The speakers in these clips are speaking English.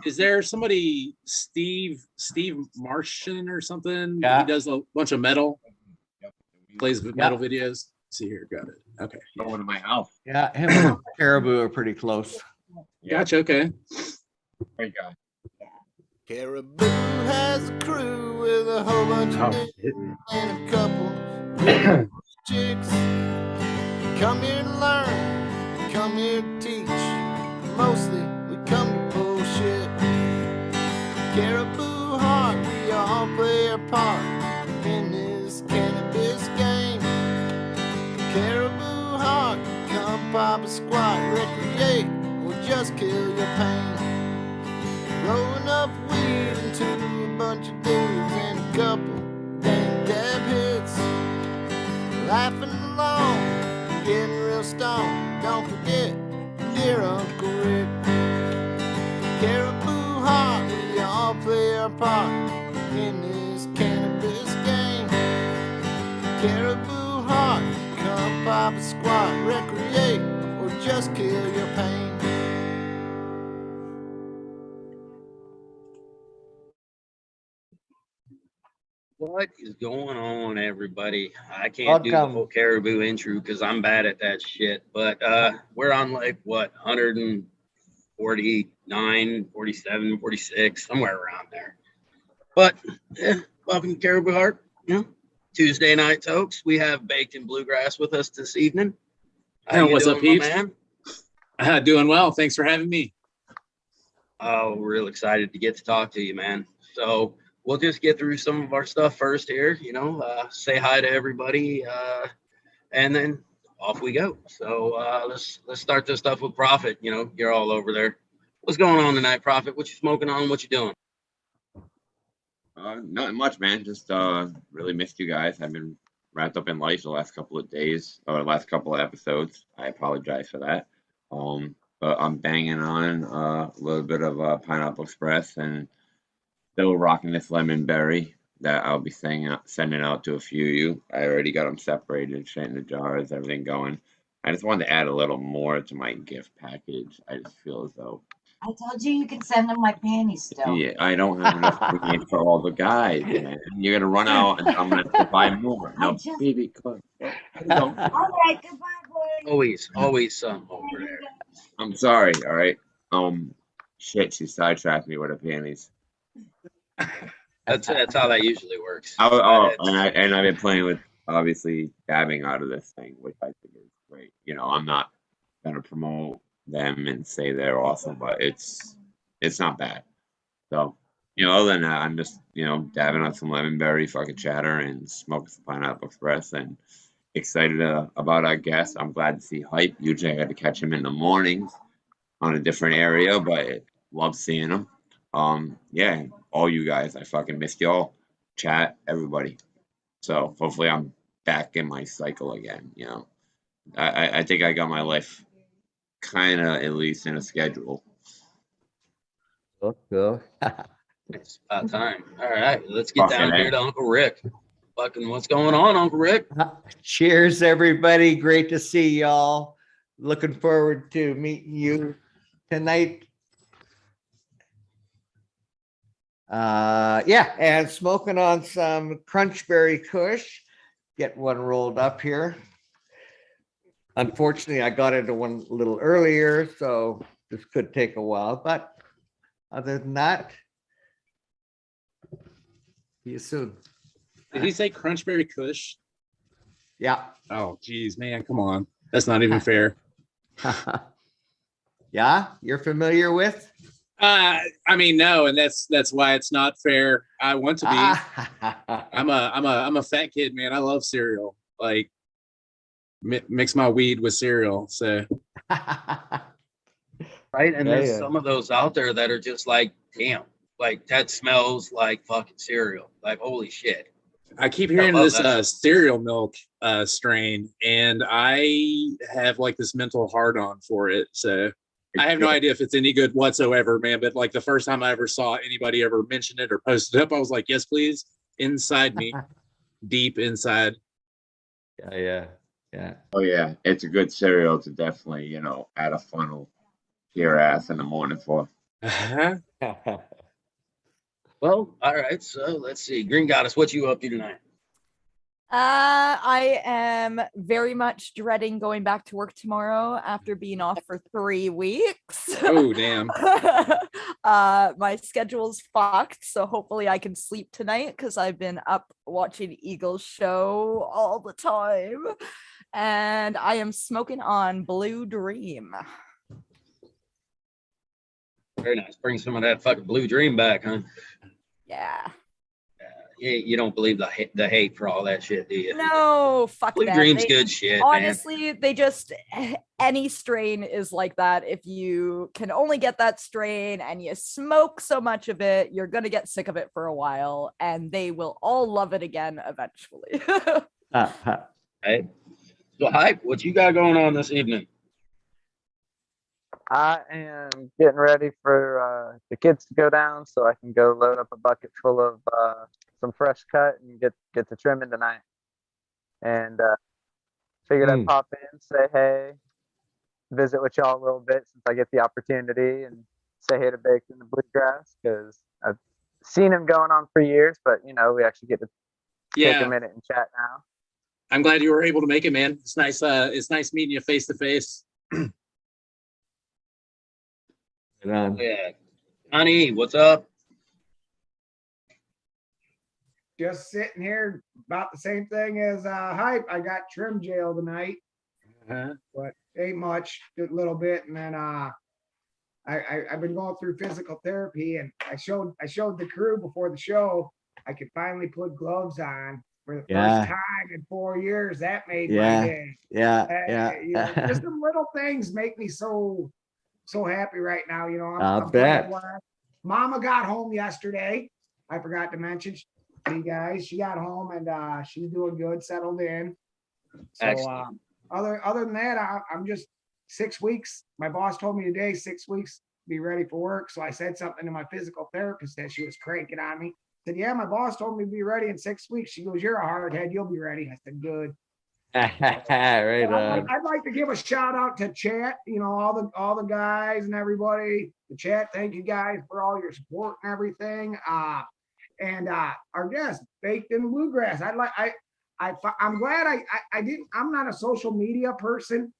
is there somebody, Steve Martian or something? Yeah. He does a bunch of metal, Yep. plays metal videos. See here, got it. Okay. Going to my house. Yeah, him and Caribou are pretty close. Yeah, Gotcha. Okay. great guy. Caribou has a crew with a whole bunch of Oh, dudes shit. and a couple really chicks. Come here to learn, come here to teach. Mostly we come to bullshit. Caribou heart, we all play our part in this cannabis game. Caribou heart, come pop a squat, recreate, or just kill your pain. Rolling up weed into a bunch of dudes and a couple dang dab hits. Laughing along, getting real stoned. Don't forget, dear Uncle Rick. Caribou heart, we all play our part in this cannabis game. Caribou heart, come pop a squat, recreate, or just kill your pain. What is going on, everybody? I can't do the Welcome. whole Caribou intro because I'm bad at that shit. But we're on like what 149, 47, 46, somewhere around there. But welcome to Caribou Heart. Tuesday night, Tokes. We have Baked in Bluegrass with us this evening. How you What's up, doing, my peeps? man? Doing well. Thanks for having me. Oh, real excited to get to talk to you, man. So we'll just get through some of our stuff first here, say hi to everybody, and then off we go. So let's start this stuff with Prophet. You're all over there. What's going on tonight, Prophet? What you smoking on? What you doing? Not much, man. Just really missed you guys. I've been wrapped up in life the last couple of days or the last couple of episodes. I apologize for that. But I'm banging on a little bit of Pineapple Express and still rocking this lemon berry that I'll be sending out to a few of you. I already got them separated, shit in the jars, everything going. I just wanted to add a little more to my gift package. I just feel as though, I told you you can send them my panties still. yeah, I don't have enough money for all the guys, man. You're gonna run out, and I'm gonna have to buy more. No, just- baby, come on. All right, goodbye, boys. Always some over there. I'm sorry. All right. Shit, she sidetracked me with her panties. That's how that usually works. And I've been playing with obviously dabbing out of this thing, which I think is great. I'm not gonna promote them and say they're awesome, but it's not bad. So, other than that, I'm just dabbing on some lemon berry fucking chatter and smoking some Pineapple Express and excited about our guest. I'm glad to see Hype. Usually I got to catch him in the mornings on a different area, but love seeing him. Yeah, all you guys, I fucking missed y'all. Chat, everybody. So hopefully I'm back in my cycle again. I think I got my life kind of at least in a schedule. Cool. It's about time. All right, let's get Fucking down here to Uncle Rick. Fucking what's going on, Uncle Rick? Cheers, everybody. Great to see y'all. Looking forward to meeting you tonight. Yeah, and smoking on some Crunchberry Kush. Get one rolled up here. Unfortunately, I got into one a little earlier, so this could take a while. But other than that, see you soon. Did he say Crunchberry Kush? Yeah. Oh, geez, man, come on. That's not even fair. Yeah, you're familiar with? I mean, no, and that's why it's not fair. I want to be. I'm a fat kid, man. I love cereal. Like mix my weed with cereal. So Right, and Yeah, there's yeah. some of those out there that are just like, damn, like that smells like fucking cereal. Like holy shit. I keep hearing love this that. cereal milk strain, and I have like this mental hard on for it. So I have no idea if it's any good whatsoever, man. But like the first time I ever saw anybody ever mention it or post it up, I was like, yes, please. Inside me, deep inside. Yeah. Oh yeah, it's a good cereal to definitely add a funnel to your ass in the morning for. Well, all right. So let's see. Green Goddess, what you up to tonight? I am very much dreading going back to work tomorrow after being off for 3 weeks. Oh, damn. My schedule's fucked, so hopefully I can sleep tonight because I've been up watching Eagles show all the time. And I am smoking on Blue Dream. Very nice. Bring some of that fucking Blue Dream back, huh? Yeah. You don't believe the hate for all that shit, do you? No, fuck Blue that. Dream's good shit, honestly, they just any strain is like that. If you can only get that strain and you smoke so much of it, you're gonna get sick of it for a while, and they will all love it again eventually. Hey, so Hype, what you got going on this evening? I am getting ready for the kids to go down so I can go load up a bucket full of some fresh cut and get to trimming tonight. And figured I'd pop in, say hey, visit with y'all a little bit since I get the opportunity, and say hey to Baked in the Bluegrass because I've seen him going on for years, but we actually get to take a minute and chat now. I'm glad you were able to make it, man. It's nice. It's nice meeting you face to face. Yeah, Honey, what's up? Just sitting here, about the same thing as Hype. I got trim jail tonight, but ain't much, a little bit, and then I've been going through physical therapy, and I showed the crew before the show I could finally put gloves on for the first time in 4 years. That made my day. Just some little things make me so happy right now. I'm bet. Mama got home yesterday. I forgot to mention, you guys, she got home and she's doing good, settled in. So other than that, I'm just 6 weeks. My boss told me today 6 weeks be ready for work. So I said something to my physical therapist that she was cranking on me. I said, yeah, my boss told me to be ready in 6 weeks. She goes, you're a hard head, you'll be ready. I said, good. Right on. I'd like to give a shout out to chat, all the guys and everybody. The chat, thank you guys for all your support and everything. And our guest, Baked in Bluegrass. I'm glad I didn't. I'm not a social media person,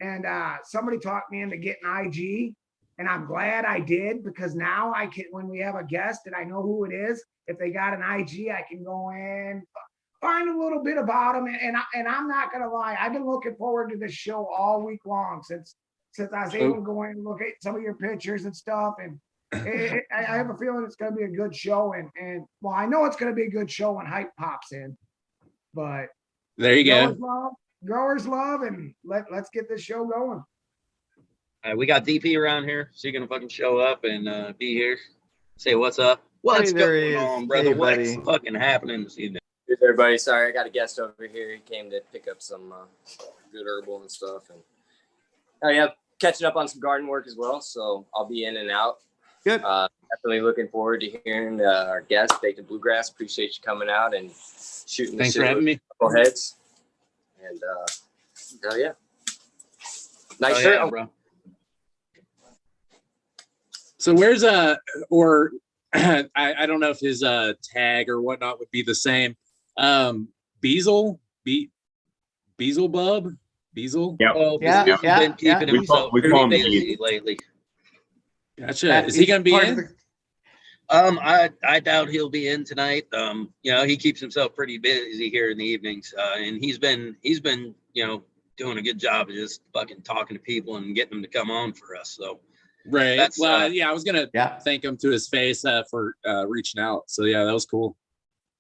and somebody talked me into getting IG, and I'm glad I did because now I can. When we have a guest and I know who it is, if they got an IG, I can go in, find a little bit about them, and I'm not gonna lie. I've been looking forward to this show all week long since I was able to go in and look at some of your pictures and stuff, and I have a feeling it's going to be a good show, and well, I know it's going to be a good show when Hype pops in. But there you go. Growers love, and let's get this show going. We got DP around here, so you're gonna fucking show up and be here, say what's up. What's going on, brother? What's fucking happening this evening? Hey everybody, sorry, I got a guest over here. He came to pick up some good herbal and stuff, and catching up on some garden work as well. So I'll be in and out. Good. Definitely looking forward to hearing our guest, Baked in Bluegrass. Appreciate you coming out and shooting the Thanks shit for having with me. a couple heads. And hell yeah. Nice shirt. Yeah, bro. So where's I don't know if his tag or whatnot would be the same. Beazle Bub? Beazle? Yep. Oh, Yeah, he's been keeping We himself call him pretty busy Beazle. lately. Gotcha. Is he gonna be in? I doubt he'll be in tonight. He keeps himself pretty busy here in the evenings, and he's been doing a good job of just fucking talking to people and getting them to come on for us. So Right. That's, Well, I was gonna thank him to his face for reaching out. So yeah, that was cool.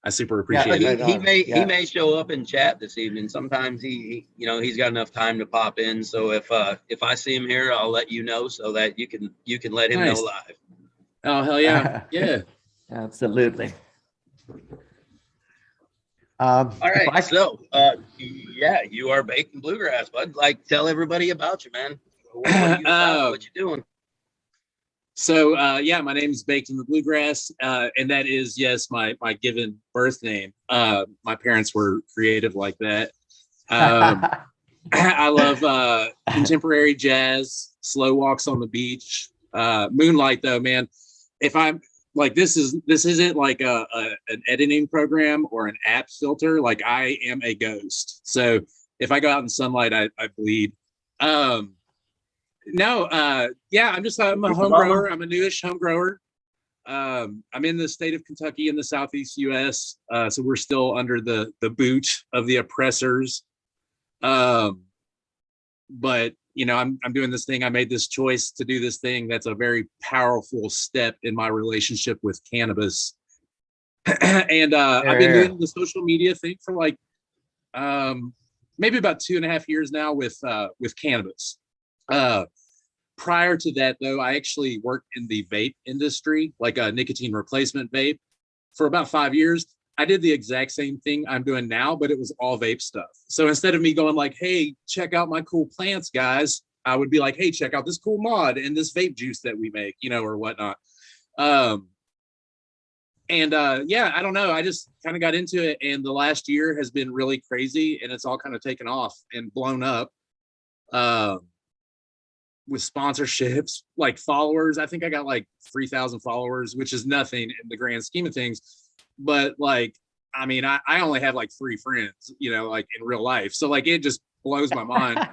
I super appreciate it. He may show up in chat this evening. Sometimes he's got enough time to pop in. So if I see him here, I'll let you know so that you can let him know live. Oh hell yeah. Yeah. Absolutely. All right. You are Baked in Bluegrass, bud. Like, tell everybody about you, man. What are you about? What you doing? So my name is Baked in the Bluegrass, and that is my given birth name. My parents were creative like that. I love contemporary jazz, slow walks on the beach, Moonlight though, man. If I'm like, this isn't like an editing program or an app filter. Like I am a ghost. So if I go out in sunlight, I bleed. No, yeah, I'm a home grower. I'm a newish home grower. I'm in the state of Kentucky in the Southeast US. So we're still under the boot of the oppressors. But you know, I'm doing this thing. I made this choice to do this thing. That's a very powerful step in my relationship with cannabis. And I've been doing the social media thing for like maybe about 2.5 years now with cannabis. Prior to that, though, I actually worked in the vape industry, like a nicotine replacement vape, for about 5 years. I did the exact same thing I'm doing now, but it was all vape stuff. So instead of me going like, hey, check out my cool plants, guys, I would be like, hey, check out this cool mod and this vape juice that we make, you know, or whatnot. Yeah, I don't know. I just kind of got into it, and the last year has been really crazy, and it's all kind of taken off and blown up. With sponsorships, like followers. I think I got like 3,000 followers, which is nothing in the grand scheme of things. But like, I mean, I only have like 3 friends, you know, like in real life. So like, it just blows my mind.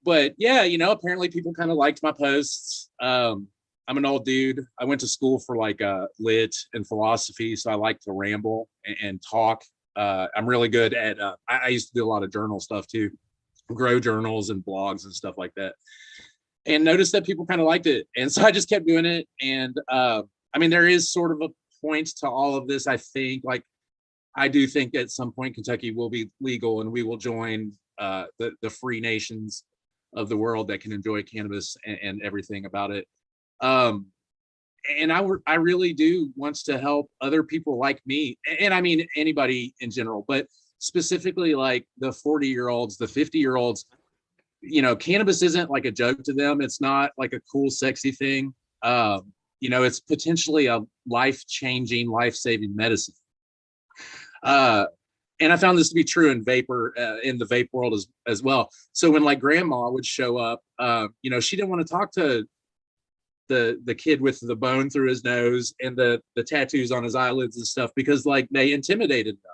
But yeah, you know, apparently people kind of liked my posts. I'm an old dude. I went to school for like lit and philosophy. So I like to ramble and talk. I'm really good at, I used to do a lot of journal stuff too. Grow journals and blogs and stuff like that, and noticed that people kind of liked it, and so I just kept doing it. And I mean, there is sort of a point to all of this. I think, like, I do think at some point Kentucky will be legal, and we will join the free nations of the world that can enjoy cannabis and everything about it. And I really do want to help other people like me, and I mean anybody in general, but specifically like the 40-year-olds, the 50-year-olds. You know, cannabis isn't like a joke to them. It's not like a cool, sexy thing. You know, it's potentially a life-changing, life-saving medicine. And I found this to be true in in the vape world as well. So when like grandma would show up, you know, she didn't want to talk to the kid with the bone through his nose and the tattoos on his eyelids and stuff, because like they intimidated them.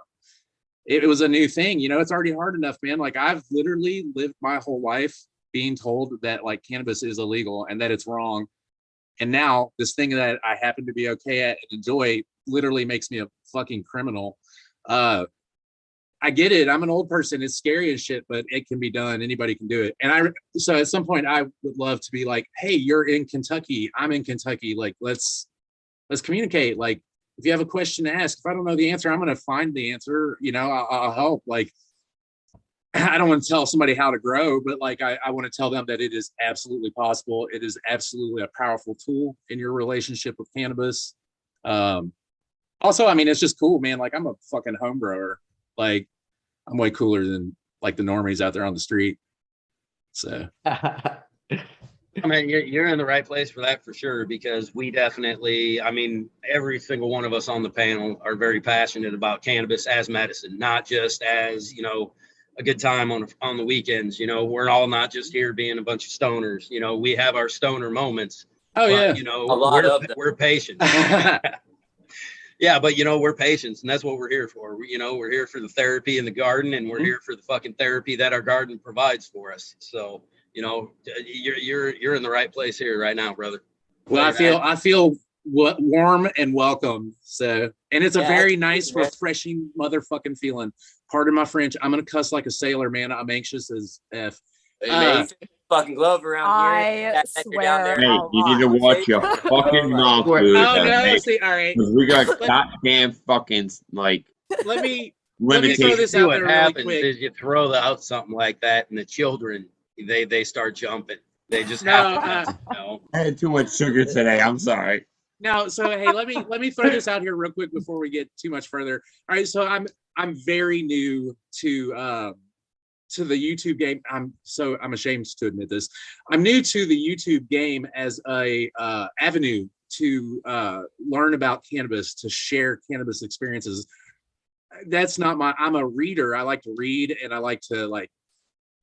It was a new thing, you know. It's already hard enough, man. Like I've literally lived my whole life being told that like cannabis is illegal and that it's wrong. And now this thing that I happen to be okay at and enjoy literally makes me a fucking criminal. I get it. I'm an old person. It's scary as shit, but it can be done. Anybody can do it. And so at some point I would love to be like, hey, you're in Kentucky. I'm in Kentucky. Like, let's communicate. Like, if you have a question to ask, if I don't know the answer, I'm going to find the answer. You know, I'll help. Like, I don't want to tell somebody how to grow, but like, I want to tell them that it is absolutely possible. It is absolutely a powerful tool in your relationship with cannabis. Also, I mean, it's just cool, man. Like, I'm a fucking home grower. Like, I'm way cooler than like the normies out there on the street. So. I mean, you're in the right place for that for sure, because we definitely, I mean, every single one of us on the panel are very passionate about cannabis as medicine, not just as, you know, a good time on the weekends. You know, we're all not just here being a bunch of stoners. You know, we have our stoner moments. Oh, but, yeah. You know, A lot of them. we're patient. Yeah, but you know, we're patients, and that's what we're here for. You know, we're here for the therapy in the garden, and we're here for the fucking therapy that our garden provides for us. So, you know, you're in the right place here right now, brother. Well, I feel warm and welcome. So, and it's a very nice, refreshing motherfucking feeling. Pardon my French. I'm gonna cuss like a sailor, man. I'm anxious as F. Fucking glove around here. I swear. Hey, you need to watch your fucking mouth, dude. Oh no! See, all right. We got goddamn fucking like. Let me limitations. throw this out there what really happens quick. is you throw out something like that, and the children they start jumping. They just No, no. I had too much sugar today. I'm sorry. No, so hey, let me throw this out here real quick before we get too much further. All right, so I'm very new to the YouTube game. I'm ashamed to admit this. I'm new to the YouTube game as a avenue to learn about cannabis, to share cannabis experiences. That's not I'm a reader. I like to read, and I like to like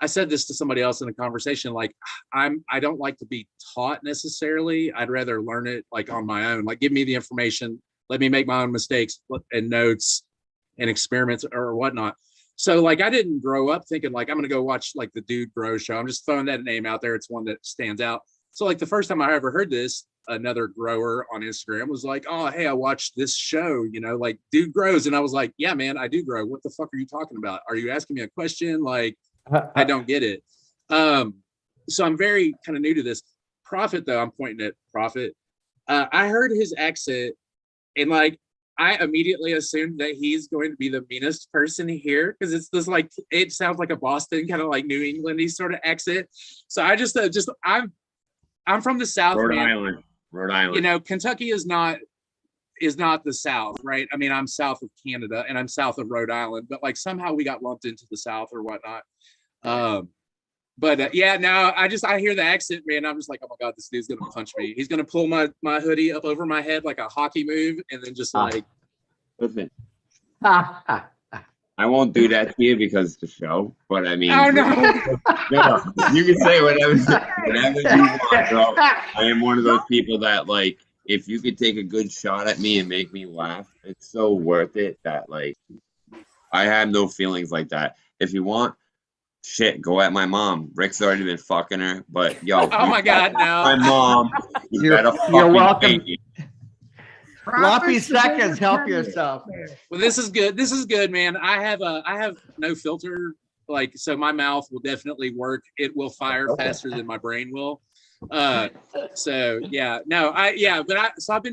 I said this to somebody else in a conversation, like I don't like to be taught necessarily. I'd rather learn it like on my own. Like give me the information, let me make my own mistakes and notes and experiments or whatnot. So like I didn't grow up thinking like I'm gonna go watch like the Dude Grow show. I'm just throwing that name out there. It's one that stands out. So like the first time I ever heard this, another grower on Instagram was like, oh, hey, I watched this show, you know, like Dude Grows. And I was like, yeah, man, I do grow. What the fuck are you talking about? Are you asking me a question? Like, I don't get it. So I'm very kind of new to this. Prophet, though, I'm pointing at Prophet. I heard his accent and like, I immediately assumed that he's going to be the meanest person here because it's this like, it sounds like a Boston kind of like New England-y sort of accent. So I just I'm from the South, Rhode man. Island. Rhode Island. You know, Kentucky is not the South, right? I mean, I'm south of Canada and I'm south of Rhode Island, but like somehow we got lumped into the South or whatnot. Yeah, no, I hear the accent, man. I'm just like, oh my God, this dude's gonna punch me. He's gonna pull my hoodie up over my head like a hockey move, and then just like. Listen, I won't do that to you because it's the show. But I mean, Oh no! No, you can say whatever you want, bro. I am one of those people that like, if you could take a good shot at me and make me laugh, it's so worth it that like, I have no feelings like that. If you want. Shit, go at my mom. Rick's already been fucking her, but yo, oh my God, no! my mom, You're welcome. Floppy seconds, help yourself. Well, this is good. This is good, man. I have no filter, like so. My mouth will definitely work. It will fire faster than my brain will. So yeah, no, I've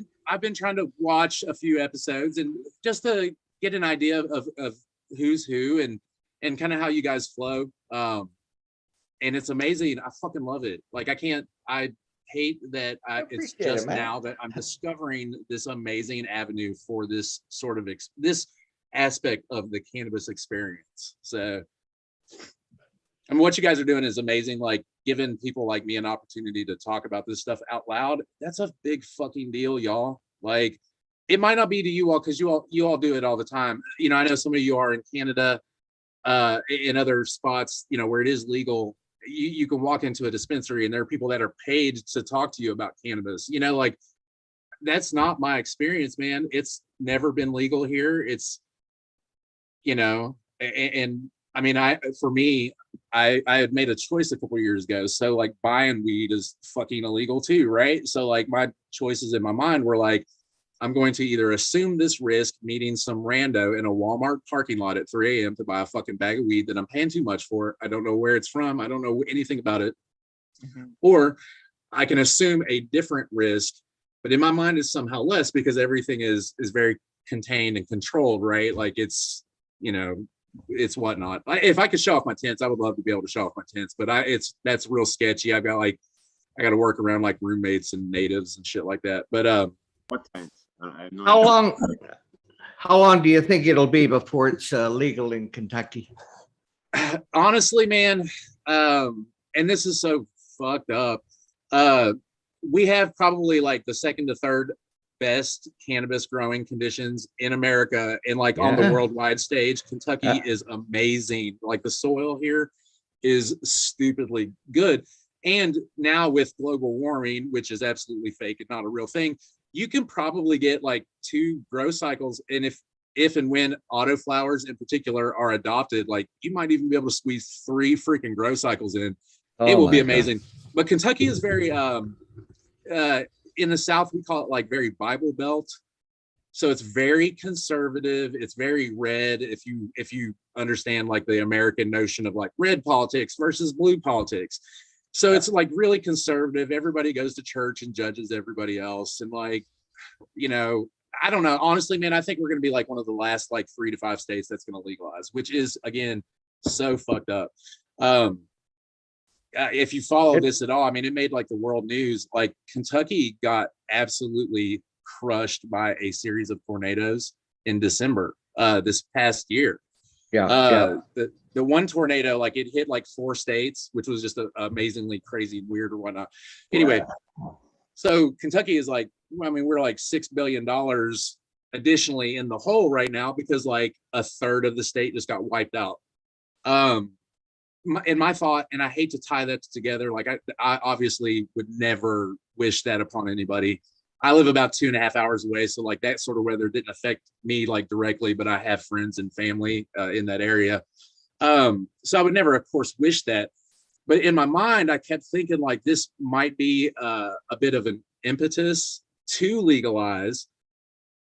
been trying to watch a few episodes and just to get an idea of who's who and kind of how you guys flow. And it's amazing. I fucking love it. Like I hate that it's just now that I'm discovering this amazing avenue for this sort of this aspect of the cannabis experience. So I mean, what you guys are doing is amazing. Like giving people like me an opportunity to talk about this stuff out loud. That's a big fucking deal, y'all. Like it might not be to you all because you all do it all the time. You know, I know some of you are in Canada, in other spots, you know, where it is legal, you can walk into a dispensary and there are people that are paid to talk to you about cannabis. You know, like that's not my experience, man. It's never been legal here. It's, you know, and I mean, for me, I had made a choice a couple years ago. So like buying weed is fucking illegal too, right? So like my choices in my mind were like, I'm going to either assume this risk meeting some rando in a Walmart parking lot at 3 a.m. to buy a fucking bag of weed that I'm paying too much for. I don't know where it's from. I don't know anything about it. Mm-hmm. Or I can assume a different risk, but in my mind it's somehow less because everything is very contained and controlled, right? Like it's, you know, it's whatnot. If I could show off my tents, I would love to be able to show off my tents, but that's real sketchy. I got to work around like roommates and natives and shit like that. But what tents? How long do you think it'll be before it's legal in Kentucky? Honestly, man, and this is so fucked up. We have probably like the second to third best cannabis growing conditions in America and like on the worldwide stage. Kentucky is amazing. Like the soil here is stupidly good. And now with global warming, which is absolutely fake and not a real thing, you can probably get like 2 grow cycles. And if and when autoflowers in particular are adopted, like you might even be able to squeeze 3 freaking grow cycles in. It will be amazing. God. But Kentucky is very, in the South, we call it like very Bible Belt. So it's very conservative. It's very red. If you understand like the American notion of like red politics versus blue politics. So it's like really conservative. Everybody goes to church and judges everybody else. And like, you know, I don't know. Honestly, man, I think we're going to be like one of the last like 3 to 5 states that's going to legalize, which is, again, so fucked up. If you follow this at all, I mean, it made like the world news. Like Kentucky got absolutely crushed by a series of tornadoes in December this past year. The one tornado, like it hit like 4 states, which was just amazingly crazy, weird or whatnot. Anyway, so Kentucky is like, I mean, we're like $6 billion additionally in the hole right now because like a third of the state just got wiped out. in my thought, and I hate to tie that together, like I obviously would never wish that upon anybody. I live about 2.5 hours away, so like that sort of weather didn't affect me like directly, but I have friends and family in that area. So I would never, of course, wish that. But in my mind, I kept thinking like this might be a bit of an impetus to legalize,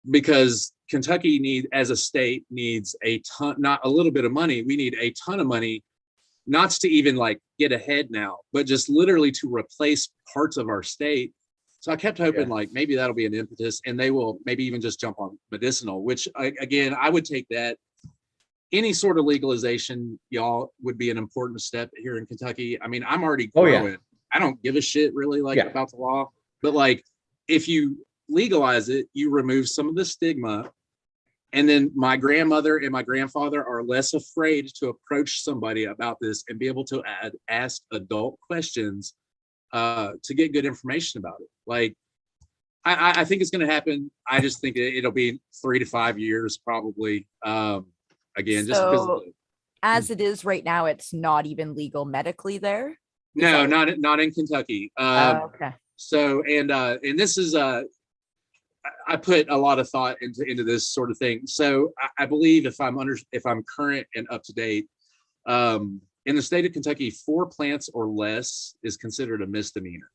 because Kentucky as a state needs a ton, not a little bit of money. We need a ton of money, not to even like get ahead now, but just literally to replace parts of our state. So I kept hoping like maybe that'll be an impetus, and they will maybe even just jump on medicinal, which again, I would take that. Any sort of legalization, y'all, would be an important step here in Kentucky. I mean, I'm already growing. I don't give a shit really like about the law, but like if you legalize it, you remove some of the stigma. And then my grandmother and my grandfather are less afraid to approach somebody about this and be able to ask adult questions to get good information about it. Like, I think it's going to happen. I just think it'll be 3 to 5 years probably. Again, just because as it is right now, it's not even legal medically there. No, not in Kentucky. Okay. So and this is I put a lot of thought into this sort of thing. So I believe if I'm current and up to date, in the state of Kentucky, 4 plants or less is considered a misdemeanor.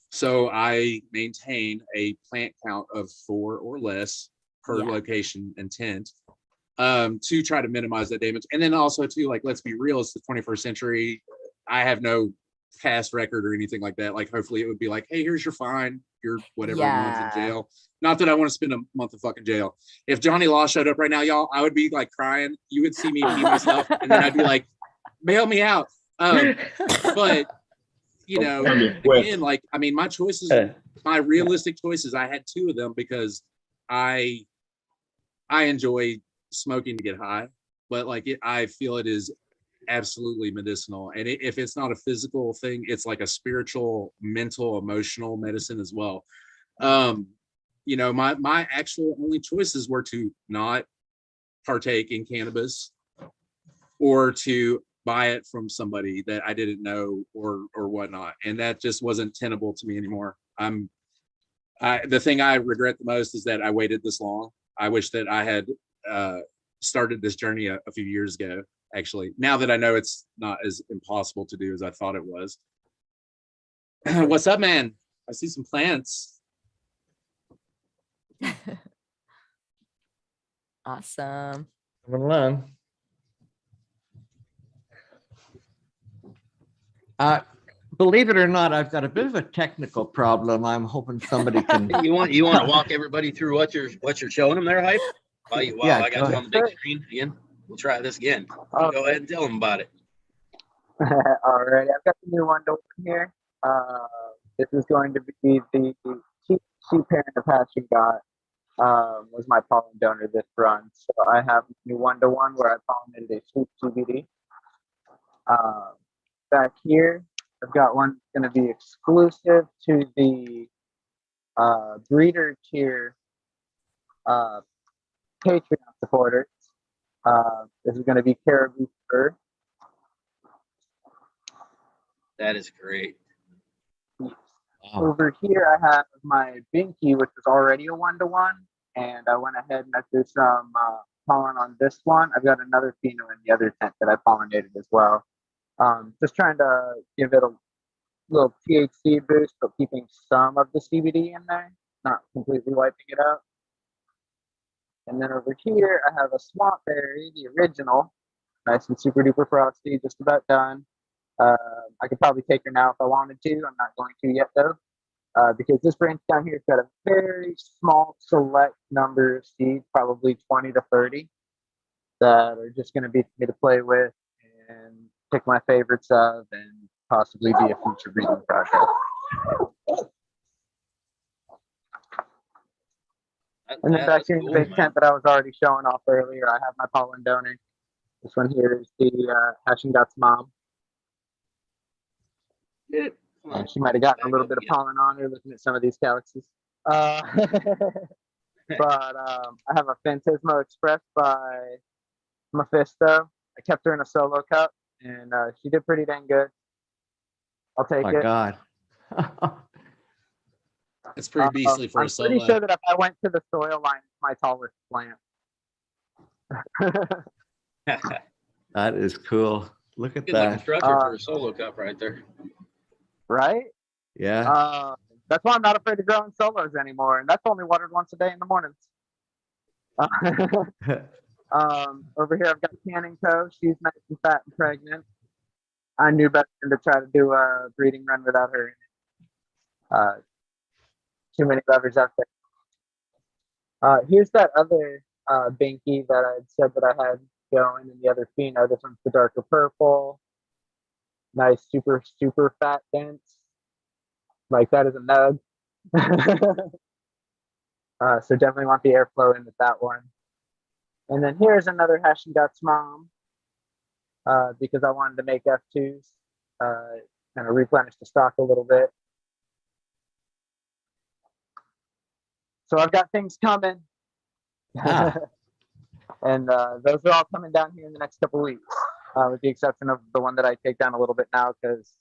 So I maintain a plant count of 4 or less per location and tent, to try to minimize that damage. And then also too, like, let's be real, it's the 21st century. I have no past record or anything like that. Like, hopefully it would be like, hey, here's your fine, you're whatever month in jail. Not that I want to spend a month of fucking jail. If Johnny Law showed up right now, y'all, I would be like crying. You would see me pee myself, and then I'd be like, bail me out. But you know, again, like, I mean, my choices, my realistic choices, I had 2 of them because I enjoy smoking to get high, but like I feel it is absolutely medicinal. And if it's not a physical thing, it's like a spiritual, mental, emotional medicine as well. You know, my actual only choices were to not partake in cannabis or to buy it from somebody that I didn't know or whatnot. And that just wasn't tenable to me anymore. The thing I regret the most is that I waited this long. I wish that I had started this journey a few years ago, actually, now that I know it's not as impossible to do as I thought it was. What's up, man? I see some plants. Awesome. Moving along. Believe it or not, I've got a bit of a technical problem. I'm hoping somebody can. You want to walk everybody through what you're showing them there, Hype? Wow, I got you on the big screen again. We'll try this again. Go ahead and tell them about it. All right, I've got the new one here. This is going to be the sheep parent of Passion got. Was my pollen donor this run. So I have a new 1-to-1 where I pollinated a sheep CBD. Back here, I've got one that's going to be exclusive to the breeder tier Patreon supporters. This is going to be caribou fur. That is great. Over here, I have my Binky, which was already a 1-to-1, and I went ahead and I threw some pollen on this one. I've got another pheno in the other tent that I pollinated as well. Just trying to give it a little THC boost, but keeping some of the CBD in there, not completely wiping it out. And then over here, I have a swamp berry, the original, nice and super duper frosty, just about done. I could probably take her now if I wanted to. I'm not going to yet though, because this branch down here has got a very small select number of seeds, probably 20 to 30, that are just going to be for me to play with and pick my favorites of and possibly be a future breeding project. And then back here in the big tent that I was already showing off earlier, I have my pollen donor. This one here is the Hashingot's mom. She might have gotten a little bit of pollen on her looking at some of these galaxies. But I have a Phantasmo Express by Mephisto. I kept her in a solo cup, and she did pretty dang good. I'll take My it. God. It's pretty beastly for I'm a solo. pretty sure that if I went to the soil line, it's my tallest plant. That is cool. Look at Good looking that. structure for a solo cup right there. Right? Yeah. That's why I'm not afraid to grow in solos anymore, and that's only watered once a day in the mornings. Over here I've got Canning Toe. She's nice and fat and pregnant. I knew better than to try to do a breeding run without her. Too many levers out there. Here's that other binky that I said that I had going, and the other pheno. This one's the darker purple. Nice, super, super fat dense. Like that is a nug. So definitely want the airflow in with that one. And then here's another Hash and Guts mom, because I wanted to make F2s, kind of replenish the stock a little bit. So I've got things coming. Ah. And those are all coming down here in the next couple of weeks, with the exception of the one that I take down a little bit now because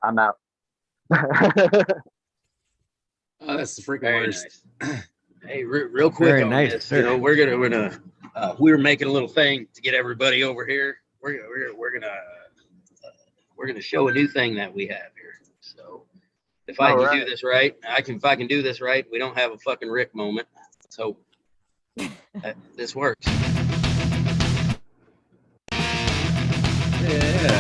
I'm out. Oh, that's the freaking Very worst. nice. Hey, real quick Very on nice, this, sir. you know, we're gonna we're making a little thing to get everybody over here. We're gonna show a new thing that we have here. So if I can do this right, if I can do this right, we don't have a fucking Rick moment. Let's hope that this works. Yeah.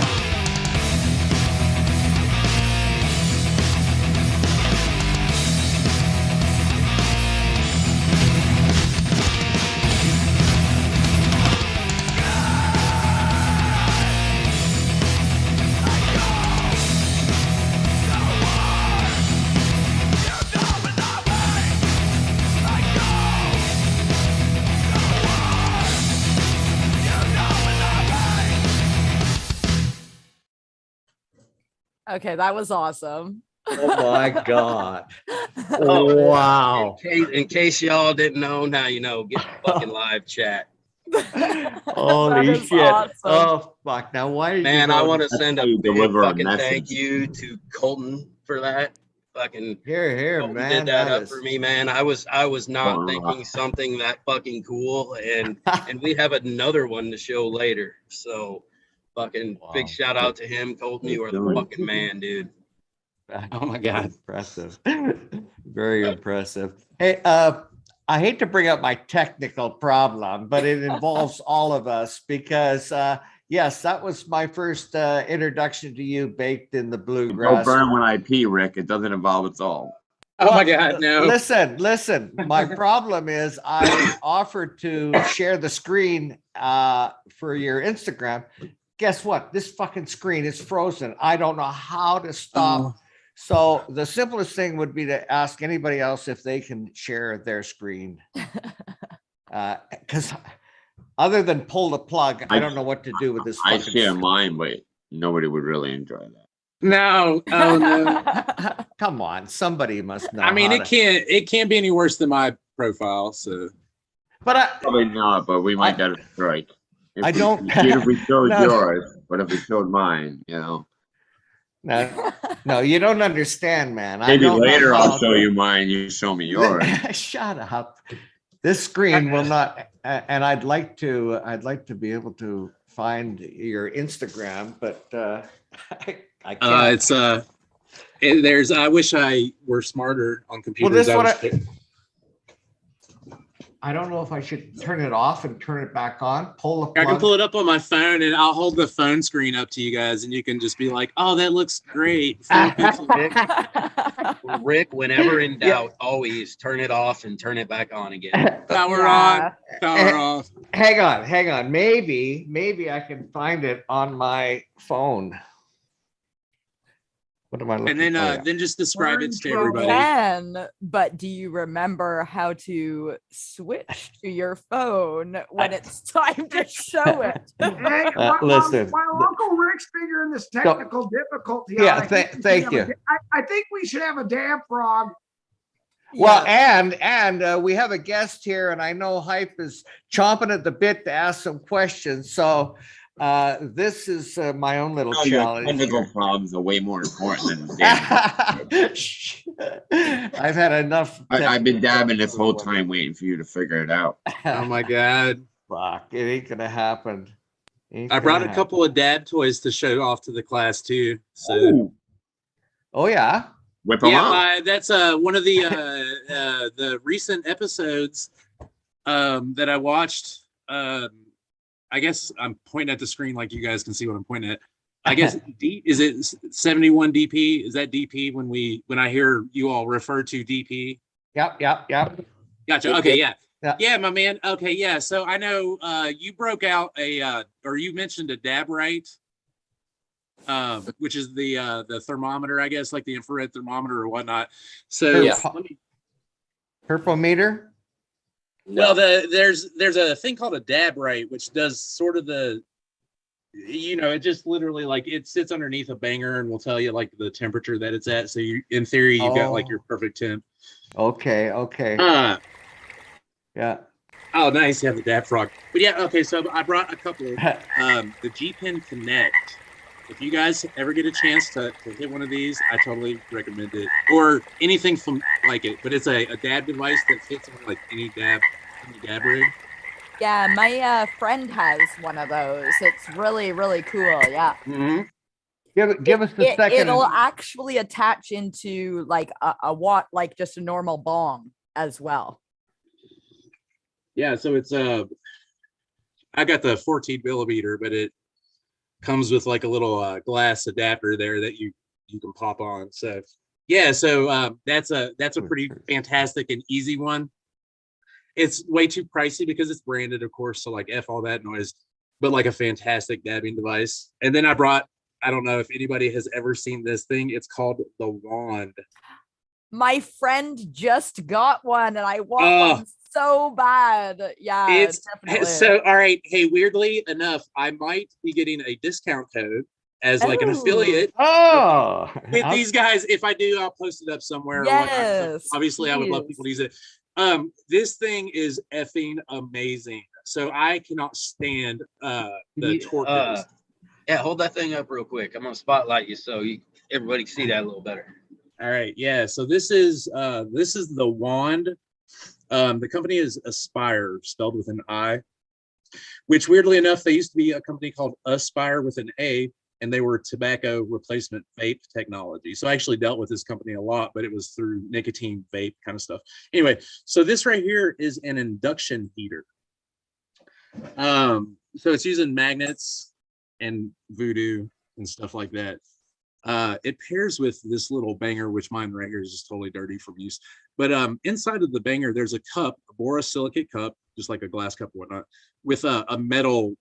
Okay, that was awesome. Oh my God. Oh, Wow. In case y'all didn't know, now you know. Get the fucking live chat. Holy is shit. awesome. Oh fuck. Now why did Man, you I go- want to send a how you big deliver a fucking message. thank you to Colton for that. Fucking Here, Colton man. did that up is- for me, man. I was not Wow. thinking something that fucking cool, and we have another one to show later. So, fucking big Wow. shout out to him, Colton. You are the fucking man, dude. Oh my God. Impressive. Very impressive. Hey, I hate to bring up my technical problem, but it involves all of us because yes, that was my first introduction to you, baked in the Don't bluegrass. burn when I pee, Rick. It doesn't involve its all. Oh my God, no. Listen. My problem is I offered to share the screen for your Instagram. Guess what? This fucking screen is frozen. I don't know how to stop. Oh. So the simplest thing would be to ask anybody else if they can share their screen. Because other than pull the plug, I don't know what to do with this. I fucking share screen. mine, but nobody would really enjoy that. No. Oh no. Come on, somebody must know. I mean, how it can't be any worse than my profile. So But Probably not, but we might get a strike. I don't- If we showed No. yours, but if we showed mine, you know. no, you don't understand, man. I Maybe don't know later how I'll show you mine. You show me yours. Shut up. This screen will not, and I'd like to be able to find your Instagram, but I can't. there's. I wish I were smarter on computers. this I one was- I don't know if I should turn it off and turn it back on. Pull the plug. I can pull it up on my phone and I'll hold the phone screen up to you guys and you can just be like, oh, that looks great. 4 pixels. Rick, whenever in doubt, always turn it off and turn it back on again. Power on, power off. Hang on. Maybe I can find it on my phone. What am I looking And then for? then just describe it to everybody. Can, but do you remember how to switch to your phone when it's time to show it? Hey, listen. while Uncle Rick's figuring this technical difficulty Yeah, out, I think we should thank have you. I think we should have a damn frog. Well, and we have a guest here, and I know Hype is chomping at the bit to ask some questions. So This is my own little No, your challenge. technical problems are way more important than dabbing. I've had enough. I've been technical dabbing this whole problems. time waiting for you to figure it out. Oh my God. Fuck, it ain't gonna happen. I brought a couple of dad toys to show off to the class too. So Ooh, Oh yeah. whip them out. yeah, that's one of the recent episodes that I watched. I guess I'm pointing at the screen like you guys can see what I'm pointing at. I guess is it 71 DP? Is that DP when I hear you all refer to DP? Yep. Gotcha. Okay, yeah. Yeah. Yeah, my man. Okay, yeah. So I know you broke out or you mentioned a dab right, which is the thermometer, I guess, like the infrared thermometer or whatnot. So Yeah. let me, Purple meter. well, there's a thing called a dab right, which does sort of it just literally like it sits underneath a banger and will tell you like the temperature that it's at. So in theory, you got like your perfect temp. Okay. Yeah. Oh, nice. You have the dab frog. But yeah, okay. So I brought a couple. The G-Pen Connect. If you guys ever get a chance to hit one of these, I totally recommend it. Or anything from like it. But it's a dab device that fits on like any dab rig. Yeah, my friend has one of those. It's really, really cool. Yeah. Mm-hmm. Give us a second. It'll actually attach into like a watt, like just a normal bong as well. Yeah, so it's I got the 14 millimeter, but it comes with like a little glass adapter there that you can pop on. So yeah, so that's a pretty fantastic and easy one. It's way too pricey because it's branded, of course, so like F all that noise, but like a fantastic dabbing device. And then I don't know if anybody has ever seen this thing. It's called the Wand. My friend just got one and I want one so bad. Yeah, it's definitely. So all right. Hey, weirdly enough, I might be getting a discount code as like an affiliate with these guys. If I do, I'll post it up somewhere. Yes, so obviously I would love people to use it. This thing is effing amazing. So I cannot stand the Toke. Yeah, hold that thing up real quick. I'm gonna spotlight you so everybody can see that a little better. All right, yeah. So this is the Wand. The company is Aspire, spelled with an I, which weirdly enough, they used to be a company called Aspire with an A, and they were tobacco replacement vape technology. So I actually dealt with this company a lot, but it was through nicotine vape kind of stuff. Anyway, so this right here is an induction heater. So it's using magnets and voodoo and stuff like that. It pairs with this little banger, which mine right here is just totally dirty from use. But inside of the banger, there's a cup, a borosilicate cup, just like a glass cup or whatnot, with a metal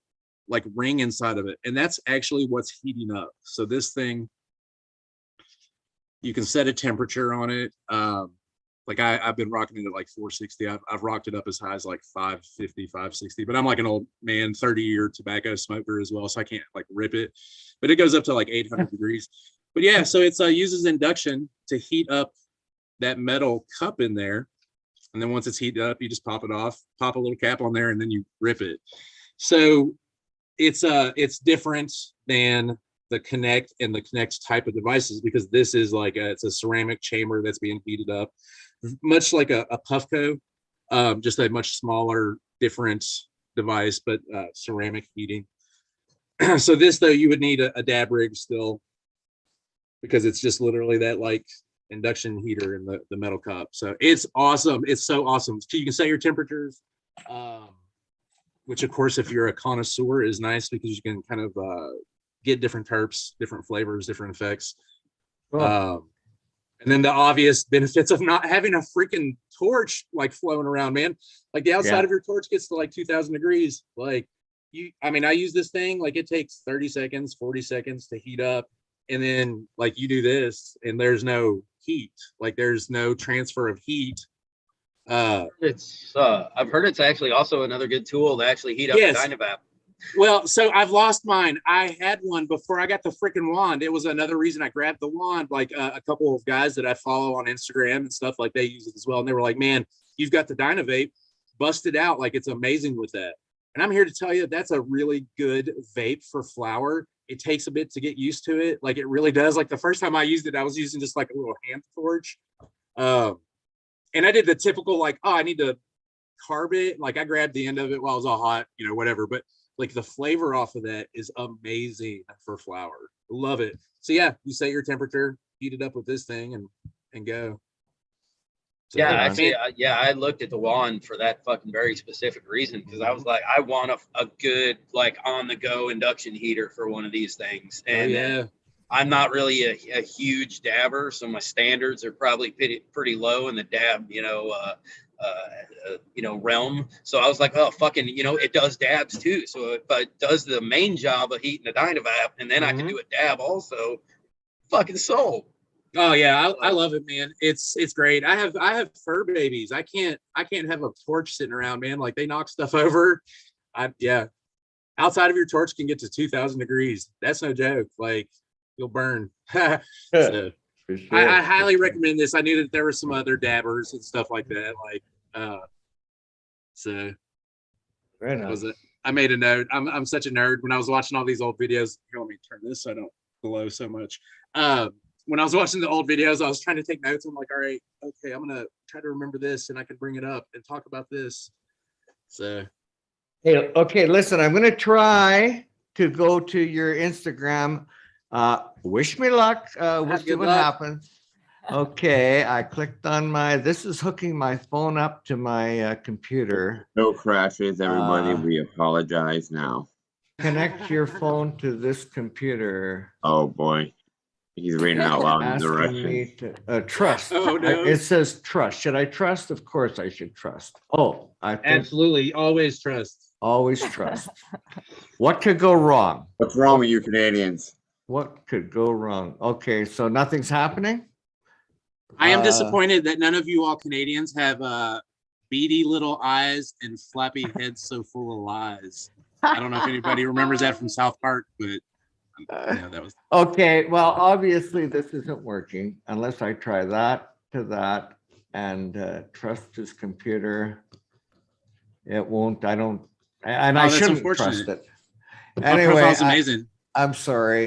like ring inside of it. And that's actually what's heating up. So this thing, you can set a temperature on it. Like I've been rocking it at like 460. I've rocked it up as high as like 550, 560, but I'm like an old man, 30-year tobacco smoker as well. So I can't like rip it, but it goes up to like 800 degrees. But yeah, so it's uses induction to heat up that metal cup in there. And then once it's heated up, you just pop it off, pop a little cap on there, and then you rip it. So it's different than the Connect and the Connect type of devices, because this is like it's a ceramic chamber that's being heated up, much like a Puffco, just a much smaller, different device, but ceramic heating. So this though, you would need a dab rig still, because it's just literally that like induction heater in the metal cup. So it's awesome. It's so awesome. So you can set your temperatures, which of course, if you're a connoisseur, is nice because you can kind of get different terps, different flavors, different effects. Cool. And then the obvious benefits of not having a freaking torch like flowing around, man. Like the outside of your torch gets to like 2000 degrees. Like I use this thing, like it takes 30 seconds, 40 seconds to heat up. And then like you do this and there's no heat, like there's no transfer of heat. It's I've heard it's actually also another good tool to actually heat up the Dynavap. Well, so I've lost mine. I had one before I got the freaking wand. It was another reason I grabbed the wand. Like a couple of guys that I follow on Instagram and stuff, like they use it as well. And they were like, man, you've got the Dynavape, bust it out. Like it's amazing with that. And I'm here to tell you that's a really good vape for flower. It takes a bit to get used to it. Like it really does. Like the first time I used it, I was using just like a little hand torch. And I did the typical like, oh, I need to carb it. Like I grabbed the end of it while it was all hot, you know, whatever. But like the flavor off of that is amazing for flower. Love it. So yeah, you set your temperature, heat it up with this thing and go. So, yeah, actually, I looked at the wand for that fucking very specific reason because I was like, I want a good like on the go induction heater for one of these things, and I'm not really a huge dabber, so my standards are probably pretty low in the dab, realm. So I was like, oh, fucking, it does dabs too. So if it does the main job of heating the Dynavap, and then I can do a dab also, fucking sold. Oh yeah, I love it, man. It's great. I have fur babies. I can't have a torch sitting around, man. Like they knock stuff over. Outside of your torch can get to 2,000 degrees. That's no joke. Like you'll burn. So, For sure. I highly recommend this. I knew that there were some other dabbers and stuff like that. So Very nice. I made a note. I'm such a nerd. When I was watching all these old videos, here, let me turn this so I don't glow so much. When I was watching the old videos, I was trying to take notes. I'm like, all right, okay, I'm gonna try to remember this, and I can bring it up and talk about this. So, hey, okay, listen, I'm gonna try to go to your Instagram. Wish me luck. We'll see what happens. Okay, I clicked on this is hooking my phone up to my computer. No crashes, everybody. We apologize now. Connect your phone to this computer. Oh boy. He's reading out loud in Asking me to trust. Oh, no. It says trust. Should I trust? Of course I should trust. Oh, I think absolutely, always trust. Always trust. What could go wrong? What's wrong with you Canadians? What could go wrong? Okay, so nothing's happening? I am disappointed that none of you all Canadians have beady little eyes and flappy heads so full of lies. I don't know if anybody remembers that from South Park, but that was okay. Well, obviously this isn't working unless I try that to that and trust his computer. It won't. I don't, and I shouldn't trust it. Anyway, profile's amazing. I'm sorry.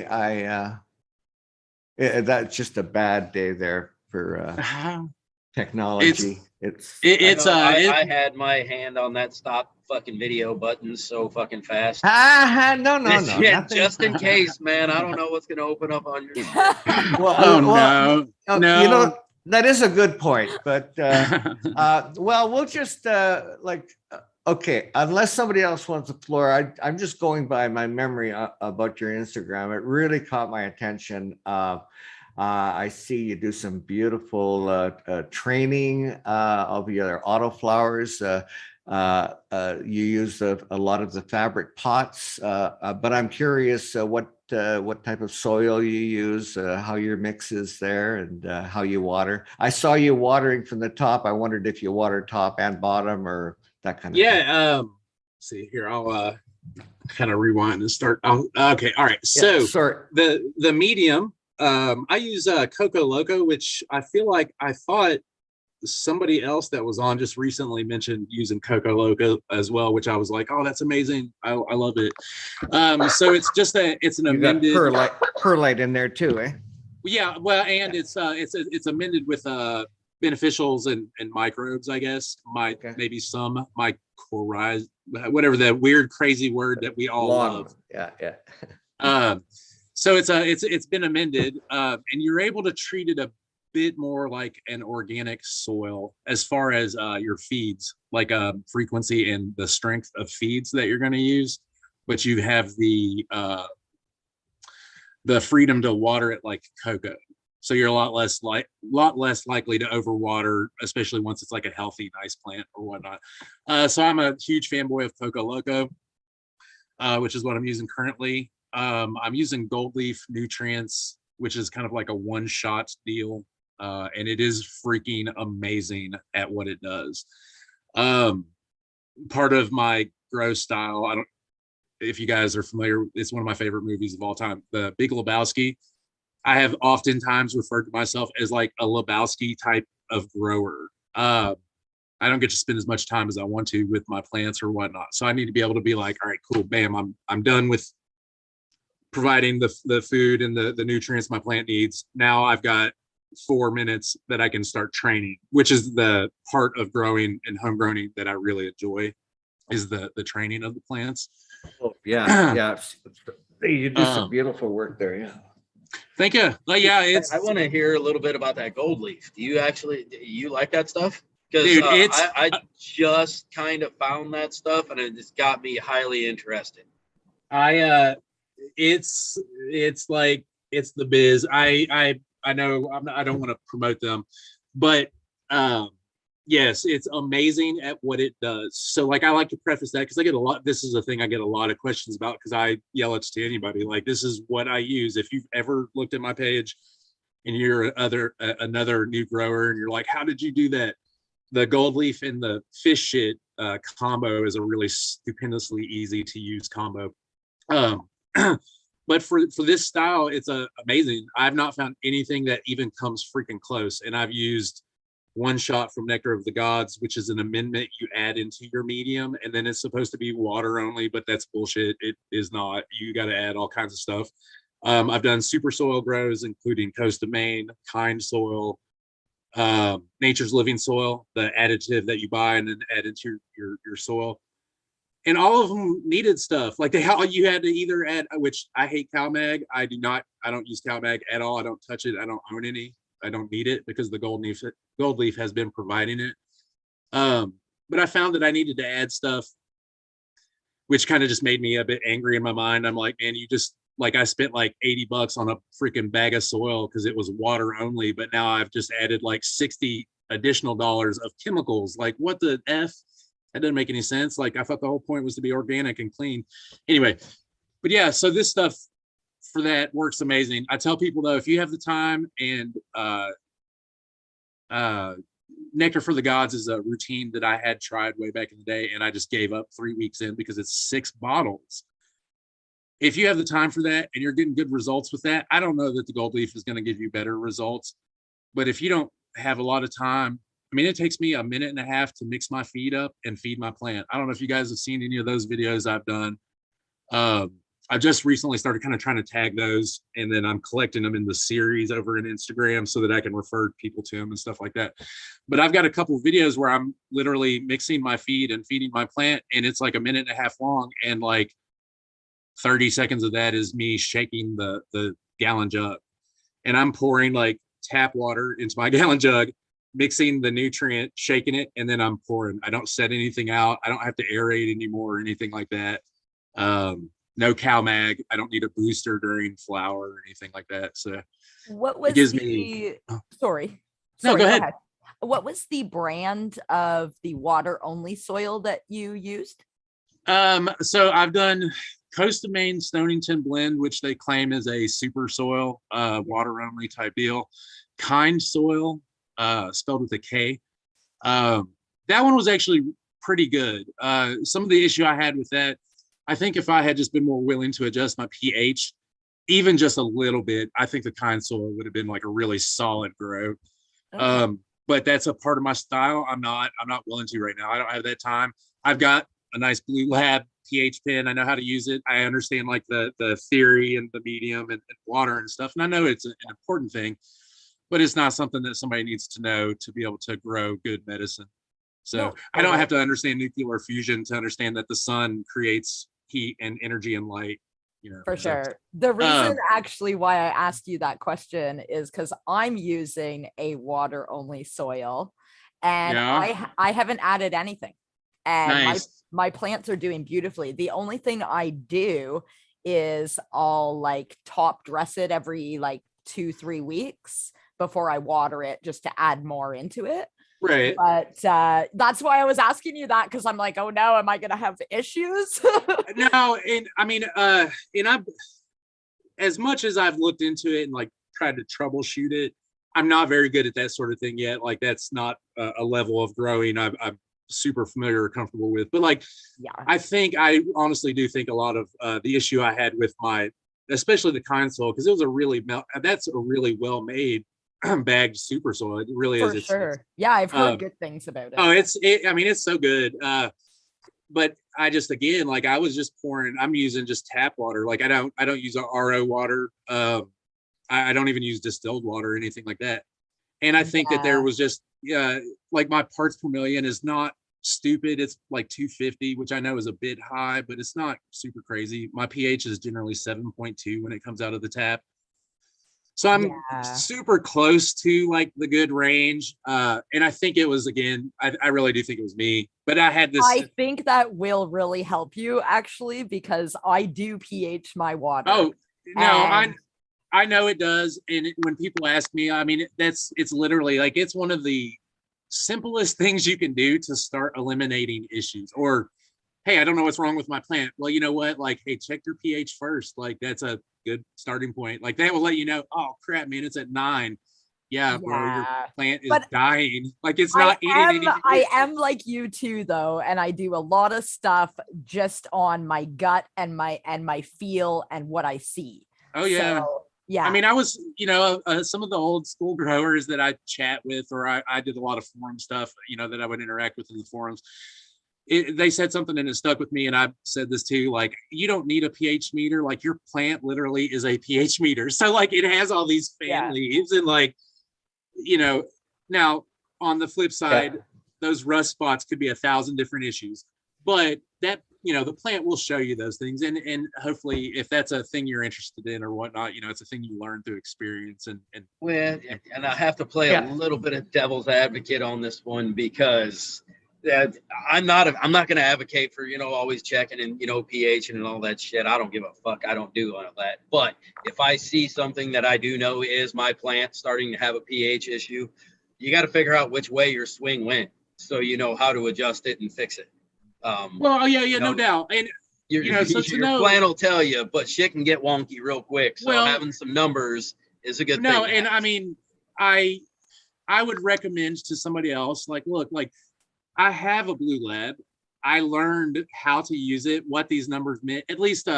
That's just a bad day there for technology. I had my hand on that stop fucking video button so fucking fast. No. Yeah, just in case, man. I don't know what's gonna open up on your. No. You know, that is a good point, but well, we'll just okay, unless somebody else wants the floor, I'm just going by my memory about your Instagram. It really caught my attention. I see you do some beautiful training of your autoflowers. You use a lot of the fabric pots, but I'm curious what type of soil you use, how your mix is there, and how you water. I saw you watering from the top. I wondered if you water top and bottom or that kind of thing. Let's see here. I'll kind of rewind and start. Okay, all right. So the medium. I use Coco Loco, which I feel like I thought somebody else that was on just recently mentioned using Coco Loco as well, which I was like, oh, that's amazing. I love it. So it's just it's an amended perlite in there too, eh? Yeah, well, and it's amended with beneficials and microbes, I guess. Maybe some mycorrhiza, whatever that weird crazy word that we all love. Yeah. So it's been amended, and you're able to treat it a bit more like an organic soil as far as your feeds, like frequency and the strength of feeds that you're going to use, but you have the freedom to water it like cocoa. So you're a lot less likely to overwater, especially once it's like a healthy, nice plant or whatnot. So I'm a huge fanboy of Coco Loco, which is what I'm using currently. I'm using Gold Leaf Nutrients, which is kind of like a one-shot deal, and it is freaking amazing at what it does. Part of my grow style, I don't, if you guys are familiar, it's one of my favorite movies of all time, The Big Lebowski. I have oftentimes referred to myself as like a Lebowski type of grower. I don't get to spend as much time as I want to with my plants or whatnot. So I need to be able to be like, all right, cool, bam, I'm done with providing the food and the nutrients my plant needs. Now I've got 4 minutes that I can start training, which is the part of growing and home growing that I really enjoy, is the training of the plants. Oh, yeah. You do some beautiful work there. Yeah. Thank you. Like, yeah, it's. I want to hear a little bit about that gold leaf. Do you like that stuff? Because Dude, I just kind of found that stuff, and it just got me highly interested. It's like, it's the biz. I know I don't want to promote them, but yes, it's amazing at what it does. So like, I like to preface that because I get a lot. This is a thing I get a lot of questions about, because I yell it to anybody. Like, this is what I use. If you've ever looked at my page and you're another new grower and you're like, how did you do that? The gold leaf and the fish shit combo is a really stupendously easy to use combo. But for this style, it's amazing. I've not found anything that even comes freaking close. And I've used one shot from Nectar of the Gods, which is an amendment you add into your medium, and then it's supposed to be water only, but that's bullshit. It is not. You got to add all kinds of stuff. I've done super soil grows, including Coast of Maine, Kind Soil, Nature's Living Soil, the additive that you buy and then add into your soil. And all of them needed stuff. Like, you had to either add, which I hate CalMag. I don't use CalMag at all. I don't touch it. I don't own any. I don't need it because the gold leaf has been providing it. But I found that I needed to add stuff, which kind of just made me a bit angry in my mind. I'm like, man, you just, like, I spent like $80 on a freaking bag of soil because it was water only, but now I've just added like $60 additional of chemicals. Like, what the F? That doesn't make any sense. Like, I thought the whole point was to be organic and clean. Anyway, but yeah, so this stuff for that works amazing. I tell people though, if you have the time, and Nectar for the Gods is a routine that I had tried way back in the day, and I just gave up 3 weeks in because it's 6 bottles. If you have the time for that and you're getting good results with that, I don't know that the gold leaf is going to give you better results. But if you don't have a lot of time, I mean, it takes me 1.5 minutes to mix my feed up and feed my plant. I don't know if you guys have seen any of those videos I've done. I just recently started kind of trying to tag those, and then I'm collecting them in the series over in Instagram so that I can refer people to them and stuff like that. But I've got a couple of videos where I'm literally mixing my feed and feeding my plant, and it's like 1.5 minutes long, and like 30 seconds of that is me shaking the gallon jug, and I'm pouring like tap water into my gallon jug, mixing the nutrient, shaking it, and then I'm pouring. I don't set anything out. I don't have to aerate anymore or anything like that. No CalMag. I don't need a booster during flower or anything like that. So what was sorry. No, go ahead. What was the brand of the water only soil that you used? So I've done Coast of Maine Stonington blend, which they claim is a super soil, water only type deal. Kind Soil, spelled with a K. That one was actually pretty good. Some of the issue I had with that, I think if I had just been more willing to adjust my pH, even just a little bit, I think the Kind Soil would have been like a really solid grow. Okay. But that's a part of my style. I'm not willing to right now. I don't have that time. I've got a nice Blue Lab pH pen. I know how to use it. I understand like the theory and the medium and water and stuff. And I know it's an important thing, but it's not something that somebody needs to know to be able to grow good medicine. So no, I don't have to understand nuclear fusion to understand that the sun creates heat and energy and light, you know. For sure. The reason actually why I asked you that question is because I'm using a water only soil, and I haven't added anything, and my plants are doing beautifully. The only thing I do is I'll like top dress it every like 2-3 weeks before I water it, just to add more into it. Right. But that's why I was asking you that, because I'm like, oh no, am I gonna have issues? No, and I mean, and I've, as much as I've looked into it and like tried to troubleshoot it, I'm not very good at that sort of thing yet. Like, that's not a level of growing I'm super familiar or comfortable with. But like, I honestly do think a lot of the issue I had with especially the Kind Soil, because it was that's a really well made bagged super soil. It really For is. sure. Yeah, I've heard good things about it. Oh, I mean, it's so good. But I just, again, like I was just pouring, I'm using just tap water. Like I don't use RO water. I don't even use distilled water or anything like that. And I think that there was just, like my parts per million is not stupid. It's like 250, which I know is a bit high, but it's not super crazy. My pH is generally 7.2 when it comes out of the tap. So I'm super close to like the good range. And I think it was, again, I really do think it was me, but I had this. I think that will really help you actually, because I do pH my water. Oh, no, I know it does. And when people ask me, I mean, it's literally like, it's one of the simplest things you can do to start eliminating issues. Or, hey, I don't know what's wrong with my plant. Well, you know what? Like, hey, check your pH first. Like, that's a good starting point. Like, that will let you know, oh crap, man, it's at 9. Yeah, bro, your plant is dying. Like, it's not eating anything. I am like you too, though, and I do a lot of stuff just on my gut and my feel and what I see. Oh yeah. So, yeah. I mean, I was, some of the old school growers that I chat with, or I did a lot of forum stuff, that I would interact with in the forums. They said something and it stuck with me, and I said this too, like, you don't need a pH meter. Like, your plant literally is a pH meter. So like, it has all these fan leaves and like, now on the flip side, those rust spots could be 1,000 different issues, but that, the plant will show you those things. And hopefully if that's a thing you're interested in or whatnot, it's a thing you learn through experience and I have to play a little bit of devil's advocate on this one, because I'm not going to advocate for, always checking and, pH and all that shit. I don't give a fuck. I don't do all of that. But if I see something that I do know is my plant starting to have a pH issue, you got to figure out which way your swing went, so you know how to adjust it and fix it. No doubt. And your plant will tell you, but shit can get wonky real quick. So having some numbers is a good thing. No, and I mean, I would recommend to somebody else, like, look, like, I have a Blue Lab. I learned how to use it, what these numbers meant, at least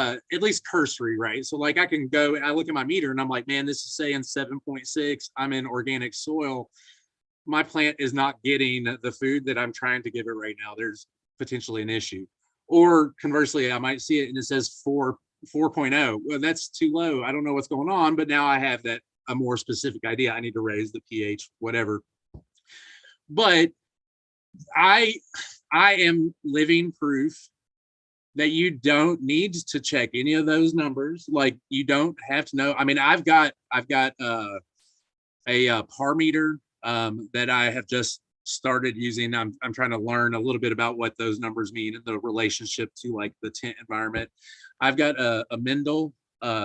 cursory, right? So like, I can go, I look at my meter and I'm like, man, this is saying 7.6. I'm in organic soil. My plant is not getting the food that I'm trying to give it right now. There's potentially an issue. Or conversely, I might see it and it says 4.0. Well, that's too low. I don't know what's going on, but now I have a more specific idea. I need to raise the pH, whatever. But I am living proof that you don't need to check any of those numbers. Like, you don't have to know. I mean, I've got a par meter that I have just started using. I'm trying to learn a little bit about what those numbers mean and the relationship to like the tent environment. I've got a Mendel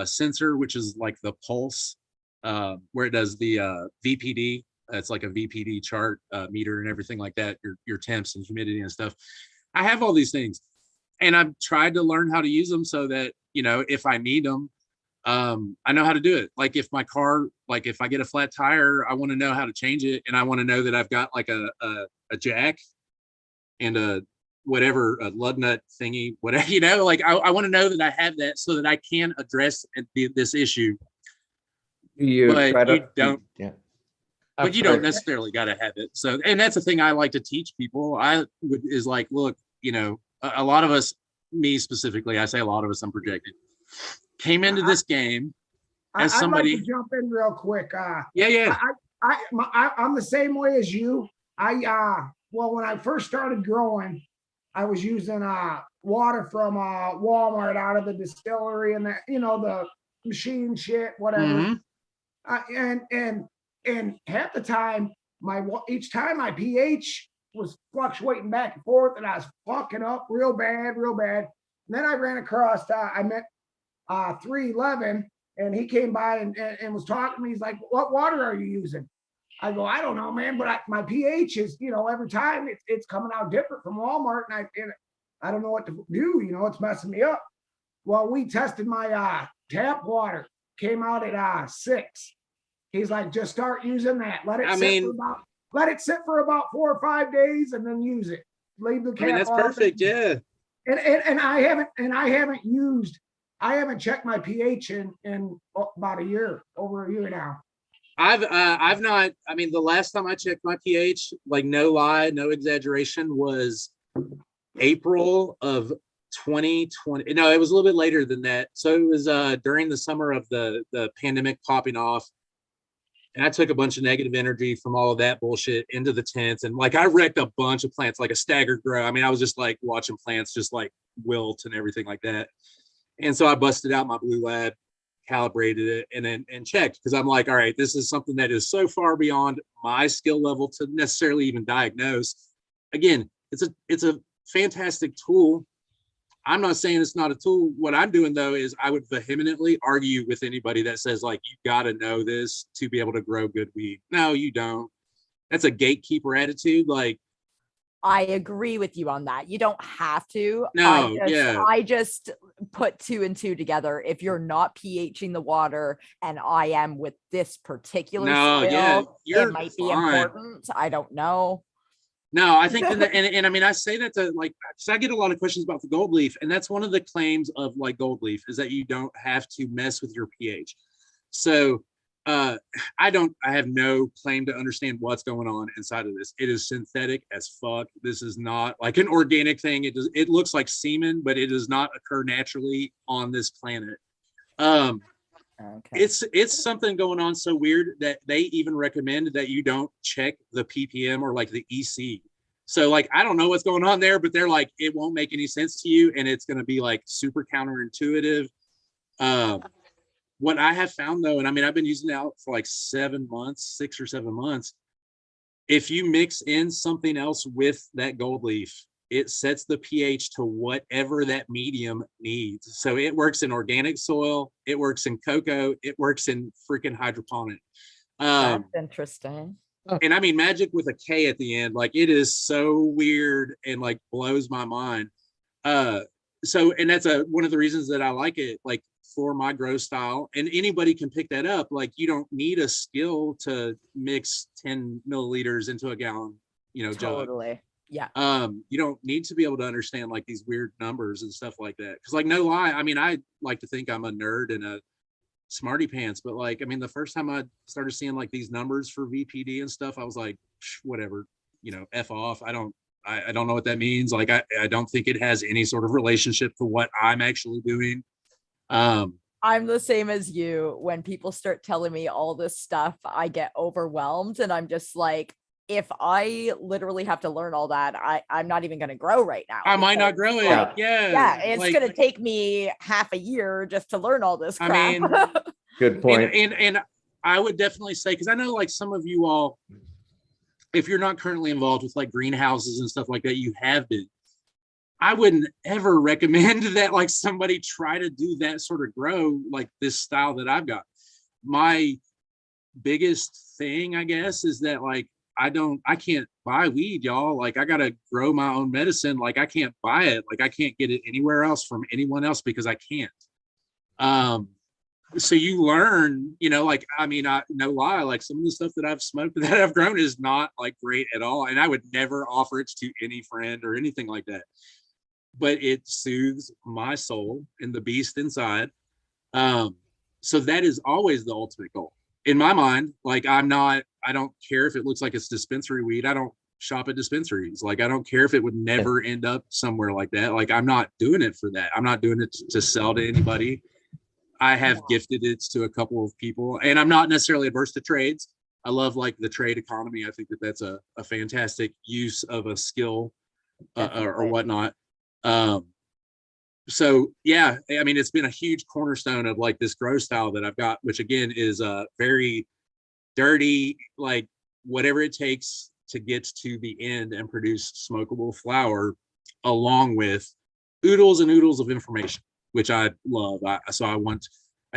sensor, which is like the pulse, where it does the VPD. It's like a VPD chart meter and everything like that, your temps and humidity and stuff. I have all these things, and I've tried to learn how to use them so that, if I need them, I know how to do it. Like, if my car, like if I get a flat tire, I want to know how to change it. And I want to know that I've got like a jack and a lug nut thingy, whatever, like I want to know that I have that so that I can address this issue. But you don't necessarily got to have it. So, and that's the thing I like to teach people. Is like, look, a lot of us, me specifically, I say a lot of us, I'm projecting, came into this game as somebody. I'd like to jump in real quick. Yeah. I'm the same way as you. When I first started growing, I was using water from Walmart out of the distillery and the machine shit, whatever. And half the time, each time my pH was fluctuating back and forth, and I was fucking up real bad. And then I ran across, I met 311, and he came by and was talking to me. He's like, "What water are you using?" I go, "I don't know, man, but my pH is, every time it's coming out different from Walmart, and I don't know what to do. It's messing me up." Well, we tested my tap water, came out at 6. He's like, "Just start using that. Let it sit for about 4 or 5 days, and then use it. Leave the cap that's off." perfect. Yeah. And I haven't checked my pH in about over a year now. I've not, I mean, the last time I checked my pH, like no lie, no exaggeration, was April of 2020. No, it was a little bit later than that. So it was during the summer of the pandemic popping off. And I took a bunch of negative energy from all of that bullshit into the tents. And like I wrecked a bunch of plants, like a staggered grow. I mean, I was just like watching plants just like wilt and everything like that. And so I busted out my Blue Lab, calibrated it, and checked, because I'm like, all right, this is something that is so far beyond my skill level to necessarily even diagnose. Again, it's a fantastic tool. I'm not saying it's not a tool. What I'm doing though is I would vehemently argue with anybody that says like you got to know this to be able to grow good weed. No, you don't. That's a gatekeeper attitude. Like, I agree with you on that. You don't have to. No, I just put 2 and 2 together. If you're not pHing the water and I am with this particular soil, it might be important. I don't know. No, I think, and I mean, I say that to like, because I get a lot of questions about the gold leaf, and that's one of the claims of like gold leaf is that you don't have to mess with your pH. So I have no claim to understand what's going on inside of this. It is synthetic as fuck. This is not like an organic thing. It looks like semen, but it does not occur naturally on this planet. Okay. It's something going on so weird that they even recommend that you don't check the ppm or like the EC. So like, I don't know what's going on there, but they're like, it won't make any sense to you, and it's going to be like super counterintuitive. What I have found though, and I mean, I've been using it out for like 7 months, 6 or 7 months. If you mix in something else with that gold leaf, it sets the pH to whatever that medium needs. So it works in organic soil, it works in cocoa, it works in freaking hydroponic. That's interesting. And I mean, magic with a K at the end, like it is so weird and like blows my mind. So, and that's one of the reasons that I like it, like for my grow style, and anybody can pick that up. Like you don't need a skill to mix 10 milliliters into a gallon, Totally. Jug. Yeah. You don't need to be able to understand like these weird numbers and stuff like that. Cause like, no lie, I mean, I like to think I'm a nerd and a smarty pants, but like, I mean, the first time I started seeing like these numbers for VPD and stuff, I was like, whatever, F off. I don't know what that means. Like, I don't think it has any sort of relationship to what I'm actually doing. I'm the same as you. When people start telling me all this stuff, I get overwhelmed, and I'm just like, if I literally have to learn all that, I'm not even going to grow right now. I might not grow it. Yeah. It's like, going to take me half a year just to learn all this crap. I mean, good point. And I would definitely say, because I know like some of you all, if you're not currently involved with like greenhouses and stuff like that, you have been. I wouldn't ever recommend that like somebody try to do that sort of grow like this style that I've got. My biggest thing, I guess, is that like I can't buy weed, y'all. Like I gotta grow my own medicine. Like I can't buy it. Like I can't get it anywhere else from anyone else because I can't. So you learn, like, I mean, no lie, like some of the stuff that I've smoked that I've grown is not like great at all. And I would never offer it to any friend or anything like that. But it soothes my soul and the beast inside. So that is always the ultimate goal. In my mind, like I don't care if it looks like it's dispensary weed. I don't shop at dispensaries. Like I don't care if it would never end up somewhere like that. Like I'm not doing it for that. I'm not doing it to sell to anybody. I have gifted it to a couple of people, and I'm not necessarily adverse to trades. I love like the trade economy. I think that that's a fantastic use of a skill or whatnot. So yeah, I mean, it's been a huge cornerstone of like this grow style that I've got, which again is very dirty, like whatever it takes to get to the end and produce smokable flower, along with oodles and oodles of information, which I love. I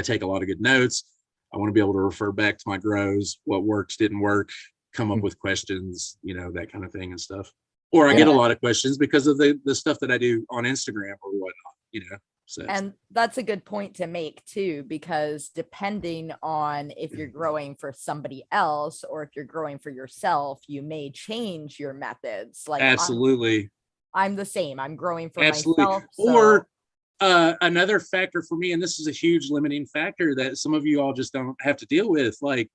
take a lot of good notes. I want to be able to refer back to my grows, what works, didn't work, come up with questions, that kind of thing and stuff. Or I get a lot of questions because of the stuff that I do on Instagram or whatnot, So. And that's a good point to make too, because depending on if you're growing for somebody else or if you're growing for yourself, you may change your methods. Like absolutely. I'm the same. I'm growing for absolutely. myself. Or another factor for me, and this is a huge limiting factor that some of you all just don't have to deal with. Like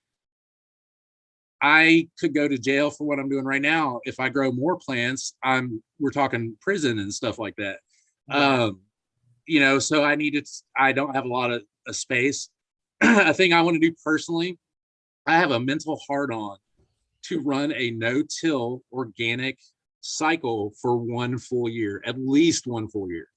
I could go to jail for what I'm doing right now. If I grow more plants, we're talking prison and stuff like that. You know, so I don't have a lot of space. A thing I want to do personally, I have a mental hard on to run a no-till organic cycle for 1 full year, at least 1 full year.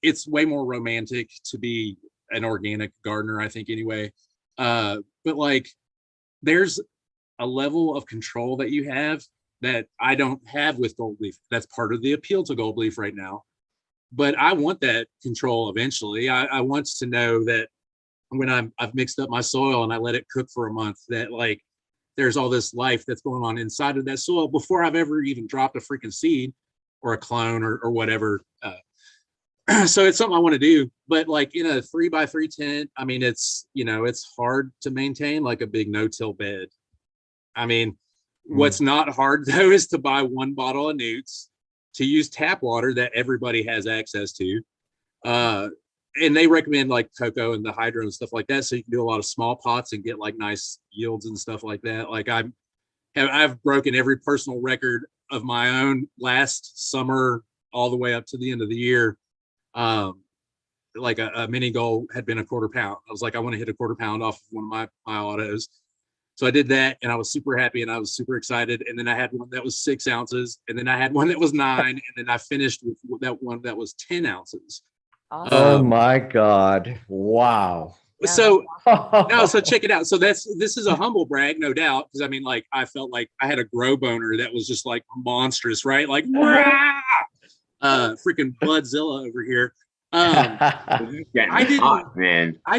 It's way more romantic to be an organic gardener, I think, anyway. But like, there's a level of control that you have that I don't have with gold leaf. That's part of the appeal to gold leaf right now. But I want that control eventually. I want to know that when I've mixed up my soil and I let it cook for a month, that like there's all this life that's going on inside of that soil before I've ever even dropped a freaking seed or a clone or whatever. So it's something I want to do, but like in a 3x3 tent, I mean, it's, you know, it's hard to maintain like a big no-till bed. I mean, what's not hard though is to buy 1 bottle of newts, to use tap water that everybody has access to. And they recommend like cocoa and the hydro and stuff like that. So you can do a lot of small pots and get like nice yields and stuff like that. Like I've broken every personal record of my own last summer, all the way up to the end of the year. Like a mini goal had been a 1/4 pound. I was like, I want to hit a 1/4 pound off of one of my autos. So I did that and I was super happy and I was super excited. And then I had one that was 6 ounces. And then I had one that was 9. And then I finished with that one that was 10 ounces. Awesome. Oh my God. Wow. So no, so check it out. So this is a humble brag, no doubt. Cause I mean, like, I felt like I had a grow boner that was just like monstrous, right? Like, freaking Bloodzilla over here. I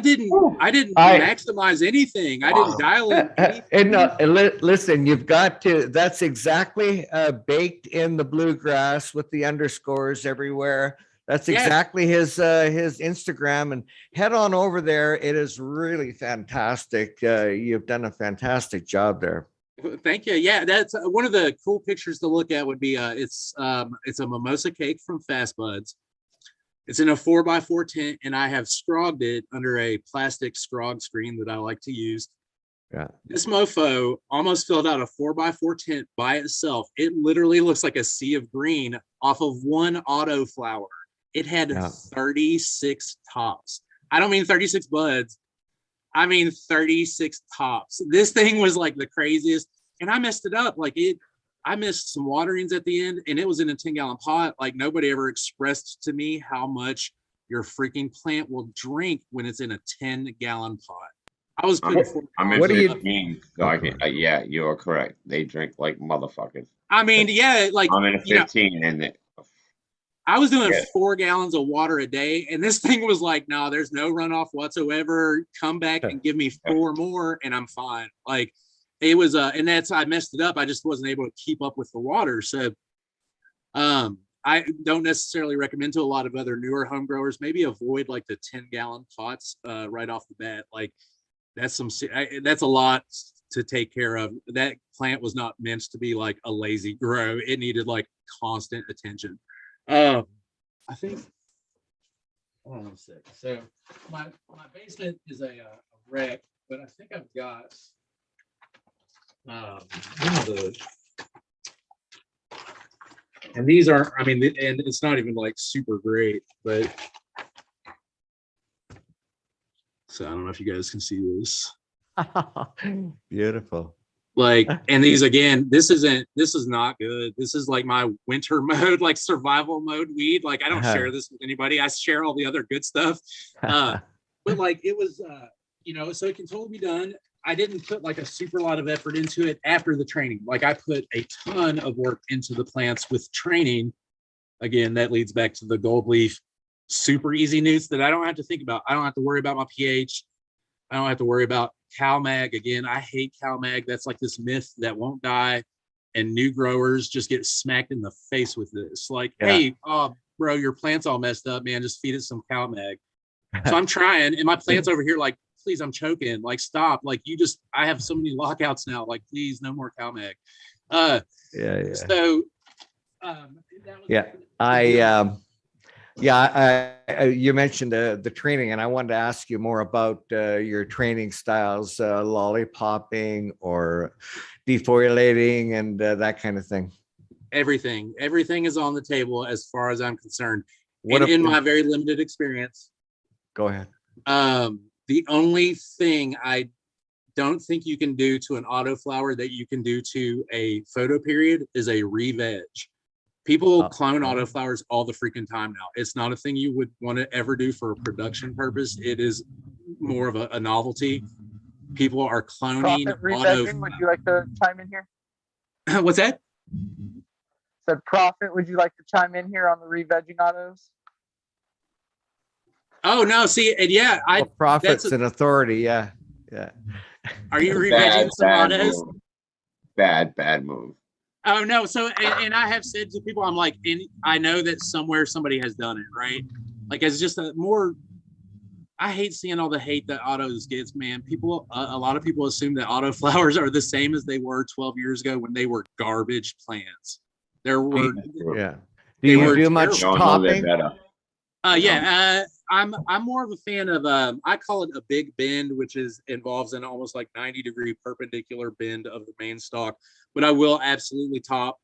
didn't maximize anything. I didn't dial in anything. And listen, you've got to, that's exactly baked in the Bluegrass with the underscores everywhere. That's exactly his Instagram, and head on over there. It is really fantastic. You've done a fantastic job there. Thank you. Yeah, that's one of the cool pictures to look at would be it's a mimosa cake from Fast Buds. It's in a 4x4 tent, and I have scrogged it under a plastic scrog screen that I like to use. Yeah. This mofo almost filled out a 4x4 tent by itself. It literally looks like a sea of green off of 1 auto flower. It had 36 tops. I don't mean 36 buds. I mean 36 tops. This thing was like the craziest, and I messed it up. Like I missed some waterings at the end, and it was in a 10-gallon pot. Like nobody ever expressed to me how much your freaking plant will drink when it's in a 10-gallon pot. I was putting. What do you mean? So yeah, you are correct. They drink like motherfuckers. I mean, yeah, like I'm in a 15, and I was doing 4 gallons of water a day, and this thing was like, no, there's no runoff whatsoever. Come back and give me 4 more, and I'm fine. Like it was, and I messed it up. I just wasn't able to keep up with the water. So, I don't necessarily recommend to a lot of other newer home growers, maybe avoid like the 10-gallon pots right off the bat. Like that's a lot to take care of. That plant was not meant to be like a lazy grow. It needed like constant attention. I think, hold on a sec. So my basement is a wreck, but I think I've got and these aren't, I mean, and it's not even like super great, but so I don't know if you guys can see this. Beautiful. Like, and these again, this is not good. This is like my winter mode, like survival mode weed. Like I don't share this with anybody. I share all the other good stuff. But like it was, you know, so it can totally be done. I didn't put like a super lot of effort into it after the training. Like I put a ton of work into the plants with training. Again, that leads back to the gold leaf, super easy newts that I don't have to think about. I don't have to worry about my pH. I don't have to worry about CalMag. Again, I hate CalMag. That's like this myth that won't die. And new growers just get smacked in the face with this. Like, hey, bro, your plant's all messed up, man. Just feed it some CalMag. So I'm trying, and my plant's over here like, please, I'm choking. Like, stop. Like, I have so many lockouts now. Like, please, no more CalMag. So, Yeah, you mentioned the training, and I wanted to ask you more about your training styles, lollipopping or defoliating and that kind of thing. Everything is on the table as far as I'm concerned. What And in if- my very limited experience, Go ahead. the only thing I don't think you can do to an autoflower that you can do to a photo period is a re-veg. People clone autoflowers all the freaking time now. It's not a thing you would want to ever do for a production purpose. It is more of a novelty. People are cloning Profit auto. revegging, would you like to chime in here? What's that? Said Profit, would you like to chime in here on the revegging autos? Oh no, see, and yeah, Profits and authority. Yeah. Are you re-vegging some autos? Move. Bad move. Oh no, so and I have said to people, I'm like, and I know that somewhere somebody has done it, right? Like it's just a more. I hate seeing all the hate that autos gets, man. People, a lot of people assume that autoflowers are the same as they were 12 years ago when they were garbage plants. There were, yeah. Do you do much topping? I'm more of a fan of I call it a big bend, which involves an almost like 90-degree perpendicular bend of the main stalk, but I will absolutely top.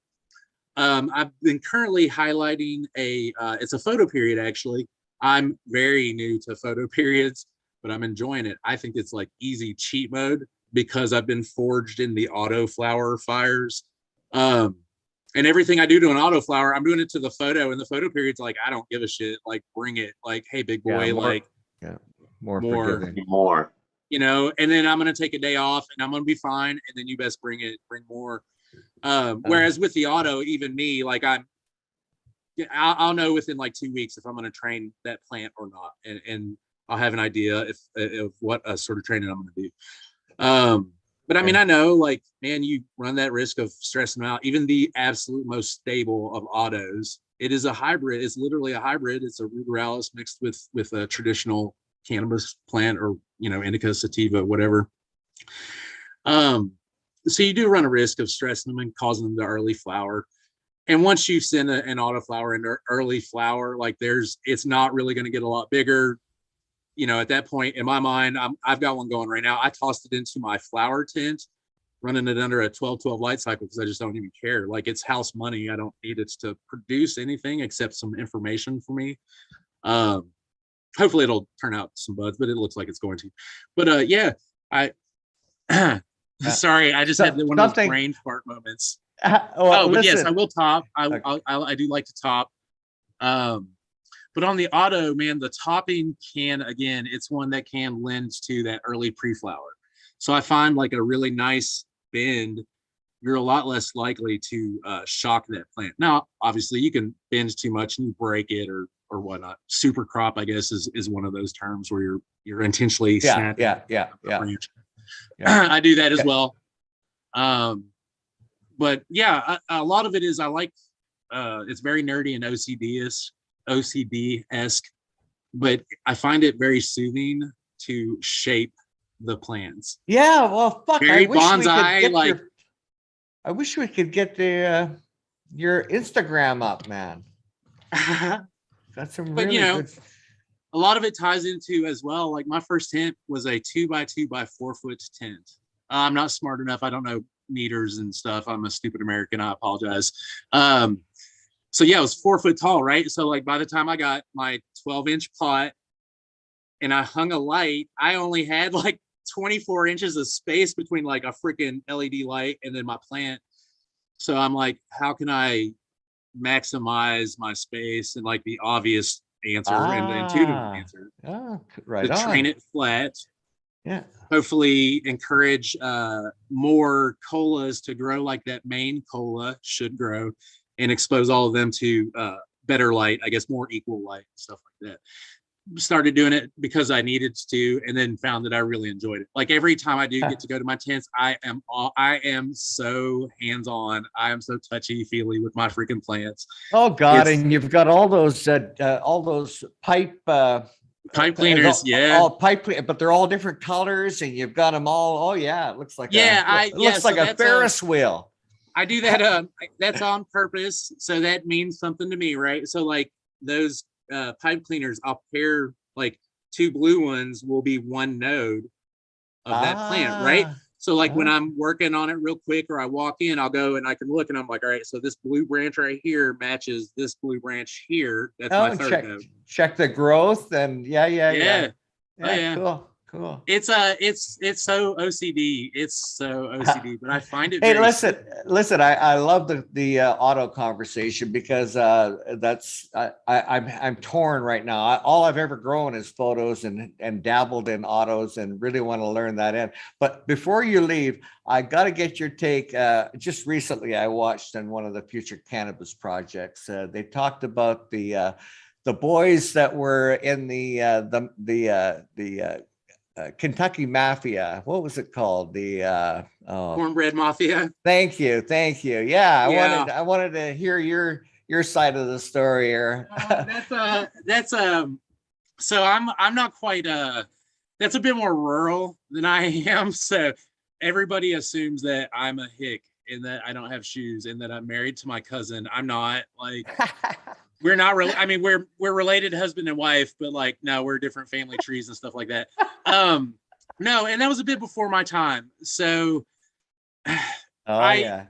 I've been currently highlighting it's a photo period actually. I'm very new to photo periods, but I'm enjoying it. I think it's like easy cheat mode because I've been forged in the autoflower fires. And everything I do to an autoflower, I'm doing it to the photo, and the photo period's like, I don't give a shit. Like, bring it. Like, hey, big boy, more. You know, and then I'm gonna take a day off, and I'm gonna be fine. And then you best bring more. Whereas with the auto, even me, like I'll know within like 2 weeks if I'm gonna train that plant or not, and I'll have an idea of what sort of training I'm gonna do. But I mean, I know, like, man, you run that risk of stressing them out. Even the absolute most stable of autos, it is a hybrid. It's literally a hybrid. It's a ruderalis mixed with a traditional cannabis plant, or indica, sativa, whatever. So you do run a risk of stressing them and causing them to early flower. And once you send an autoflower into early flower, like it's not really going to get a lot bigger. At that point, in my mind, I've got one going right now. I tossed it into my flower tent, running it under a 12-12 light cycle because I just don't even care. Like, it's house money. I don't need it to produce anything except some information for me. Hopefully it'll turn out some buds, but it looks like it's going to. But yeah, sorry, I just had one of those brain fart moments. But yes, I will top. I do like to top. But on the auto, man, the topping it's one that can lend to that early pre-flower. So I find like a really nice bend, you're a lot less likely to shock that plant. Now, obviously, you can bend too much and you break it or whatnot. Super crop, I guess, is one of those terms where you're intentionally snapping. Yeah. I do that as well. But yeah, a lot of it is I like. It's very nerdy and OCD-esque, but I find it very soothing to shape the plants. Yeah, well, fuck. Very bonsai, I wish we could get your Instagram up, man. That's a really good. A lot of it ties into as well. Like, my first tent was a 2x2 by 4 foot tent. I'm not smart enough. I don't know meters and stuff. I'm a stupid American. I apologize. So yeah, it was 4 foot tall, right? So like by the time I got my 12-inch pot and I hung a light, I only had like 24 inches of space between like a freaking LED light and then my plant. So I'm like, how can I maximize my space? And like the obvious answer and the intuitive answer, train it flat. Yeah. Hopefully encourage more colas to grow like that main cola should grow, and expose all of them to better light, I guess more equal light and stuff like that. Started doing it because I needed to, and then found that I really enjoyed it. Like, every time I do get to go to my tents, I am so hands-on. I am so touchy-feely with my freaking plants. Oh God, and you've got all those pipe cleaners, all pipe, but they're all different colors, and you've got them all. Oh yeah, it looks like a Ferris wheel. I do that. That's on purpose, so that means something to me, right? So like those pipe cleaners, I'll pair like 2 blue ones will be one node of that plant, right? So like when I'm working on it real quick, or I walk in, I'll go and I can look and I'm like, all right, so this blue branch right here matches this blue branch here. That's my third node. Check the growth and yeah. Oh, yeah. Cool. It's so OCD. It's so OCD, but I find it. Hey, very listen. I love the auto conversation because I'm torn right now. All I've ever grown is photos and dabbled in autos and really want to learn that in. But before you leave, I got to get your take. Just recently, I watched in one of the Future Cannabis projects. They talked about the boys that were in the Kentucky Mafia. What was it called? The Cornbread Mafia. Thank you. Yeah, I wanted to hear your side of the story here. So I'm not quite that's a bit more rural than I am. So everybody assumes that I'm a hick and that I don't have shoes and that I'm married to my cousin. I'm not. Like we're not really, I mean, we're related husband and wife, but like, no, we're different family trees and stuff like that. No, and that was a bit before my time. So I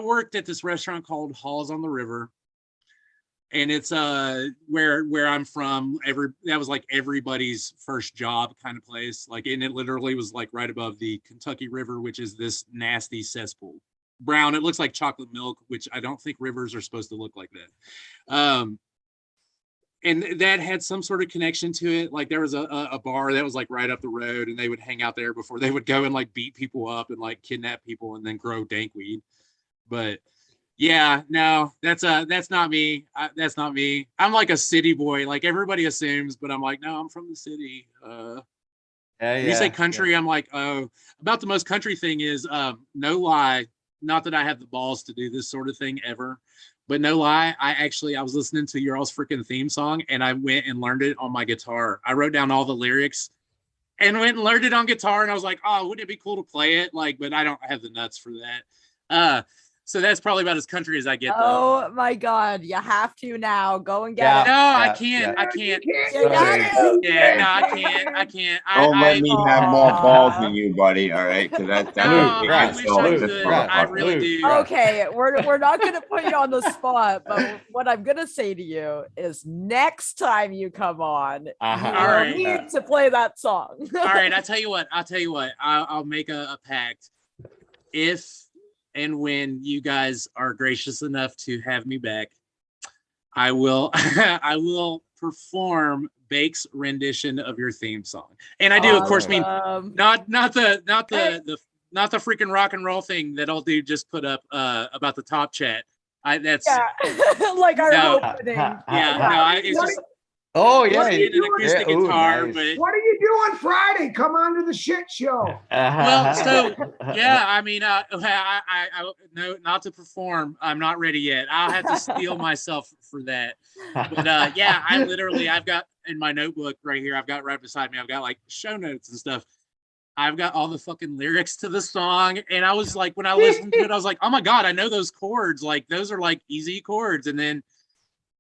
worked at this restaurant called Halls on the River. And it's where I'm from. That was like everybody's first job kind of place. Like, and it literally was like right above the Kentucky River, which is this nasty cesspool. Brown, it looks like chocolate milk, which I don't think rivers are supposed to look like that. And that had some sort of connection to it. Like there was a bar that was like right up the road, and they would hang out there before they would go and like beat people up and like kidnap people and then grow dank weed. But yeah, no, that's not me. That's not me. I'm like a city boy. Like everybody assumes, but I'm like, no, I'm from the city. When you say country, I'm like, oh, about the most country thing is, no lie, not that I have the balls to do this sort of thing ever, but no lie, I was listening to your all's freaking theme song and I went and learned it on my guitar. I wrote down all the lyrics and went and learned it on guitar, and I was like, oh, wouldn't it be cool to play it? Like, but I don't have the nuts for that. So that's probably about as country as I get. Oh my God, you have to now go and get it. No, I can't. I can't. You got it. Yeah, no, I can't. Don't let me have more balls than you, buddy. All right, because that's I wish I could. I really do. Okay, we're not gonna put you on the spot, but what I'm gonna say to you is next time you come on, you need to play that song. All right, I'll tell you what. I'll make a pact. If and when you guys are gracious enough to have me back, I will I will perform Bake's rendition of your theme song. And I do, of course, mean not the freaking rock and roll thing that I'll do just put up about the top chat. That's like our opening. It's just an acoustic guitar. Nice. But what are you doing Friday? Come on to the shit show. Well, so yeah, I mean, I no, not to perform. I'm not ready yet. I'll have to steel myself for that. But yeah, I've got in my notebook right here. I've got right beside me. I've got like show notes and stuff. I've got all the fucking lyrics to the song, and I was like, when I listened to it, I was like, oh my God, I know those chords. Like those are like easy chords, and then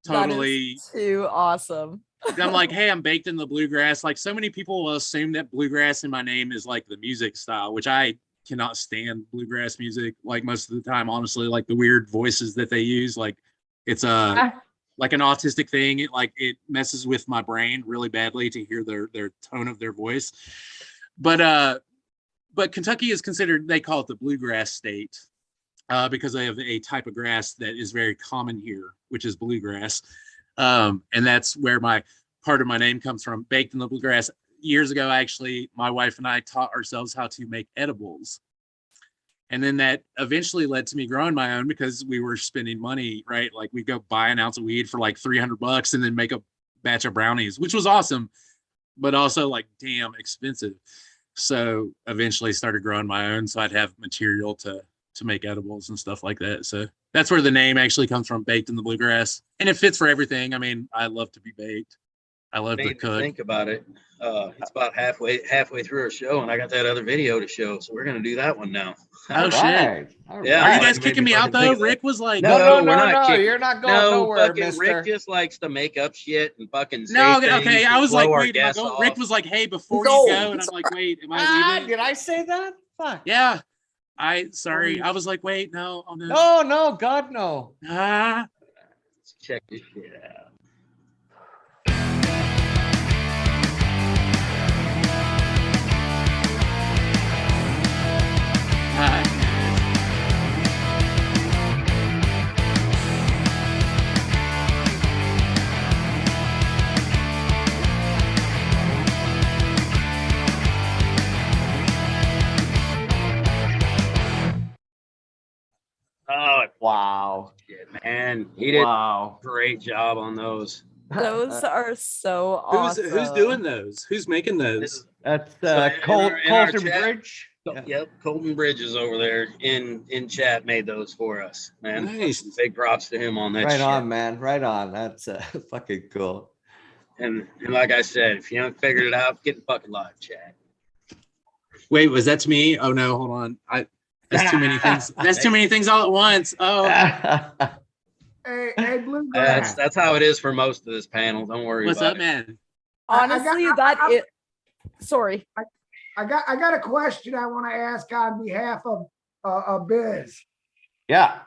totally too awesome. I'm like, hey, I'm baked in the bluegrass. Like so many people will assume that bluegrass in my name is like the music style, which I cannot stand bluegrass music. Like most of the time, honestly, like the weird voices that they use, like it's like an autistic thing. It messes with my brain really badly to hear their tone of their voice. But Kentucky is considered, they call it the bluegrass state because they have a type of grass that is very common here, which is bluegrass. And that's where part of my name comes from, baked in the bluegrass. Years ago, actually, my wife and I taught ourselves how to make edibles. And then that eventually led to me growing my own because we were spending money, right? Like we go buy an ounce of weed for like $300 and then make a batch of brownies, which was awesome, but also like damn expensive. So eventually started growing my own. So I'd have material to make edibles and stuff like that. So that's where the name actually comes from, baked in the bluegrass. And it fits for everything. I mean, I love to be baked. I love to cook. Think about it. It's about halfway through our show, and I got that other video to show. So we're gonna do that one now. Oh shit! Right. All Yeah, Are you right. guys It made kicking me me out fucking think though? of that. Rick was like, No, No, no, we're no, not no. kicking. You're not going No, nowhere, fucking mister. Rick just likes to make up shit and fucking say no, things okay. I and was blow like, our wait, am I guests going? off. Rick was like, hey, before It's you old. go, and I'm like, wait, am I leaving? Did I say that? Fuck. Yeah, sorry. I was like, wait, no, oh no. No, no, God, no. Ah, Let's check this shit out. Oh Wow. shit, man! He did Wow. a great job on those. Those are so who's awesome. doing those? Who's making those? That's So in our Colton chat- Bridge. Yeah. Yep, Colton Bridges over there in chat made those for us, man. Nice. Big props to him on that. Right shit. on, man. Right on. That's fucking cool. And like I said, if you haven't figured it out, get in fucking live chat. Wait, was that to me? Oh no, hold on. That's too many things. That's too many things all at once. Oh, Hey, Bluegrass. That's how it is for most of this panel. Don't worry what's about up, it. man? Honestly, sorry. I got a question I want to ask on behalf of Biz. Yeah.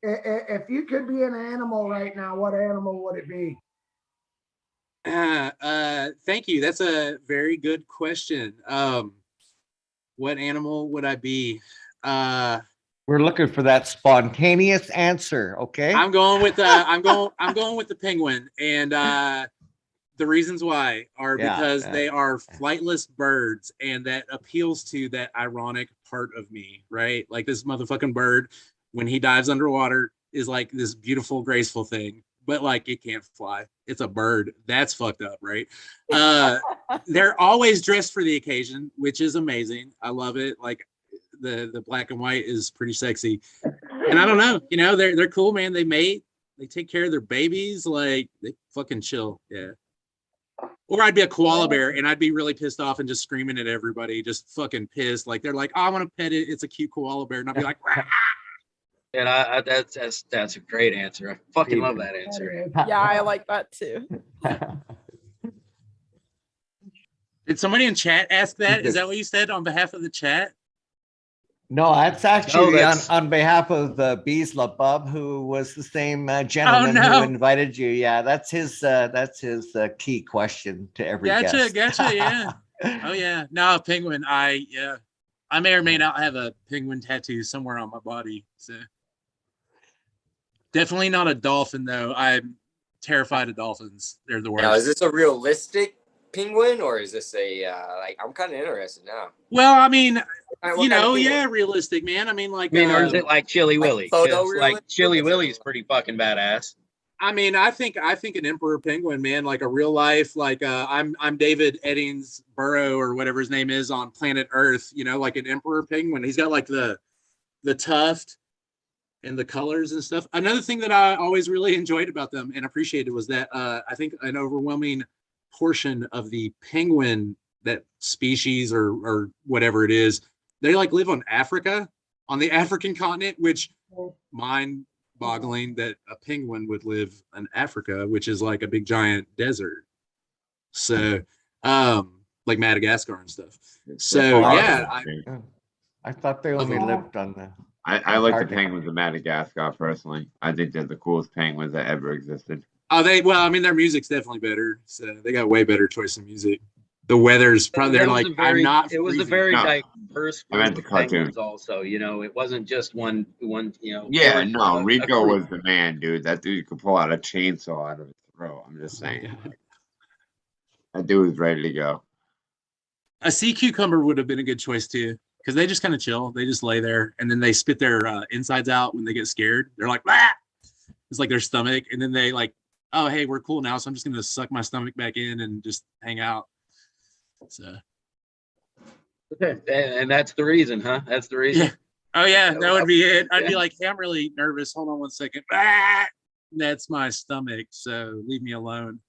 If you could be an animal right now, what animal would it be? Thank you. That's a very good question. What animal would I be? We're looking for that spontaneous answer. Okay. I'm going with I'm going with the penguin, and the reasons why are because they are flightless birds, and that appeals to that ironic part of me, right? Like this motherfucking bird, when he dives underwater, is like this beautiful, graceful thing, but like it can't fly. It's a bird. That's fucked up, right? They're always dressed for the occasion, which is amazing. I love it. Like the black and white is pretty sexy. And I don't know, they're cool, man. They mate, they take care of their babies, like they fucking chill. Yeah. Or I'd be a koala bear and I'd be really pissed off and just screaming at everybody, just fucking pissed. Like they're like, oh, I want to pet it. It's a cute koala bear. And I'd be like, rah! And that's a great answer. I fucking love that answer. Yeah, I like that too. Did somebody in chat ask that? Is that what you said on behalf of the chat? No, that's actually that's- on behalf of Beesla Bub, who was the same gentleman who invited you. Yeah, that's his key question to every guest. Gotcha. Yeah. Oh yeah. No, penguin. I may or may not have a penguin tattoo somewhere on my body. So definitely not a dolphin though. I'm terrified of dolphins. They're the worst. Now, is this a realistic penguin, or is this a I'm kind of interested now. Well, I mean, yeah, realistic, man. I mean, like, or is it like Chili Willy? photo Like Chili Willy's pretty fucking badass. I mean, I think an emperor penguin, man, like a real life, like I'm David Eddingsborough or whatever his name is on planet Earth, like an emperor penguin. He's got like the tuft and the colors and stuff. Another thing that I always really enjoyed about them and appreciated was that I think an overwhelming portion of the penguin, that species or whatever it is, they like live on Africa, on the African continent, which mind-boggling that a penguin would live in Africa, which is like a big giant desert. So like Madagascar and stuff. So yeah, I thought they only lived on the I like the penguins of Madagascar personally. I think they're the coolest penguins that ever existed. Oh, well, I mean, their music's definitely better. So they got way better choice in music. The weather's probably, they're like, I'm not. It was a very diverse I meant the cartoon. penguins also, it wasn't just one, Yeah, no, Rico was the man, dude. That dude could pull out a chainsaw out of his throat. I'm just saying. That dude was ready to go. A sea cucumber would have been a good choice too, because they just kind of chill. They just lay there and then they spit their insides out when they get scared. They're like, ah! It's like their stomach, and then they like, oh, hey, we're cool now, so I'm just gonna suck my stomach back in and just hang out. So, and that's the reason, huh? That's the reason. Yeah. Oh yeah, that would be it. I'd be like, hey, I'm really nervous. Hold on 1 second. Ah! That's my stomach, so leave me alone.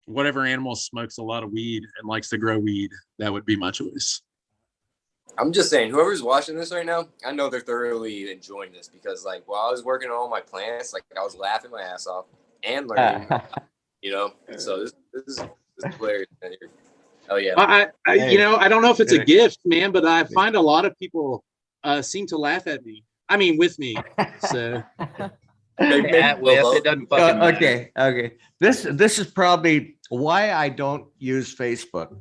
whatever animal smokes a lot of weed and likes to grow weed, that would be my choice. I'm just saying, whoever's watching this right now, I know they're thoroughly enjoying this because, like, while I was working on all my plants, like, I was laughing my ass off and learning, you know. So this is hilarious. Oh yeah. I don't know if it's a gift, man, but I find a lot of people seem to laugh at me. I mean, with me. So maybe it doesn't fucking matter. Okay. This is probably why I don't use Facebook.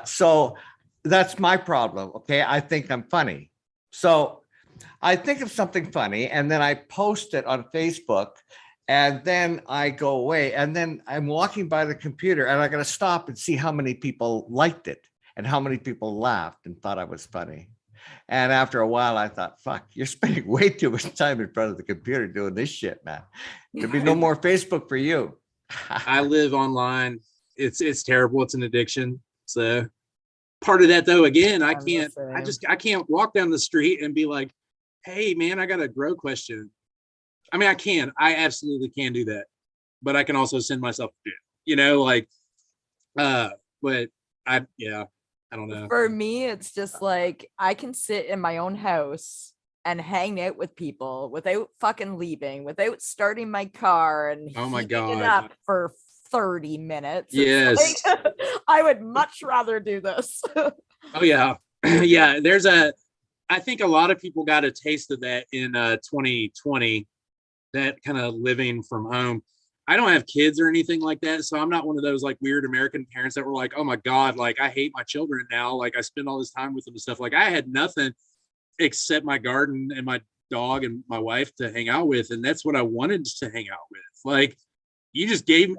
So that's my problem. Okay, I think I'm funny. So I think of something funny and then I post it on Facebook. And then I go away and then I'm walking by the computer and I got to stop and see how many people liked it and how many people laughed and thought I was funny. And after a while, I thought, fuck, you're spending way too much time in front of the computer doing this shit, man. There'll be no more Facebook for you. I live online. It's terrible. It's an addiction. So part of that though, again, I can't walk down the street and be like, hey man, I got a grow question. I mean, I absolutely can do that, but I can also send myself to jail, but I don't know. For me, it's just like I can sit in my own house and hang out with people without fucking leaving, without starting my car and oh my heating it God up for 30 minutes. Yes. Like, I would much rather do this. Oh yeah. Yeah, I think a lot of people got a taste of that in 2020, that kind of living from home. I don't have kids or anything like that, so I'm not one of those like weird American parents that were like, oh my God, like I hate my children now, like I spend all this time with them and stuff. Like I had nothing except my garden and my dog and my wife to hang out with, and that's what I wanted to hang out with. Like you just gave me,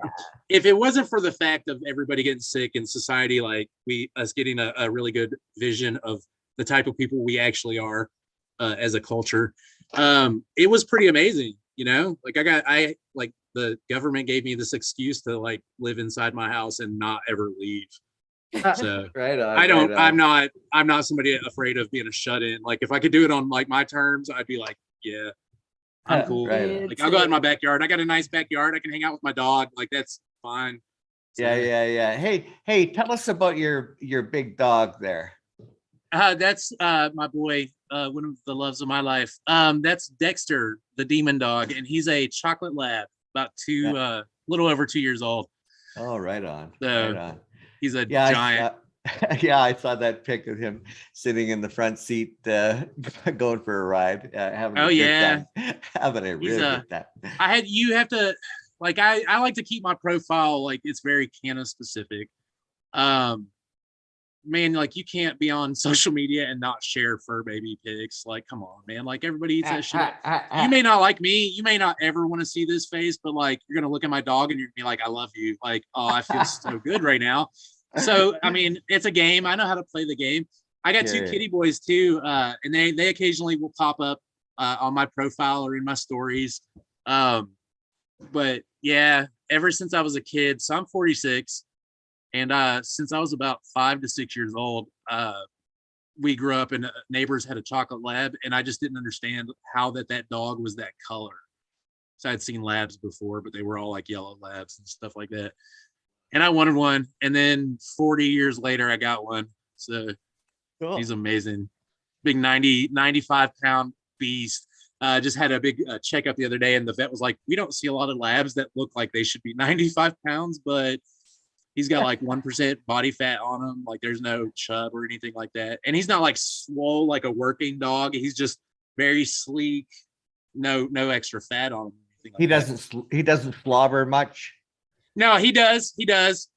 if it wasn't for the fact of everybody getting sick in society, like us getting a really good vision of the type of people we actually are as a culture, it was pretty amazing. Like I like the government gave me this excuse to like live inside my house and not ever leave. So right on, I'm not somebody afraid of being a shut-in. Like if I could do it on like my terms, I'd be like, yeah, I'm cool. Right. Like I'll go out in my backyard. I got a nice backyard. I can hang out with my dog. Like that's fine. So, yeah. Hey, tell us about your big dog there. That's my boy, one of the loves of my life. That's Dexter, the demon dog, and he's a chocolate lab, about little over 2 years old. Oh, right on. So right on. He's a giant. I saw that pic of him sitting in the front seat, going for a ride, having a good time. Having a really good time. You have to, like, I like to keep my profile, like, it's very Canna specific. Man, like you can't be on social media and not share fur baby pics. Like, come on, man. Like everybody eats that shit. You may not like me. You may not ever want to see this face, but like you're gonna look at my dog and you're gonna be like, I love you. Like, oh, I feel so good right now. So I mean, it's a game. I know how to play the game. I got two kitty boys too, and they occasionally will pop up on my profile or in my stories. But yeah, ever since I was a kid, so I'm 46. And since I was about 5 to 6 years old, we grew up and neighbors had a chocolate lab, and I just didn't understand how that dog was that color. So I'd seen labs before, but they were all like yellow labs and stuff like that. And I wanted one. And then 40 years later, I got one. So cool. He's amazing. Big 95-pound beast. Just had a big checkup the other day, and the vet was like, we don't see a lot of labs that look like they should be 95 pounds, but he's got like 1% body fat on him. Like there's no chub or anything like that. And he's not like swole like a working dog. He's just very sleek. No extra fat on him. He doesn't slobber much. No, he does.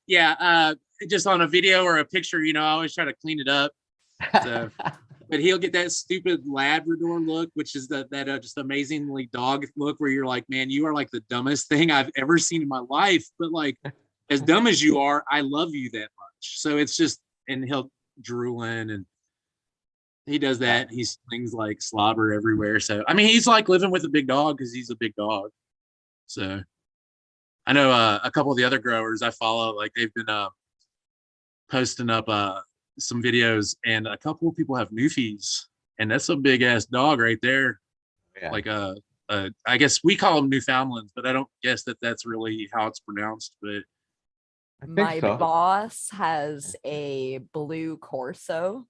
Yeah. Just on a video or a picture, I always try to clean it up. So, but he'll get that stupid Labrador look, which is that just amazingly dog look where you're like, man, you are like the dumbest thing I've ever seen in my life. But like, as dumb as you are, I love you that much. So it's just, and he'll drooling and he does that. He slings like slobber everywhere. So, I mean, he's like living with a big dog because he's a big dog. So I know a couple of the other growers I follow, like they've been posting up some videos, and a couple of people have Newfies, and that's a big ass dog right there. Yeah. Like I guess we call them Newfoundlands, but I don't guess that that's really how it's pronounced. But I think My so. boss has a blue Corso,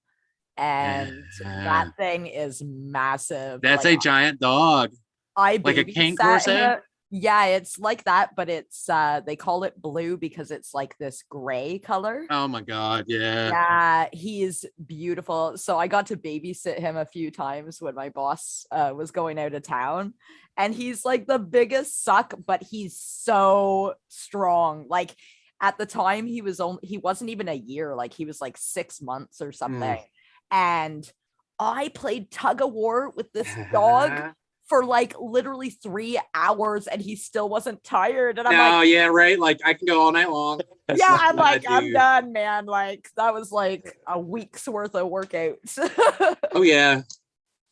and Yeah. that thing is massive. That's Like, a giant dog. I Like a cane babysat corso? him. Yeah, it's like that, but it's they call it blue because it's like this gray color. Oh my God, yeah. Yeah, he's beautiful. So I got to babysit him a few times when my boss was going out of town. And he's like the biggest suck, but he's so strong. Like at the time he wasn't even a year, like he was like 6 months or something. And I played tug of war with this dog for like literally 3 hours and he still wasn't tired. And I'm Oh like, yeah, right. Like I can go all night long. yeah, I'm like, Yeah, I'm dude. done, man. Like that was like a week's worth of workouts. Oh yeah.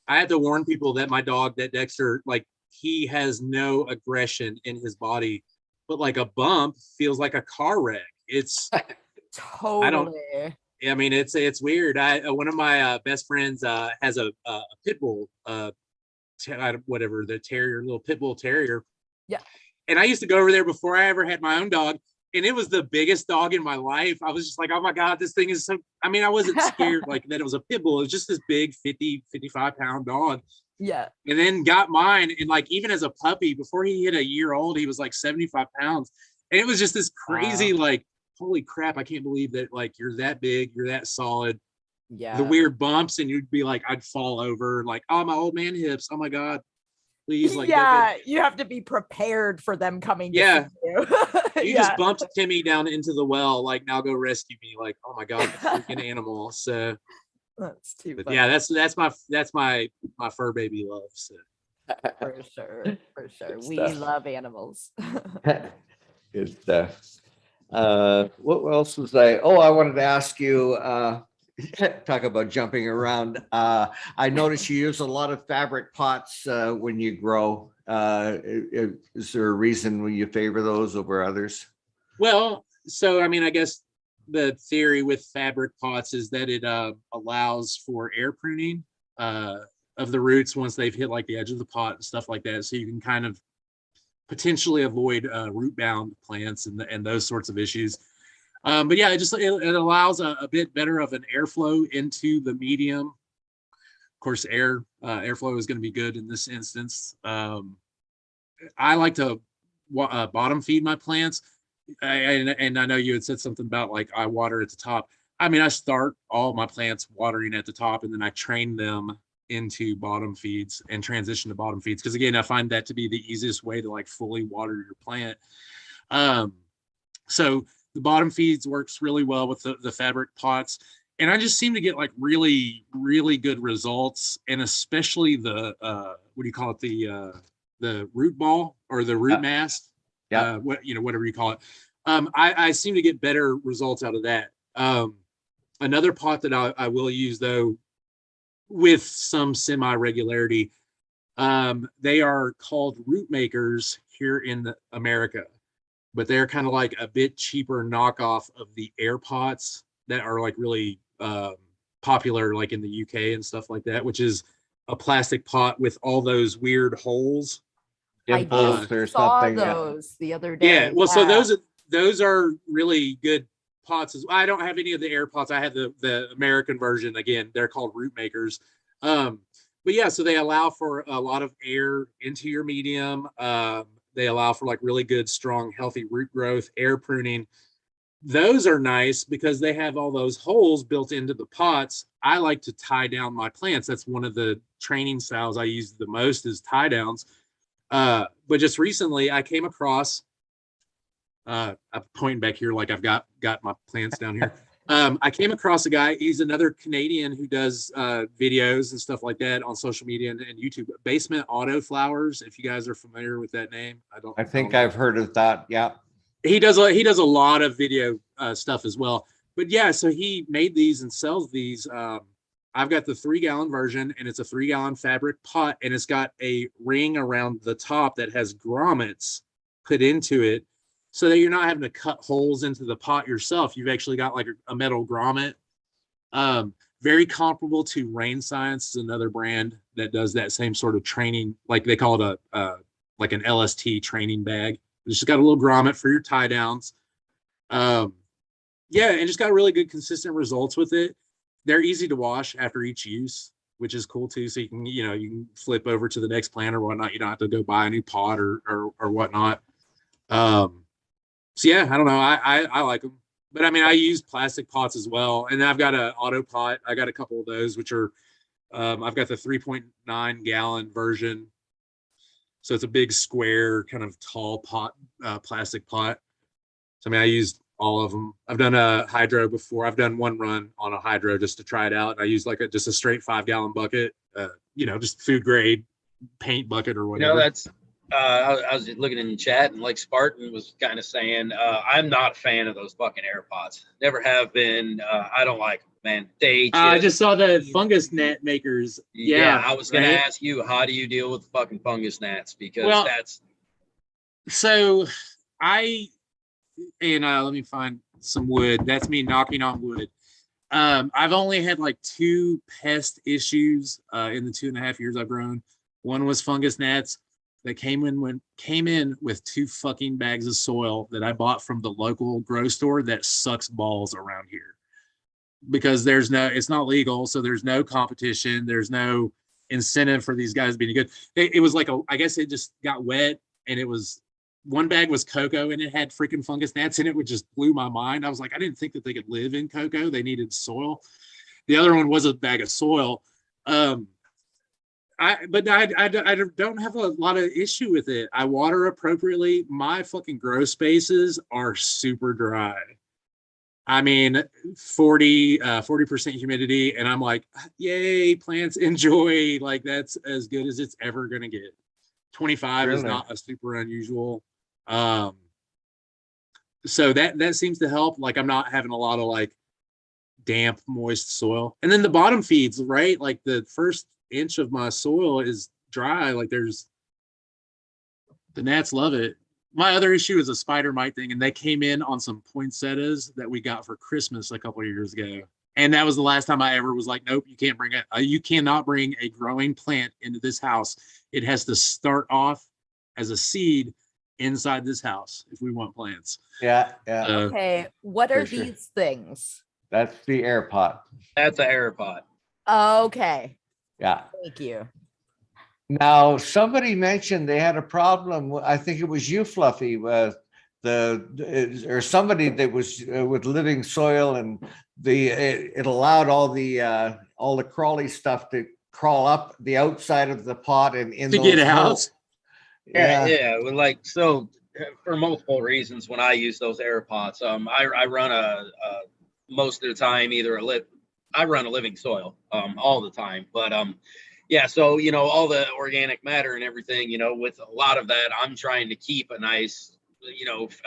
I have to warn people that my dog, that Dexter, like he has no aggression in his body, but like a bump feels like a car wreck. It's Totally. I mean, it's weird. One of my best friends has a pit bull, whatever, the terrier, little pit bull terrier. Yeah. And I used to go over there before I ever had my own dog, and it was the biggest dog in my life. I was just like, oh my God, this thing is so, I mean, I wasn't scared like that it was a pit bull. It was just this big 50, 55-pound dog. Yeah. And then got mine, and like even as a puppy, before he hit a year old, he was like 75 pounds. And it was just this crazy, like, holy crap, I can't believe that like you're that big, you're that solid. Yeah. The weird bumps, and you'd be like, I'd fall over, like, oh, my old man hips, oh my God, please, like, yeah, you have to be prepared for them coming to yeah, see you. you just bumped Timmy down into the well, like, now go rescue me, like, oh my God, the freaking animal. So that's too but funny. yeah, that's my fur baby love. So For sure. Good We stuff. love animals. Good stuff. What else was I wanted to ask you, talk about jumping around. I noticed you use a lot of fabric pots when you grow. Is there a reason when you favor those over others? well, so I mean, I guess the theory with fabric pots is that it allows for air pruning of the roots once they've hit like the edge of the pot and stuff like that, so you can kind of potentially avoid root bound plants and those sorts of issues. But yeah, it allows a bit better of an airflow into the medium. Of course, airflow is going to be good in this instance. I like to bottom feed my plants. And I know you had said something about like I water at the top. I mean, I start all my plants watering at the top, and then I train them into bottom feeds and transition to bottom feeds. Because again, I find that to be the easiest way to like fully water your plant. So the bottom feeds works really well with the fabric pots. And I just seem to get like really, really good results. And especially the, what do you call it? The root ball or the root mass. Yeah. Whatever you call it. I seem to get better results out of that. Another pot that I will use though, with some semi-regularity, they are called root makers here in America, but they're kind of like a bit cheaper knockoff of the air pots that are like really popular like in the UK and stuff like that, which is a plastic pot with all those weird holes. I Dimples or saw something. those the other day. Yeah, well, so those are really good pots. I don't have any of the air pots. I have the American version. Again, they're called root makers. But yeah, so they allow for a lot of air into your medium. They allow for like really good, strong, healthy root growth, air pruning. Those are nice because they have all those holes built into the pots. I like to tie down my plants. That's one of the training styles I use the most is tie downs. But just recently I came across, I'm pointing back here like I've got my plants down here. I came across a guy, he's another Canadian who does videos and stuff like that on social media and YouTube. Basement Auto Flowers, if you guys are familiar with that name. I think I've heard of that. Yeah. He does a lot of video stuff as well. But yeah, so he made these and sells these. I've got the 3-gallon version, and it's a 3-gallon fabric pot, and it's got a ring around the top that has grommets put into it so that you're not having to cut holes into the pot yourself. You've actually got like a metal grommet. Very comparable to Rain Science, is another brand that does that same sort of training, like they call it like an LST training bag. It's just got a little grommet for your tie downs. Yeah, and just got really good consistent results with it. They're easy to wash after each use, which is cool too. So you can, you can flip over to the next plant or whatnot. You don't have to go buy a new pot or whatnot. So yeah, I don't know. I like them, but I mean, I use plastic pots as well. And then I've got an auto pot. I got a couple of those, which are, I've got the 3.9 gallon version. So it's a big square kind of tall pot, plastic pot. So I mean, I used all of them. I've done a hydro before. I've done one run on a hydro just to try it out. And I used like just a straight 5-gallon bucket, just food grade paint bucket or whatever. That's I was looking in the chat, and like Spartan was kind of saying, I'm not a fan of those fucking air pots. Never have been. I don't like them, man. I just saw the fungus net makers. Yeah, I was gonna ask you, how do you deal with fucking fungus gnats? Because that's so let me find some wood. That's me knocking on wood. I've only had like 2 pest issues in the 2.5 years I've grown. One was fungus gnats that came in with 2 fucking bags of soil that I bought from the local grow store that sucks balls around here. Because it's not legal, so there's no competition, there's no incentive for these guys being good. It was like I guess it just got wet, and it was, one bag was cocoa and it had freaking fungus gnats in it, which just blew my mind. I was like, I didn't think that they could live in cocoa. They needed soil. The other one was a bag of soil. I don't have a lot of issue with it. I water appropriately. My fucking grow spaces are super dry. I mean, 40% humidity, and I'm like, yay, plants, enjoy. Like, that's as good as it's ever gonna get. 25 is not a super unusual. So that seems to help. Like, I'm not having a lot of like damp, moist soil. And then the bottom feeds, right? Like the first inch of my soil is dry. Like, the gnats love it. My other issue is a spider mite thing, and they came in on some poinsettias that we got for Christmas a couple of years ago. And that was the last time I ever was like, nope, you can't bring it. You cannot bring a growing plant into this house. It has to start off as a seed inside this house if we want plants. Yeah. Okay, what are these things? That's the air pot. That's an air pot. Okay. Yeah. Thank you. Now, somebody mentioned they had a problem. I think it was you, Fluffy, or somebody that was with living soil, and it allowed all the crawly stuff to crawl up the outside of the pot and in to those get out. holes. Yeah. Like, so for multiple reasons, when I use those air pots, I run most of the time I run a living soil all the time, but yeah, so all the organic matter and everything, with a lot of that, I'm trying to keep a nice,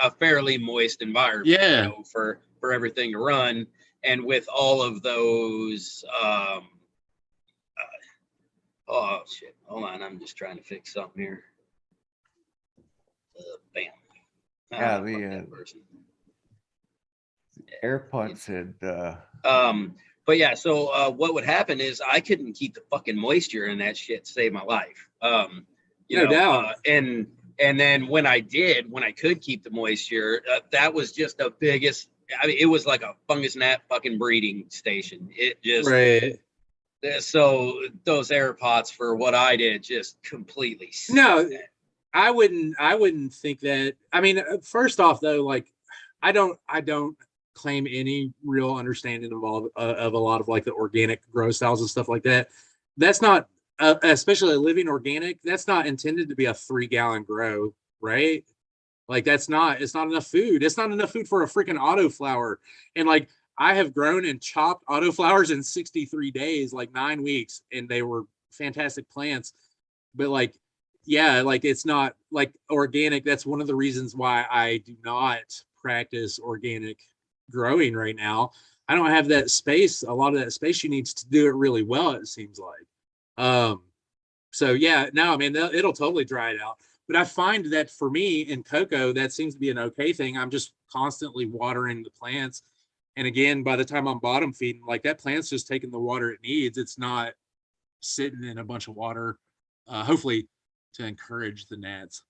a fairly moist environment, yeah, for everything to run. And with all of those, oh shit, hold on, I'm just trying to fix something here. Bam. Yeah, the AirPods said. But yeah, so what would happen is I couldn't keep the fucking moisture in that shit to save my life. No doubt. And then when I could keep the moisture, that was just the biggest. I mean, it was like a fungus gnat fucking breeding station. It just right. So those air pots for what I did just completely. No, I wouldn't think that. I mean, first off though, like I don't claim any real understanding of a lot of like the organic grow styles and stuff like that. That's not, especially a living organic, that's not intended to be a 3-gallon grow, right? Like it's not enough food. It's not enough food for a freaking autoflower. And like I have grown and chopped autoflowers in 63 days, like 9 weeks, and they were fantastic plants. But like, yeah, like it's not like organic. That's one of the reasons why I do not practice organic growing right now. I don't have that space, a lot of that space you need to do it really well, it seems like. So yeah, no, I mean, it'll totally dry it out. But I find that for me in cocoa, that seems to be an okay thing. I'm just constantly watering the plants. And again, by the time I'm bottom feeding, like that plant's just taking the water it needs. It's not sitting in a bunch of water, hopefully to encourage the gnats.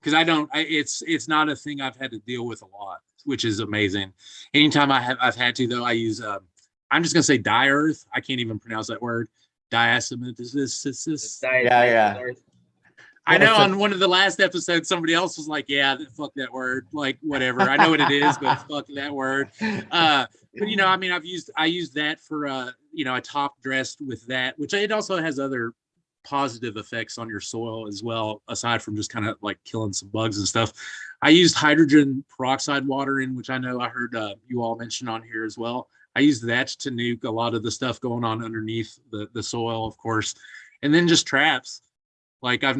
because it's not a thing I've had to deal with a lot, which is amazing. Anytime I've had to though, I use I'm just gonna say di-earth. I can't even pronounce that word. Diacetyl. Yeah. I know on one of the last episodes, somebody else was like, yeah, fuck that word. Like, whatever. I know what it is, but fuck that word. But you know, I mean, I used that for you know, I top dressed with that, which it also has other positive effects on your soil as well, aside from just kind of like killing some bugs and stuff. I used hydrogen peroxide watering, which I know I heard you all mention on here as well. I used that to nuke a lot of the stuff going on underneath the soil, of course. And then just traps. Like I've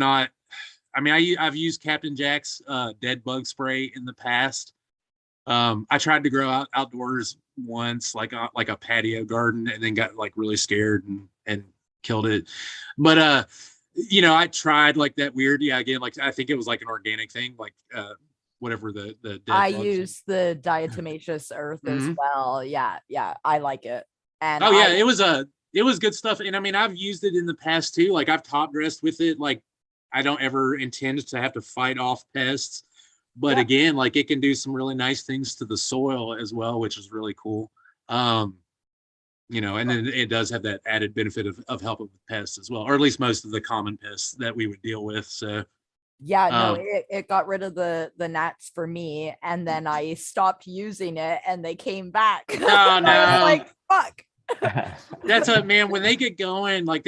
used Captain Jack's dead bug spray in the past. I tried to grow outdoors once, like a patio garden, and then got like really scared and killed it. But you know, I tried like that weird, again, like I think it was like an organic thing, like whatever the dead I bugs. use the diatomaceous earth as well. Yeah, I like it. And it was good stuff. And I mean, I've used it in the past too. Like I've top dressed with it. Like I don't ever intend to have to fight off pests. But again, like it can do some really nice things to the soil as well, which is really cool. You know, and then it does have that added benefit of helping with pests as well, or at least most of the common pests that we would deal with. So it got rid of the gnats for me, and then I stopped using it and they came back. Oh no. I was like, fuck. That's man, when they get going, like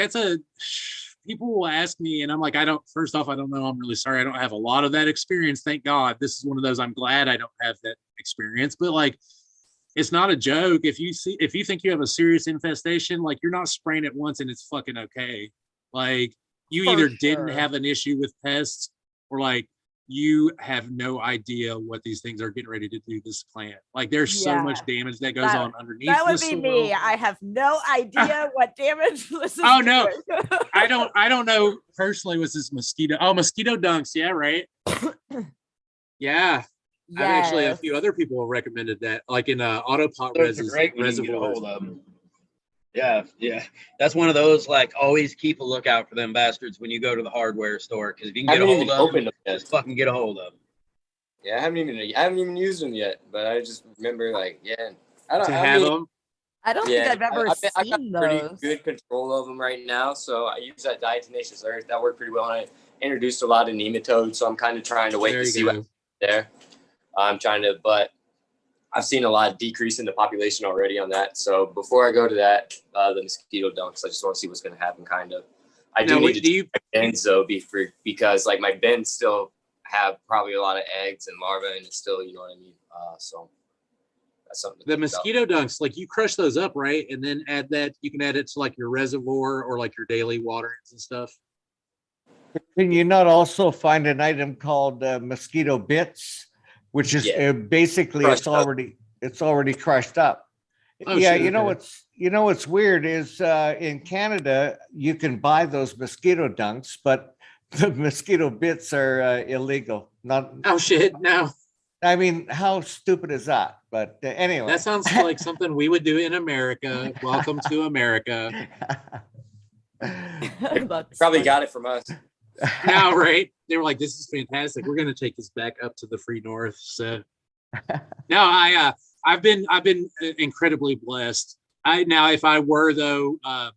people will ask me, and I'm like, first off, I don't know. I'm really sorry. I don't have a lot of that experience. Thank God. This is one of those, I'm glad I don't have that experience, but like, it's not a joke. If you think you have a serious infestation, like you're not spraying it once and it's fucking okay. Like you either didn't have an issue with pests, or like you have no idea what these things are getting ready to do to this plant. Like there's so much damage that goes on underneath. That would be me. I have no idea what damage this is. Oh no, I don't know personally. Was this mosquito? Oh, mosquito dunks. Yeah, right. Yeah. Yes. I've actually, a few other people have recommended that, like in autopot reservoirs. Yeah. That's one of those, like, always keep a lookout for them bastards when you go to the hardware store, because if you can get a hold of them, just fucking get a hold of them. Yeah, I haven't even used them yet, but I just remember, like, I don't think I've ever seen I got those. Pretty good control of them right now, so I use that diatomaceous earth. That worked pretty well. And I introduced a lot of nematodes, so I'm kind of trying to wait to see what's there. But I've seen a lot of decrease in the population already on that. So before I go to that, the mosquito dunks, I just want to see what's going to happen. Kind of. I do need to check my bins though, because like my bins still have probably a lot of eggs and larvae, and it's still, you know what I mean. So that's something. The mosquito dunks, like you crush those up, right, and then add that. You can add it to like your reservoir or like your daily waterings and stuff. Can you not also find an item called mosquito bits, which is basically it's already crushed up? Oh, yeah, sure, what's weird is in Canada you can buy those mosquito dunks, but the mosquito bits are illegal. Not oh shit, no. I mean, how stupid is that? But anyway, that sounds like something we would do in America. Welcome to America. Probably got it from us. Now, right? They were like, "This is fantastic. We're going to take this back up to the free north." So, no, I've been incredibly blessed. If I were though, I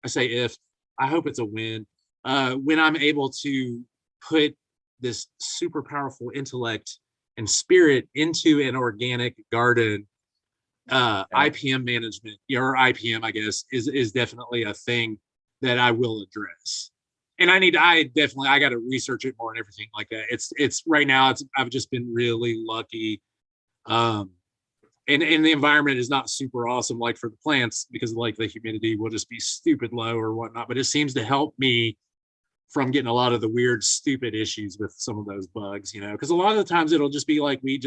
say if, I hope it's a win. When I'm able to put this super powerful intellect and spirit into an organic garden, IPM management, or IPM, I guess, is definitely a thing that I will address. And I got to research it more and everything like that. It's right now, I've just been really lucky. And the environment is not super awesome, like for the plants, because like the humidity will just be stupid low or whatnot, but it seems to help me from getting a lot of the weird, stupid issues with some of those bugs, because a lot of the times it'll just be like, we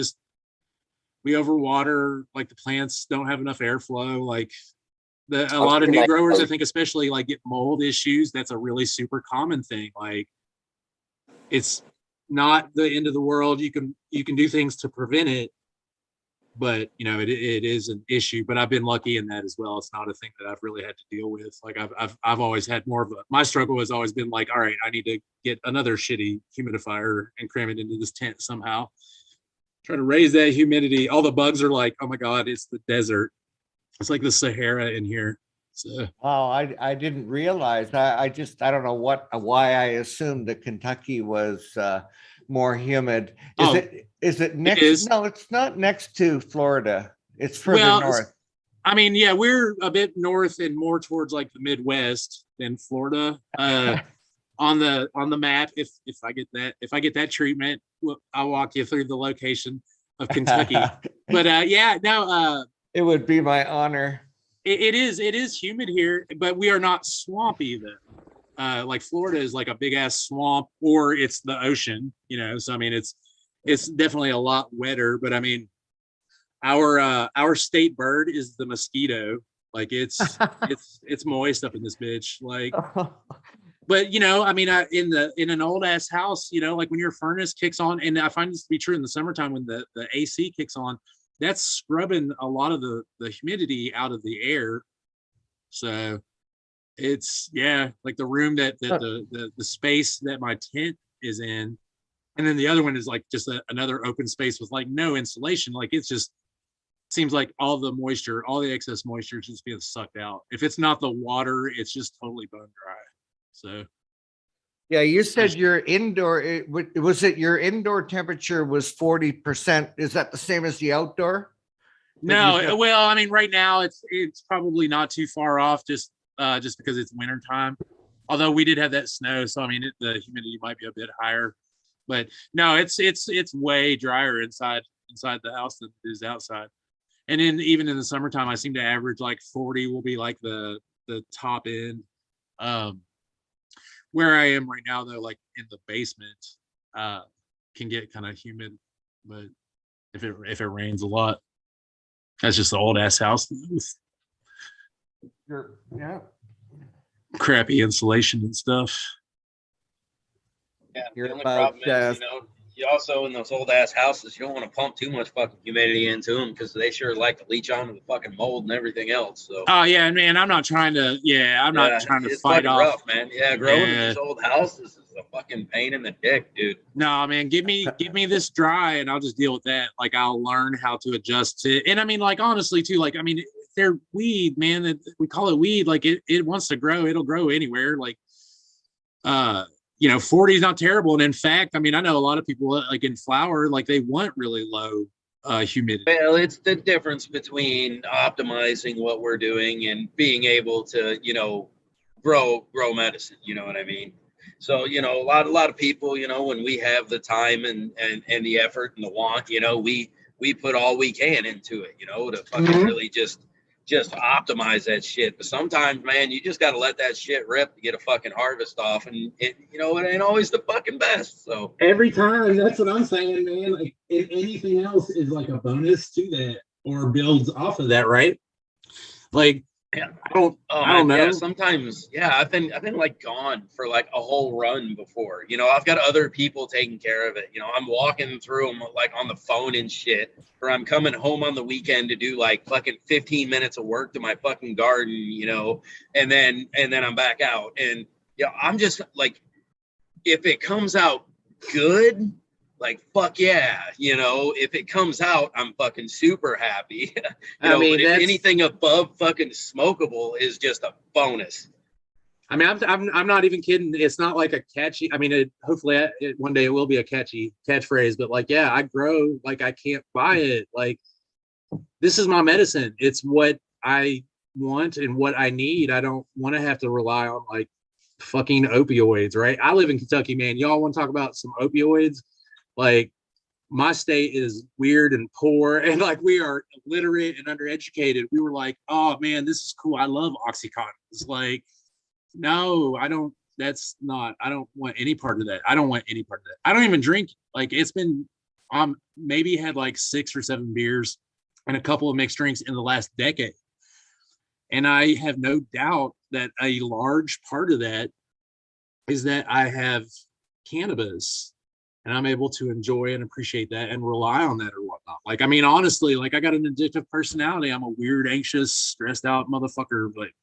overwater, like the plants don't have enough airflow. Like a lot of new growers, I think, especially like get mold issues. That's a really super common thing. Like it's not the end of the world. You can do things to prevent it, but you know, it is an issue, but I've been lucky in that as well. It's not a thing that I've really had to deal with. Like I've always had more of my struggle has always been like, all right, I need to get another shitty humidifier and cram it into this tent somehow. Try to raise that humidity. All the bugs are like, oh my God, it's the desert. It's like the Sahara in here. So Oh, I didn't realize. I don't know why I assumed that Kentucky was more humid. Is it next? It is. No, it's not next to Florida. It's further north. I mean, yeah, we're a bit north and more towards like the Midwest than Florida. On the map, if I get that treatment, I'll walk you through the location of Kentucky. But it would be my honor. It is humid here, but we are not swampy though. Like Florida is like a big ass swamp, or it's the ocean, you know. So I mean, it's definitely a lot wetter. But I mean, our state bird is the mosquito. Like it's moist up in this bitch. Like, but you know, I mean, in an old ass house, you know, like when your furnace kicks on, and I find this to be true in the summertime when the AC kicks on. That's scrubbing a lot of the humidity out of the air. So it's like the room that the space that my tent is in, and then the other one is like just another open space with like no insulation. Like it's just seems like all the moisture, all the excess moisture is just being sucked out. If it's not the water, it's just totally bone dry. So yeah, you said your indoor, was it your indoor temperature was 40%? Is that the same as the outdoor? No, well, I mean, right now it's probably not too far off, just because it's winter time. Although we did have that snow, so I mean, the humidity might be a bit higher. But no, it's way drier inside the house than it is outside. And then even in the summertime, I seem to average like 40 will be like the top end. Where I am right now, though, like in the basement, can get kind of humid, but if it rains a lot, that's just the old ass house with crappy insulation and stuff. Yeah, the only problem is, you know, you also in those old ass houses, you don't want to pump too much fucking humidity into them because they sure like to leach onto the fucking mold and everything else. So oh yeah, man, I'm not trying to fight off, rough, man. Yeah, growing in these old houses is a fucking pain in the dick, dude. No, man, give me this dry and I'll just deal with that. Like I'll learn how to adjust to it. And I mean, like honestly too, like I mean, they're weed, man. We call it weed. Like it wants to grow, it'll grow anywhere. Like you know, 40 is not terrible. And in fact, I mean, I know a lot of people like in flower, like they want really low humidity. Well, it's the difference between optimizing what we're doing and being able to, you know, grow medicine. You know what I mean? So, you know, a lot of people, you know, when we have the time and the effort and the want, you know, we put all we can into it, you know, to fucking really just optimize that shit. But sometimes, man, you just got to let that shit rip to get a fucking harvest off. And it, you know, it ain't always the fucking best. So every time, that's what I'm saying, man. Like if anything else is like a bonus to that or builds off of that, right? Like, yeah, I don't know. Yeah, sometimes, yeah, I've been like gone for like a whole run before. You know, I've got other people taking care of it. You know, I'm walking through them like on the phone and shit, or I'm coming home on the weekend to do like fucking 15 minutes of work to my fucking garden, you know, and then I'm back out. And yeah, I'm just like, if it comes out good, like fuck yeah, you know, if it comes out, I'm fucking super happy. I mean, if anything above fucking smokable is just a bonus. I mean, I'm not even kidding. It's not like a catchy. I mean, hopefully one day it will be a catchy catchphrase. But like, yeah, I grow like I can't buy it. Like, this is my medicine. It's what I want and what I need. I don't want to have to rely on like fucking opioids, right? I live in Kentucky, man. Y'all want to talk about some opioids? Like, my state is weird and poor, and like we are illiterate and undereducated. We were like, oh man, this is cool. I love Oxycontin. It's like, no, I don't. That's not. I don't want any part of that. I don't want any part of that. I don't even drink. Like, it's been, maybe had like 6 or 7 beers and a couple of mixed drinks in the last decade, and I have no doubt that a large part of that is that I have cannabis. And I'm able to enjoy and appreciate that and rely on that whatnot. Like, I mean, honestly, like I got an addictive personality. I'm a weird, anxious, stressed out motherfucker. Like,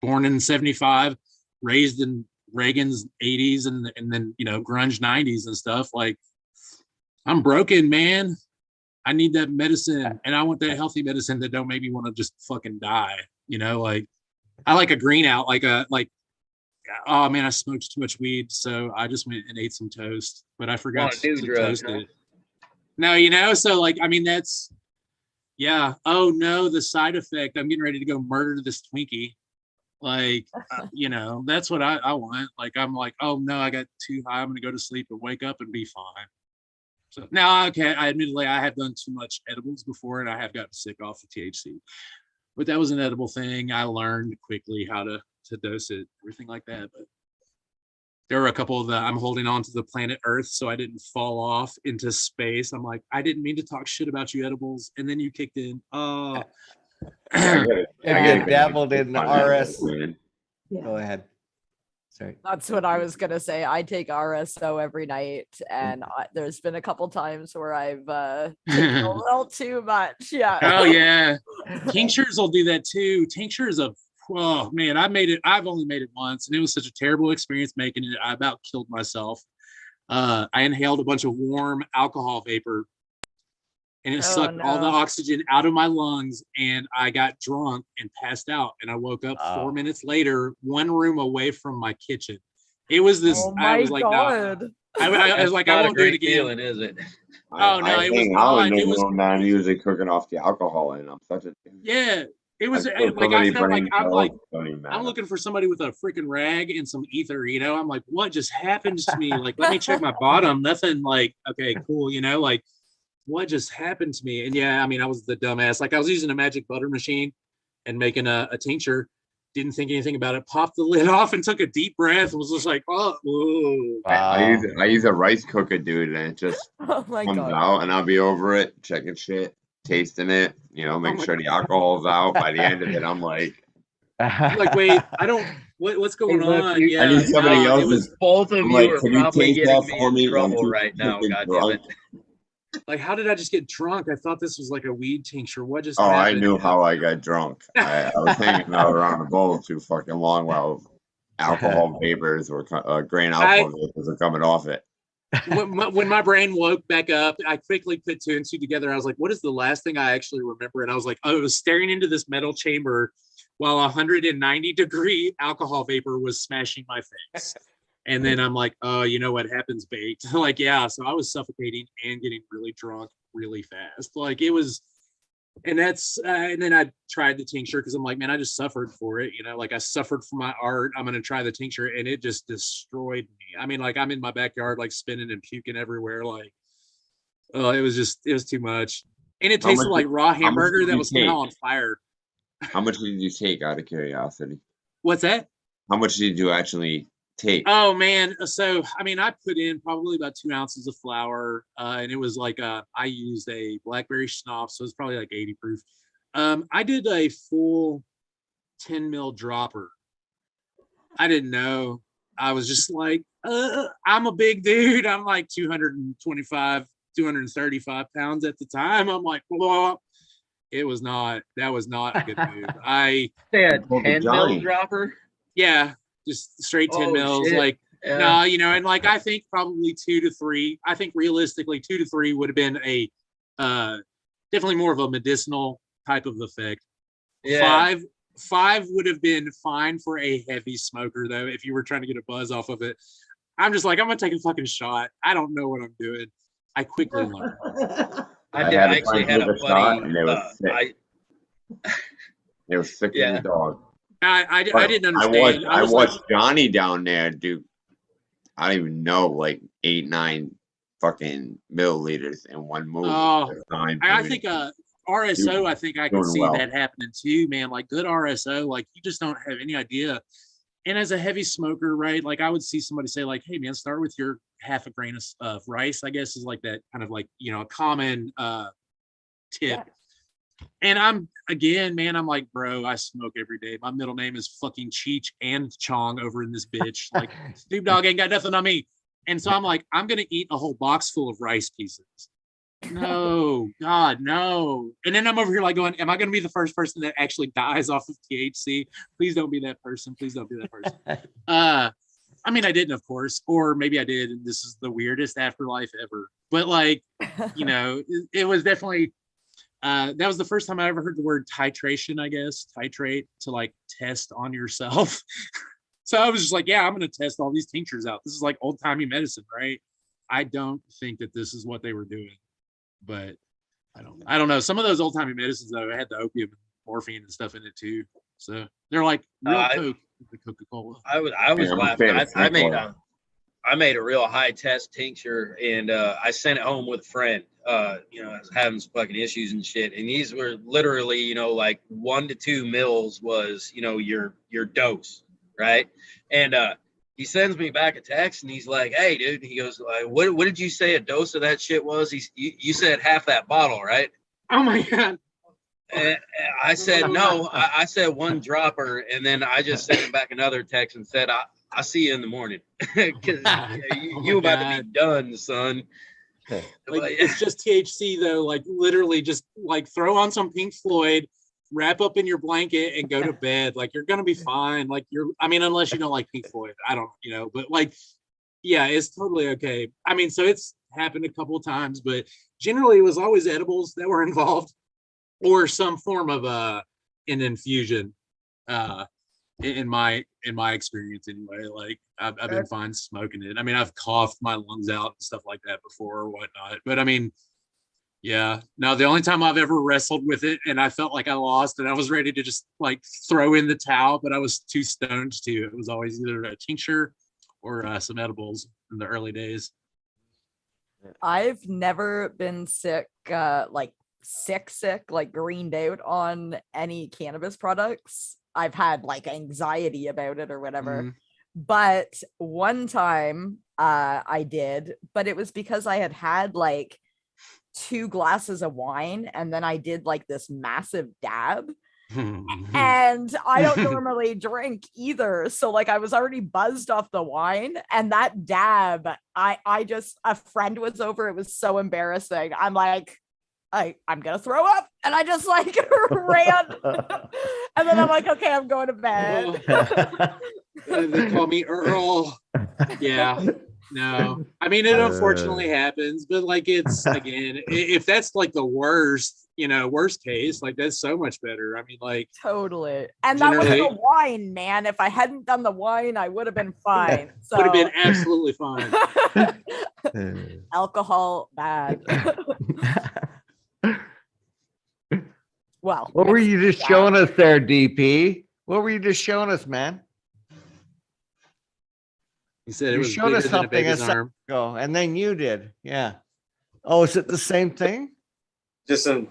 born in '75, raised in Reagan's '80s, and then grunge '90s and stuff. Like, I'm broken, man. I need that medicine, and I want that healthy medicine that don't make me want to just fucking die. Like I like a green out, oh man, I smoked too much weed, so I just went and ate some toast, but I forgot to toast it. No, so like, I mean, that's, yeah. Oh no, the side effect. I'm getting ready to go murder this Twinkie. Like, that's what I want. Like, I'm like, oh no, I got too high. I'm gonna go to sleep and wake up and be fine. So now, okay, I admittedly I have done too much edibles before, and I have gotten sick off of THC. But that was an edible thing. I learned quickly how to dose it, everything like that. But there were a couple of I'm holding on to the planet Earth so I didn't fall off into space. I'm like, I didn't mean to talk shit about you edibles, and then you kicked in. Oh, Have you dabbled in the RS? Yeah. Go ahead. Sorry. That's what I was gonna say. I take RSO every night, and there's been a couple times where I've taken a little too much. Yeah. Oh yeah, tinctures will do that too. Tinctures of, oh man, I've only made it once, and it was such a terrible experience making it. I about killed myself. I inhaled a bunch of warm alcohol vapor, and it sucked all the oxygen out of my lungs, and I got drunk and passed out, and I woke up 4 minutes later, one room away from my kitchen. It was this. Oh my I was like, God. no. I was like, I won't do it again. Feeling, is it? Oh no, it was not. It was not usually cooking off the alcohol, and I'm such a yeah. It was like I felt like I'm looking for somebody with a freaking rag and some ether. I'm like, what just happened to me? Like, let me check my bottom. Nothing. Like, okay, cool. Like, what just happened to me? And yeah, I mean, I was the dumbass. Like, I was using a magic butter machine and making a tincture. Didn't think anything about it. Popped the lid off and took a deep breath. And was just like, oh, whoa. I use a rice cooker, dude, and it just comes out, and I'll be over it, checking shit, tasting it, making sure the alcohol's out. By the end of it, I'm like, wait, I don't. What's going on? I need somebody else's. Both of you are probably getting me in me trouble right now. God damn it. Like, how did I just get drunk? I thought this was like a weed tincture. What just happened? I knew how I got drunk. I was hanging out around the bowl too fucking long while alcohol vapors or grain alcohol vapors are coming off it. When my brain woke back up, I quickly put two and two together. I was like, what is the last thing I actually remember? And I was like, I was staring into this metal chamber while 190-degree alcohol vapor was smashing my face. And then I'm like, oh, you know what happens, baked. Like, yeah. So I was suffocating and getting really drunk really fast. Like, it was, and that's, and then I tried the tincture because I'm like, man, I just suffered for it. Like, I suffered for my art. I'm going to try the tincture, and it just destroyed me. I mean, like, I'm in my backyard, like spinning and puking everywhere. Like, oh, it was too much. And it tasted like raw hamburger that was somehow on fire. How much did you take, out of curiosity? What's that? How much did you actually take? Oh man, so I mean, I put in probably about 2 ounces of flour, and it was like I used a blackberry schnapp, so it's probably like 80 proof. I did a full 10 mil dropper. I didn't know. I was just like, I'm a big dude. I'm like 225, 235 pounds at the time. I'm like, whoa. That was not a good move. I say a 10 mil dropper. Yeah, just straight 10 mils. Shit. Like, no, and like, I think probably 2 to 3. I think realistically 2 to 3 would have been a definitely more of a medicinal type of effect. Yeah. 5 would have been fine for a heavy smoker, though, if you were trying to get a buzz off of it. I'm just like, I'm gonna take a fucking shot. I don't know what I'm doing. I quickly learned. I actually had a buddy. And they were sick. They were sick as a dog. I didn't understand. I watched Johnny down there do, I don't even know, like 8-9 fucking milliliters in one move. I think RSO, I think I can see that happening too, man. Like, good RSO, like, you just don't have any idea. And as a heavy smoker, right, like, I would see somebody say, like, hey man, start with your half a grain of rice, I guess, is like that kind of like, a common tip. And I'm like, bro, I smoke every day. My middle name is fucking Cheech and Chong over in this bitch. Like, Snoop Dogg ain't got nothing on me. And so I'm like, I'm gonna eat a whole box full of rice pieces. No, God, no. And then I'm over here like going, am I going to be the first person that actually dies off of THC? Please don't be that person. Please don't be that person. I mean, I didn't, of course, or maybe I did. And this is the weirdest afterlife ever. But like, you know, it was definitely, that was the first time I ever heard the word titration, I guess, titrate to like test on yourself. So I was just like, yeah, I'm going to test all these tinctures out. This is like old timey medicine, right? I don't think that this is what they were doing, but I don't know. Some of those old timey medicines though had the opium and morphine and stuff in it too. So they're like real Coke, the Coca-Cola. I was laughing. I made a real high test tincture and I sent it home with a friend. You know, I was having some fucking issues and shit. And these were literally, you know, like 1 to 2 mils was, you know, your dose, right? And he sends me back a text and he's like, hey, dude, he goes, what did you say a dose of that shit was? You said half that bottle, right? Oh my God. And I said, no, I said 1 dropper. And then I just sent him back another text and said, I'll see you in the morning. Because you about to be done, son. Like, it's just THC though, like literally just like throw on some Pink Floyd, wrap up in your blanket and go to bed. Like you're gonna be fine. Like I mean, unless you don't like Pink Floyd, I don't, you know, but like, yeah, it's totally okay. I mean, so it's happened a couple of times, but generally it was always edibles that were involved or some form of an infusion. In my experience anyway. Like I've been fine smoking it. I mean, I've coughed my lungs out and stuff like that before or whatnot, but I mean, yeah, no, the only time I've ever wrestled with it and I felt like I lost and I was ready to just like throw in the towel, but I was too stoned to. It was always either a tincture or some edibles in the early days. I've never been sick, like greened out on any cannabis products. I've had like anxiety about it or whatever. But one time I did, but it was because I had like 2 glasses of wine and then I did like this massive dab. And I don't normally drink either. So like I was already buzzed off the wine and that dab, I just, a friend was over. It was so embarrassing. I'm like, I'm gonna throw up, and I just like ran, and then I'm like, okay, I'm going to bed. They call me Earl. Yeah, no, I mean it unfortunately happens, but like it's again, if that's like the worst, you know, worst case, like that's so much better. I mean, like totally, and that was the wine, man. If I hadn't done the wine, I would have been fine. So would have been absolutely fine. Alcohol bad. Well, what were you just showing us there, DP? What were you just showing us, man? He said it was showed us something a second ago, and then you did. Yeah. Oh, is it the same thing? Just some.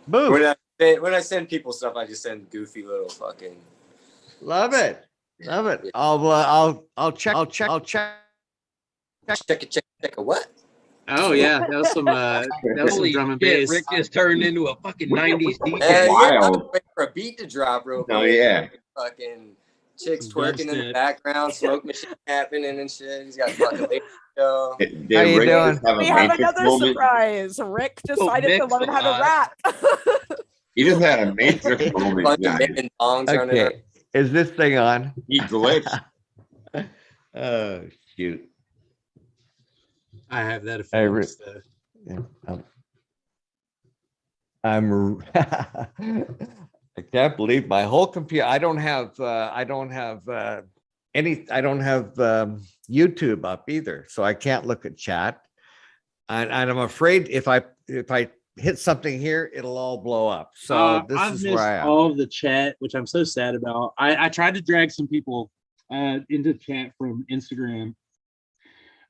Boom. When I send people stuff, I just send goofy little fucking. Love it. Love it. I'll check. Check a what? Oh yeah, that was some drum and bass. Rick just turned into a fucking 90s DJ. Wild. Wait for a beat to drop real quick. Oh yeah. Fucking chicks twerking in the background, smoke machine happening and shit. He's got fucking late show. How you doing? We have another surprise. Rick decided to learn how to rap. He just had a matrix moment. Okay, is this thing on? He glitched. Oh shoot. I have that effect. I'm I can't believe my whole computer. I don't have YouTube up either, so I can't look at chat. And I'm afraid if I hit something here, it'll all blow up. So I've missed all of the chat, which I'm so sad about. I tried to drag some people into chat from Instagram.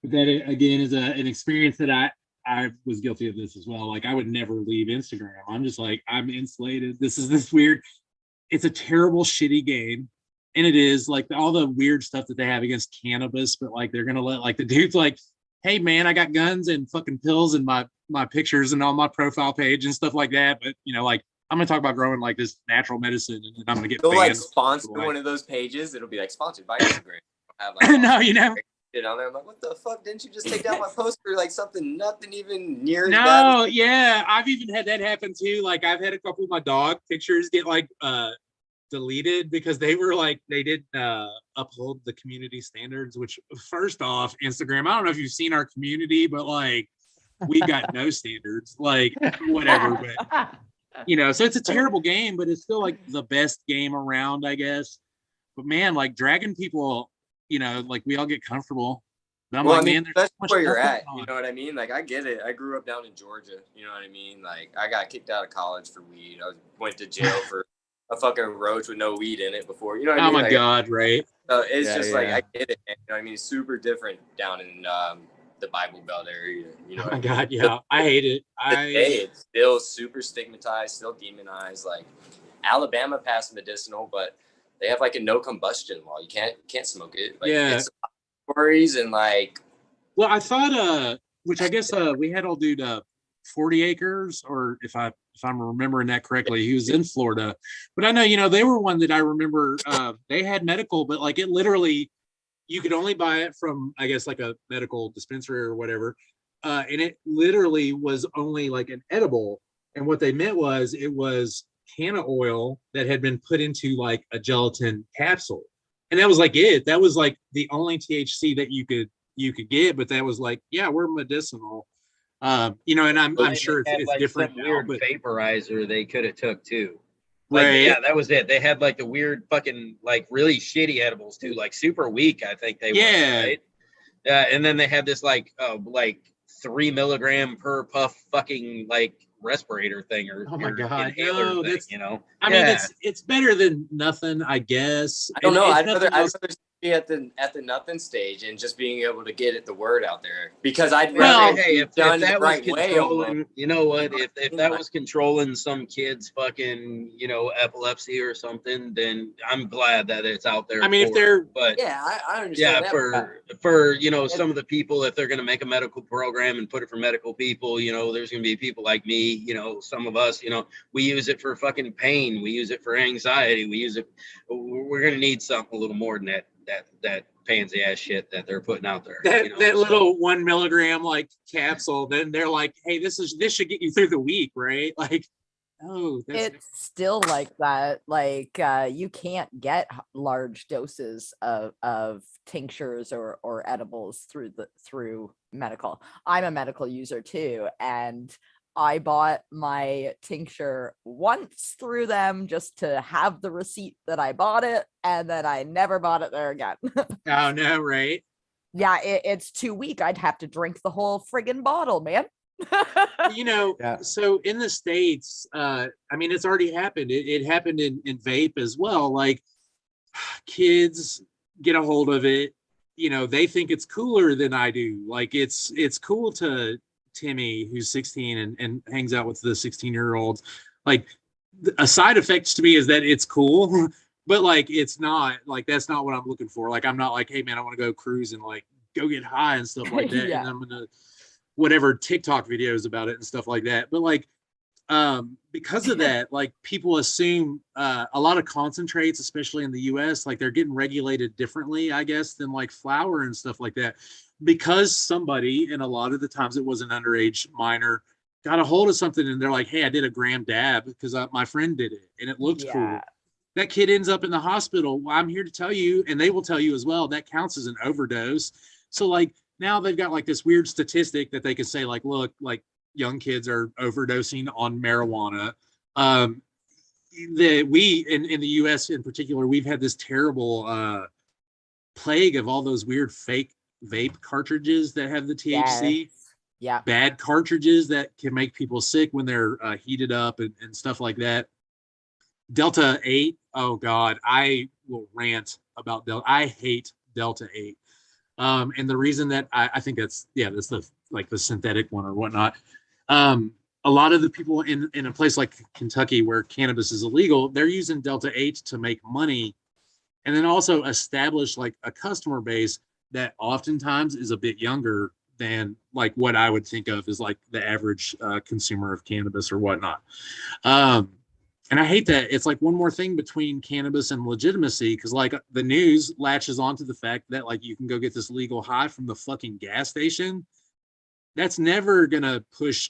But that again is an experience that I was guilty of this as well. Like I would never leave Instagram. I'm just like, I'm insulated. This is this weird. It's a terrible, shitty game. And it is like all the weird stuff that they have against cannabis, but like they're gonna let like the dude's like, hey man, I got guns and fucking pills in my pictures and on my profile page and stuff like that. But you know, like I'm gonna talk about growing like this natural medicine and then I'm gonna get They'll banned. like sponsor one of those pages. It'll be like sponsored by Instagram. Have, like, no, you know. shit on there. I'm like, what the fuck? Didn't you just take down my poster? Like something, nothing even near as bad. No, yeah, I've even had that happen too. Like I've had a couple of my dog pictures get like deleted because they were like they didn't uphold the community standards. Which first off, Instagram, I don't know if you've seen our community, but like we got no standards, like whatever. But you know, so it's a terrible game, but it's still like the best game around, I guess. But man, like dragging people, you know, like we all get comfortable. But I'm Well, like, I mean, man, there's especially so much where you're stuff at, going you on. know what I mean? Like, I get it. I grew up down in Georgia, you know what I mean? Like, I got kicked out of college for weed. Went to jail for a fucking roach with no weed in it before, you know what I Oh mean? my Like, God, right? it's Yeah, just like, yeah. I get it, man. You know what I mean? It's super different down in the Bible Belt area, you know Oh what my I mean? God, yeah, I hate it. Today, it's still super stigmatized, still demonized. Like, Alabama passed medicinal, but they have like a no combustion law. You can't smoke it. Like, Yeah. it's stories and like. Well, I thought, which I guess we had old dude 40 acres, or if I'm remembering that correctly, he was in Florida. But I know, you know, they were one that I remember they had medical, but like it literally you could only buy it from, I guess, like a medical dispensary or whatever. And it literally was only like an edible. And what they meant was it was canna oil that had been put into like a gelatin capsule. And that was like it. That was like the only THC that you could get, but that was like, yeah, we're medicinal. You know, and I'm sure They had it's like different some now, weird but vaporizer they could have took too. Like, right. yeah, that was it. They had like the weird fucking like really shitty edibles too, like super weak. I think they were, right? Yeah, and then they had this like 3 milligram per puff fucking like respirator thing or Oh my God, inhaler no, thing, that's you know. I mean, it's better than nothing, I guess. I don't know. I'd nothing rather else. be at the nothing stage and just being able to get the word out there, because I'd Well, rather hey, be if done that the was right way. controlling, you know what? If that Like- was controlling some kid's fucking, you know, epilepsy or something, then I'm glad that it's out there. I mean, if for they're it. But Yeah, I understand yeah, that. for you know, some of the people, if they're going to make a medical program and put it for medical people, you know, there's going to be people like me, you know, some of us, you know, we use it for fucking pain, we use it for anxiety, we use it. We're going to need something a little more than that pansy ass shit that they're putting out there. that you know? that little 1 milligram like capsule, then they're like, hey, this should get you through the week, right? Like, oh, It's still like that. Like you can't get large doses of tinctures or edibles through medical. I'm a medical user too, and I bought my tincture once through them just to have the receipt that I bought it, and then I never bought it there again. oh no, right? Yeah, it's too weak. I'd have to drink the whole friggin' bottle, man. You know, so in the States, I mean, it's already happened. It happened in vape as well. Like kids get a hold of it, you know, they think it's cooler than I do. Like it's cool to Timmy, who's 16 and hangs out with the 16-year-olds. Like a side effect to me is that it's cool, but like it's not like that's not what I'm looking for. Like I'm not like, hey man, I want to go cruise and like go get high and stuff like that. Yeah. And I'm gonna whatever TikTok videos about it and stuff like that. But like because of that, like people assume a lot of concentrates, especially in the US, like they're getting regulated differently, I guess, than like flower and stuff like that. Because somebody, and a lot of the times it was an underage minor, got a hold of something and they're like, hey, I did a gram dab because my friend did it and it looked cool. That kid ends up in the hospital. Well, I'm here to tell you, and they will tell you as well, that counts as an overdose. So like now they've got like this weird statistic that they can say like, look, like young kids are overdosing on marijuana. We in the US in particular, we've had this terrible plague of all those weird fake vape cartridges that have the THC. Yeah. Bad cartridges that can make people sick when they're heated up and stuff like that. Delta 8, oh God, I will rant about Delta. I hate Delta 8. And the reason that I think that's the like the synthetic one or whatnot. A lot of the people in a place like Kentucky where cannabis is illegal, they're using Delta 8 to make money and then also establish like a customer base that oftentimes is a bit younger than like what I would think of as like the average consumer of cannabis or whatnot. And I hate that it's like one more thing between cannabis and legitimacy, because like the news latches onto the fact that like you can go get this legal high from the fucking gas station. That's never gonna push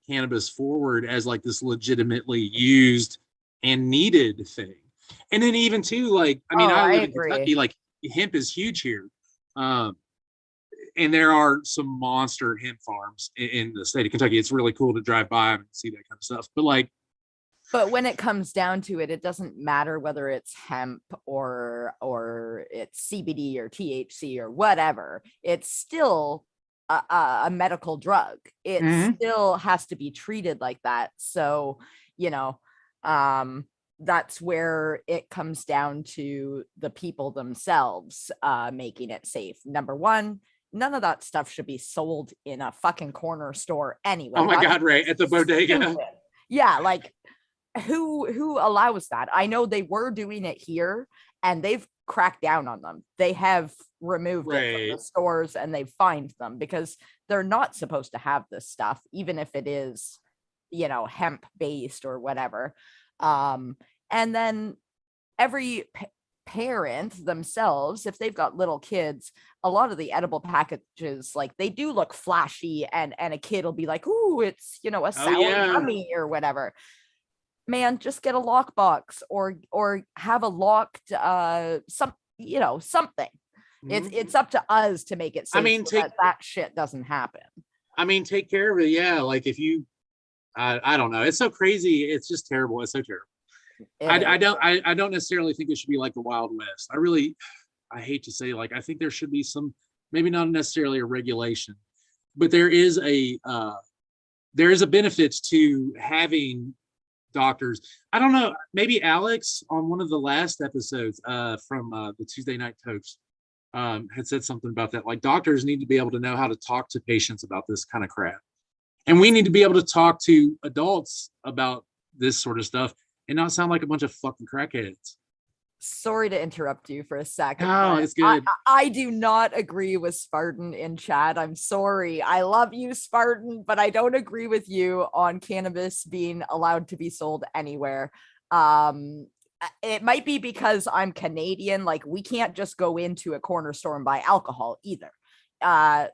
cannabis forward as like this legitimately used and needed thing. And then even too, like, I mean, Oh, I I live in agree. Kentucky, like hemp is huge here. And there are some monster hemp farms in the state of Kentucky. It's really cool to drive by and see that kind of stuff. But like, But when it comes down to it, it doesn't matter whether it's hemp or it's CBD or THC or whatever. It's still a medical drug. It Mhm. still has to be treated like that. So, you know, that's where it comes down to the people themselves making it safe. Number one, none of that stuff should be sold in a fucking corner store anyway. oh my That's God, right at the bodega. stupid. Yeah, like who allows that? I know they were doing it here and they've cracked down on them. They have removed it from the Right. stores and they've fined them because they're not supposed to have this stuff, even if it is, you know, hemp based or whatever. And then every parent themselves, if they've got little kids, a lot of the edible packages, like they do look flashy, and a kid will be like, "Ooh, it's, you know, a sour yeah. gummy or whatever." Man, just get a lockbox or have a locked some, you know, something. It's up to us to make it safe. I mean, so that shit doesn't happen. I mean, take care of it. Yeah, like if you, I don't know. It's so crazy. It's just terrible. It's so terrible. I don't necessarily think it should be like the Wild West. I hate to say, like, I think there should be some, maybe not necessarily a regulation, but there is a benefit to having doctors. I don't know, maybe Alex on one of the last episodes from the Tuesday Night Tokes had said something about that. Like doctors need to be able to know how to talk to patients about this kind of crap. And we need to be able to talk to adults about this sort of stuff and not sound like a bunch of fucking crackheads. Sorry to interrupt you for a second. No, but it's good. I do not agree with Spartan in chat. I'm sorry. I love you, Spartan, but I don't agree with you on cannabis being allowed to be sold anywhere. It might be because I'm Canadian. Like we can't just go into a corner store and buy alcohol either.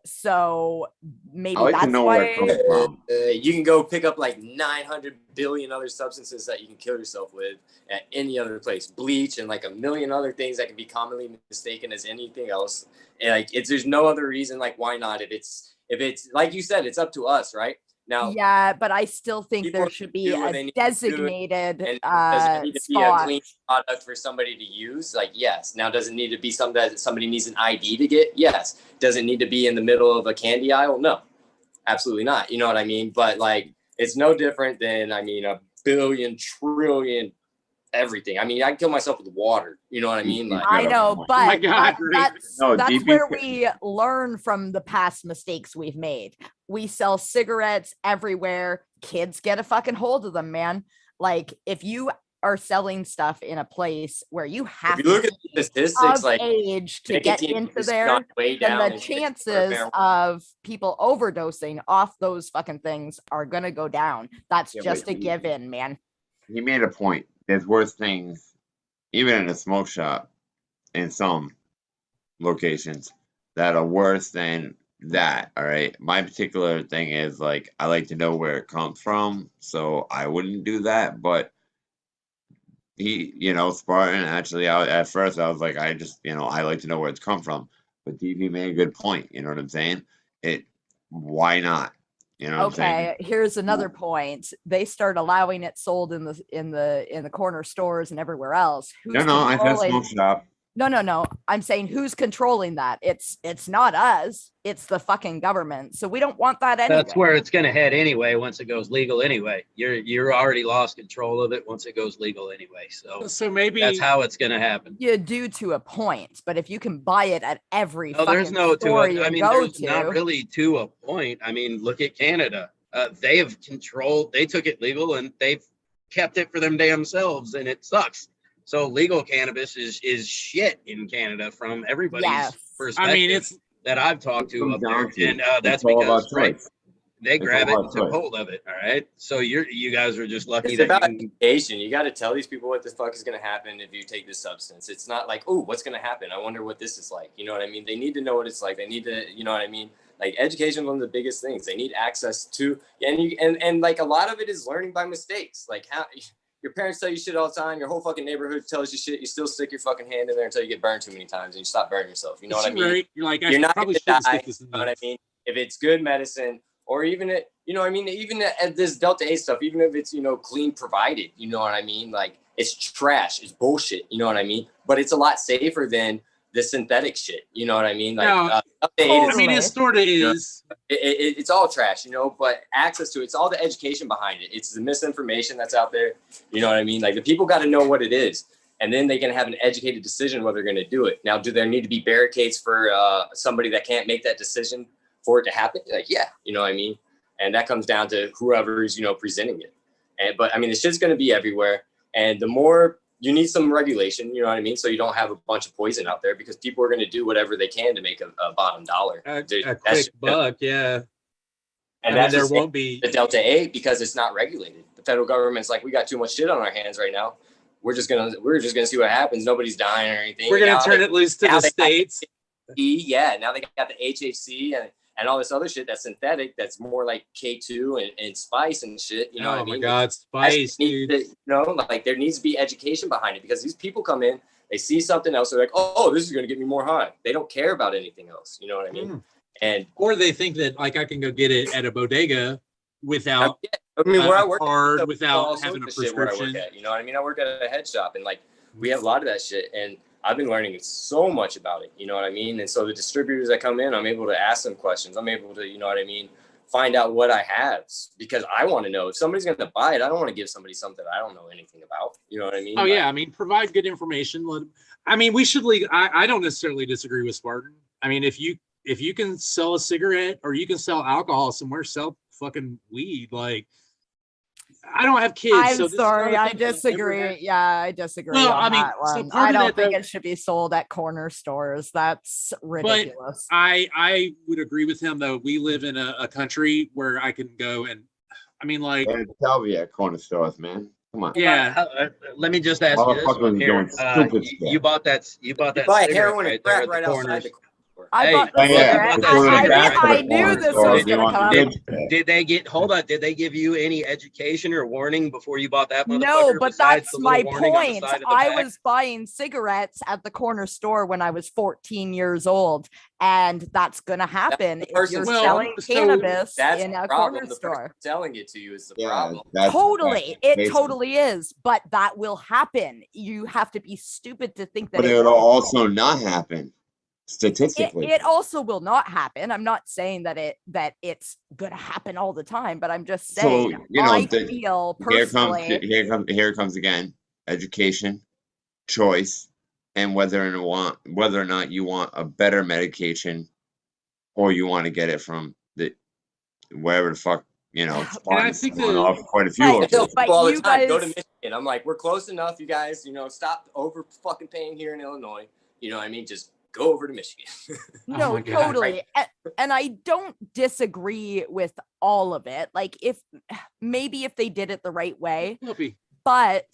So maybe I like to that's know where it comes why. from. You can go pick up like 900 billion other substances that you can kill yourself with at any other place. Bleach and like a million other things that can be commonly mistaken as anything else. And like there's no other reason like why not? If it's like you said, it's up to us, right? Now, Yeah, but I still think people there should be do what a they need to do, designated and does it need to be a spot. clean product for somebody to use? Like, yes. Now, does it need to be something that somebody needs an ID to get? Yes. Does it need to be in the middle of a candy aisle? No, absolutely not. You know what I mean? But like, it's no different than, I mean, a billion, trillion, everything. I mean, I'd kill myself with water. You know what I mean? Like, I know, Oh my but God, that's No, that's DP where we learn from the past mistakes we've made. We sell cigarettes everywhere. Kids get a fucking hold of them, man. Like if you are selling stuff in a place where you have if you look to at the be statistics, of like age to get nicotine into use there, gone way then down the in chances marijuana. of people overdosing off those fucking things are gonna go down. That's Yeah, just but a given, man. He made a point. There's worse things, even in a smoke shop, in some locations, that are worse than that. All right. My particular thing is like I like to know where it comes from, so I wouldn't do that. But he, Spartan. Actually, at first I was like, I just, I like to know where it's come from. But DP made a good point. You know what I'm saying? Why not? You know what I'm saying? Okay, here's another point. They start allowing it sold in the corner stores and everywhere else. No, I said controlling- smoke shop. No. I'm saying who's controlling that? It's not us. It's the fucking government. So we don't want that anyway. That's where it's going to head anyway. Once it goes legal anyway, you're already lost control of it once it goes legal anyway. So maybe that's how it's going to happen. You do to a point, but if you can buy it at every No, fucking there's no store to it. I mean, there's not really to a point. I mean, look at Canada. They have controlled. They took it legal and they've kept it for them damn selves, and it sucks. So legal cannabis is shit in Canada from everybody's perspective. I mean, it's that I've talked to up there, and It's that's all because about choice. they grab a it hard and took choice. hold of it. All right. So you guys are just lucky It's that about you education. You got to tell these people what the fuck is going to happen if you take this substance. It's not like, oh, what's going to happen? I wonder what this is like. You know what I mean? They need to know what it's like. They need to, you know what I mean? Like education is one of the biggest things. They need access to, and like a lot of it is learning by mistakes. Like how your parents tell you shit all the time. Your whole fucking neighborhood tells you shit. You still stick your fucking hand in there until you get burned too many times and you stop burning yourself. You know what I mean? Right. You're like, You're not going probably to shouldn't die. stick this in You know what I the- mean? If it's good medicine, or even it, you know what I mean? Even at this Delta 8 stuff, even if it's, you know, clean provided, you know what I mean? Like it's trash, it's bullshit, you know what I mean? But it's a lot safer than the synthetic shit, you know what I mean? Like No, Delta 8 is, I mean, it sort of is. it's all trash, you know, but access to it's all the education behind it. It's the misinformation that's out there, you know what I mean? Like the people got to know what it is. And then they can have an educated decision whether they're going to do it. Now, do there need to be barricades for somebody that can't make that decision for it to happen? Like, yeah, you know what I mean? And that comes down to whoever's, you know, presenting it. But I mean, the shit's going to be everywhere. And the more you need some regulation, you know what I mean? So you don't have a bunch of poison out there because people are going to do whatever they can to make a bottom dollar. A quick buck, yeah. And I mean, that's there won't be the Delta 8 because it's not regulated. The federal government's like, we got too much shit on our hands right now. We're just gonna see what happens. Nobody's dying or anything. We're gonna turn it loose to the states. Yeah, now they got the HHC and all this other shit that's synthetic. That's more like K2 and spice and shit. You know what I mean? Oh my God, spice, dude. You know, like there needs to be education behind it because these people come in, they see something else, they're like, oh, this is gonna get me more high. They don't care about anything else. You know what I mean? And or they think that like I can go get it at a bodega without. I mean, where I work hard without having a prescription. You know what I mean? I work at a head shop and like we have a lot of that shit. And I've been learning so much about it. You know what I mean? And so the distributors that come in, I'm able to ask them questions. I'm able to, you know what I mean? Find out what I have because I want to know if somebody's going to buy it. I don't want to give somebody something I don't know anything about. You know what I mean? Oh yeah. I mean, provide good information. I mean, we should I don't necessarily disagree with Spartan. I mean, if you can sell a cigarette or you can sell alcohol somewhere, sell fucking weed. Like, I don't have kids. I'm sorry, I disagree. Yeah, I disagree. Well, on I mean, that so one. part I of don't that, think though- it should be sold at corner stores. That's ridiculous. But I would agree with him though. We live in a country where I can go and I mean like tell me at corner stores, man. Come on. Yeah. Let me just ask you this Motherfuckers one here. doing stupid stuff. You bought that buy cigarette heroin and right there crack at the right outside corners. the corner. I Hey, bought the yeah, cigarette. it's going back to the I knew corner this store. was They gonna want come. the good stuff. Did they give you any education or warning before you bought that motherfucker? No, but besides that's the little my warning on the point. side of the I pack? was buying cigarettes at the corner store when I was 14 years old, and that's gonna happen if person you're selling- selling so cannabis That's in the a problem. corner The store. person selling it to you is the Yeah, problem. Totally, that's it basic. totally is, but that will happen. You have to be stupid to think that But it it'll won't. also not happen statistically. It also will not happen. I'm not saying that it's gonna happen all the time, but I'm just saying I feel personally. Here comes again education, choice, and whether or not you want a better medication or you want to get it from the wherever the fuck I think off quite a few I locations. tell people all the you time, go to guys- Michigan. I'm like, we're close enough, you guys. You know, stop over fucking paying here in Illinois. You know what I mean? Just go over to Michigan. No, my God. totally. And I don't disagree with all of it. Like if they did it the right way, but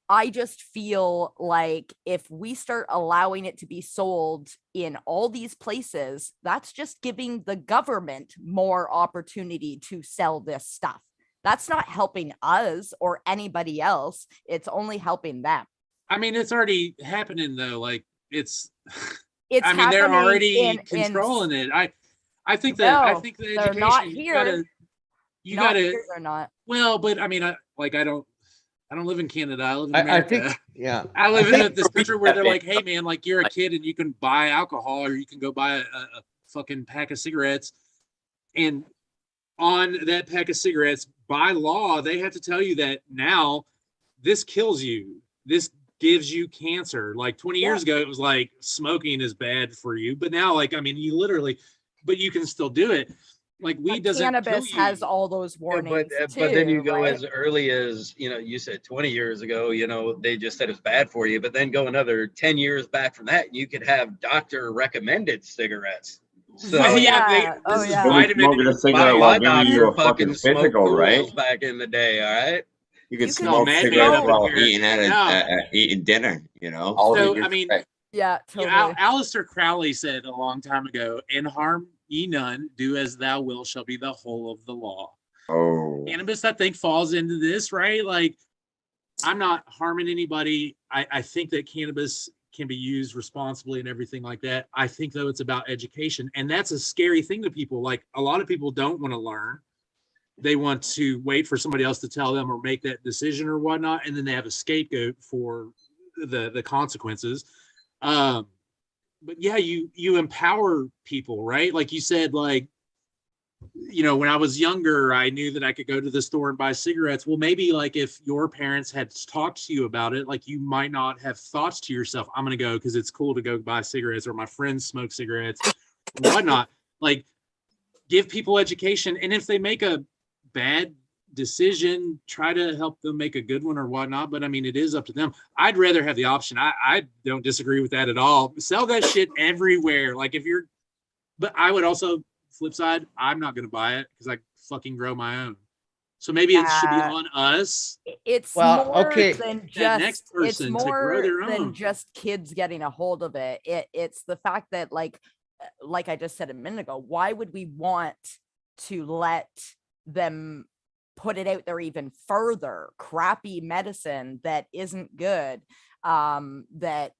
I just feel like if we start allowing it to be sold in all these places, that's just giving the government more opportunity to sell this stuff. That's not helping us or anybody else. It's only helping them. I mean, it's already happening though. Like It's I mean, they're happening already controlling it. I think that No, I think the they're education not you here. gotta Here they're not. well, but I mean, I don't live in Canada. I live in I America. think, yeah. I live in this country where they're that like, hey man, like you're a kid and you can buy alcohol or you can go buy a fucking pack of cigarettes. And on that pack of cigarettes, by law, they have to tell you that now this kills you. This gives you cancer. Like 20 years ago, it was like smoking is bad for you. But now, like, I mean, but you can still do it. Like weed doesn't kill Cannabis you. has all those warnings But then you too, go right? as early as, you said 20 years ago, they just said it's bad for you, but then go another 10 years back from that, you could have doctor recommended cigarettes. So Oh, yeah, yeah. this Oh, is yeah. Maybe vitamin. smoking a my, cigarette my while giving you doctor a fucking smoked physical, right? rules back in the day. All right. You You could could No, smoke madman cigarettes up in while here. eating No. eating dinner. You know. All of it. So You're I mean, correct. Yeah, yeah, totally. Aleister Crowley said a long time ago, "And harm ye none, do as thou wilt shall be the whole of the law." Oh. Cannabis, I think, falls into this, right? Like, I'm not harming anybody. I think that cannabis can be used responsibly and everything like that. I think, though, it's about education. And that's a scary thing to people. Like, a lot of people don't want to learn. They want to wait for somebody else to tell them or make that decision or whatnot. And then they have a scapegoat for the consequences. But yeah, you empower people, right? Like you said, like, you know, when I was younger, I knew that I could go to the store and buy cigarettes. Well, maybe like if your parents had talked to you about it, like you might not have thought to yourself, I'm going to go because it's cool to go buy cigarettes, or my friends smoke cigarettes, whatnot. Like, give people education. And if they make a bad decision, try to help them make a good one or whatnot. But I mean, it is up to them. I'd rather have the option. I don't disagree with that at all. Sell that shit everywhere. Like, if you're, but I would also, flip side, I'm not going to buy it because I fucking grow my own. So maybe it should be Yeah. on us, It's Well, more okay. than that just next it's person to grow more their than own. just kids getting a hold of it. It's the fact that like I just said a minute ago, why would we want to let them put it out there even further? Crappy medicine that isn't good, that,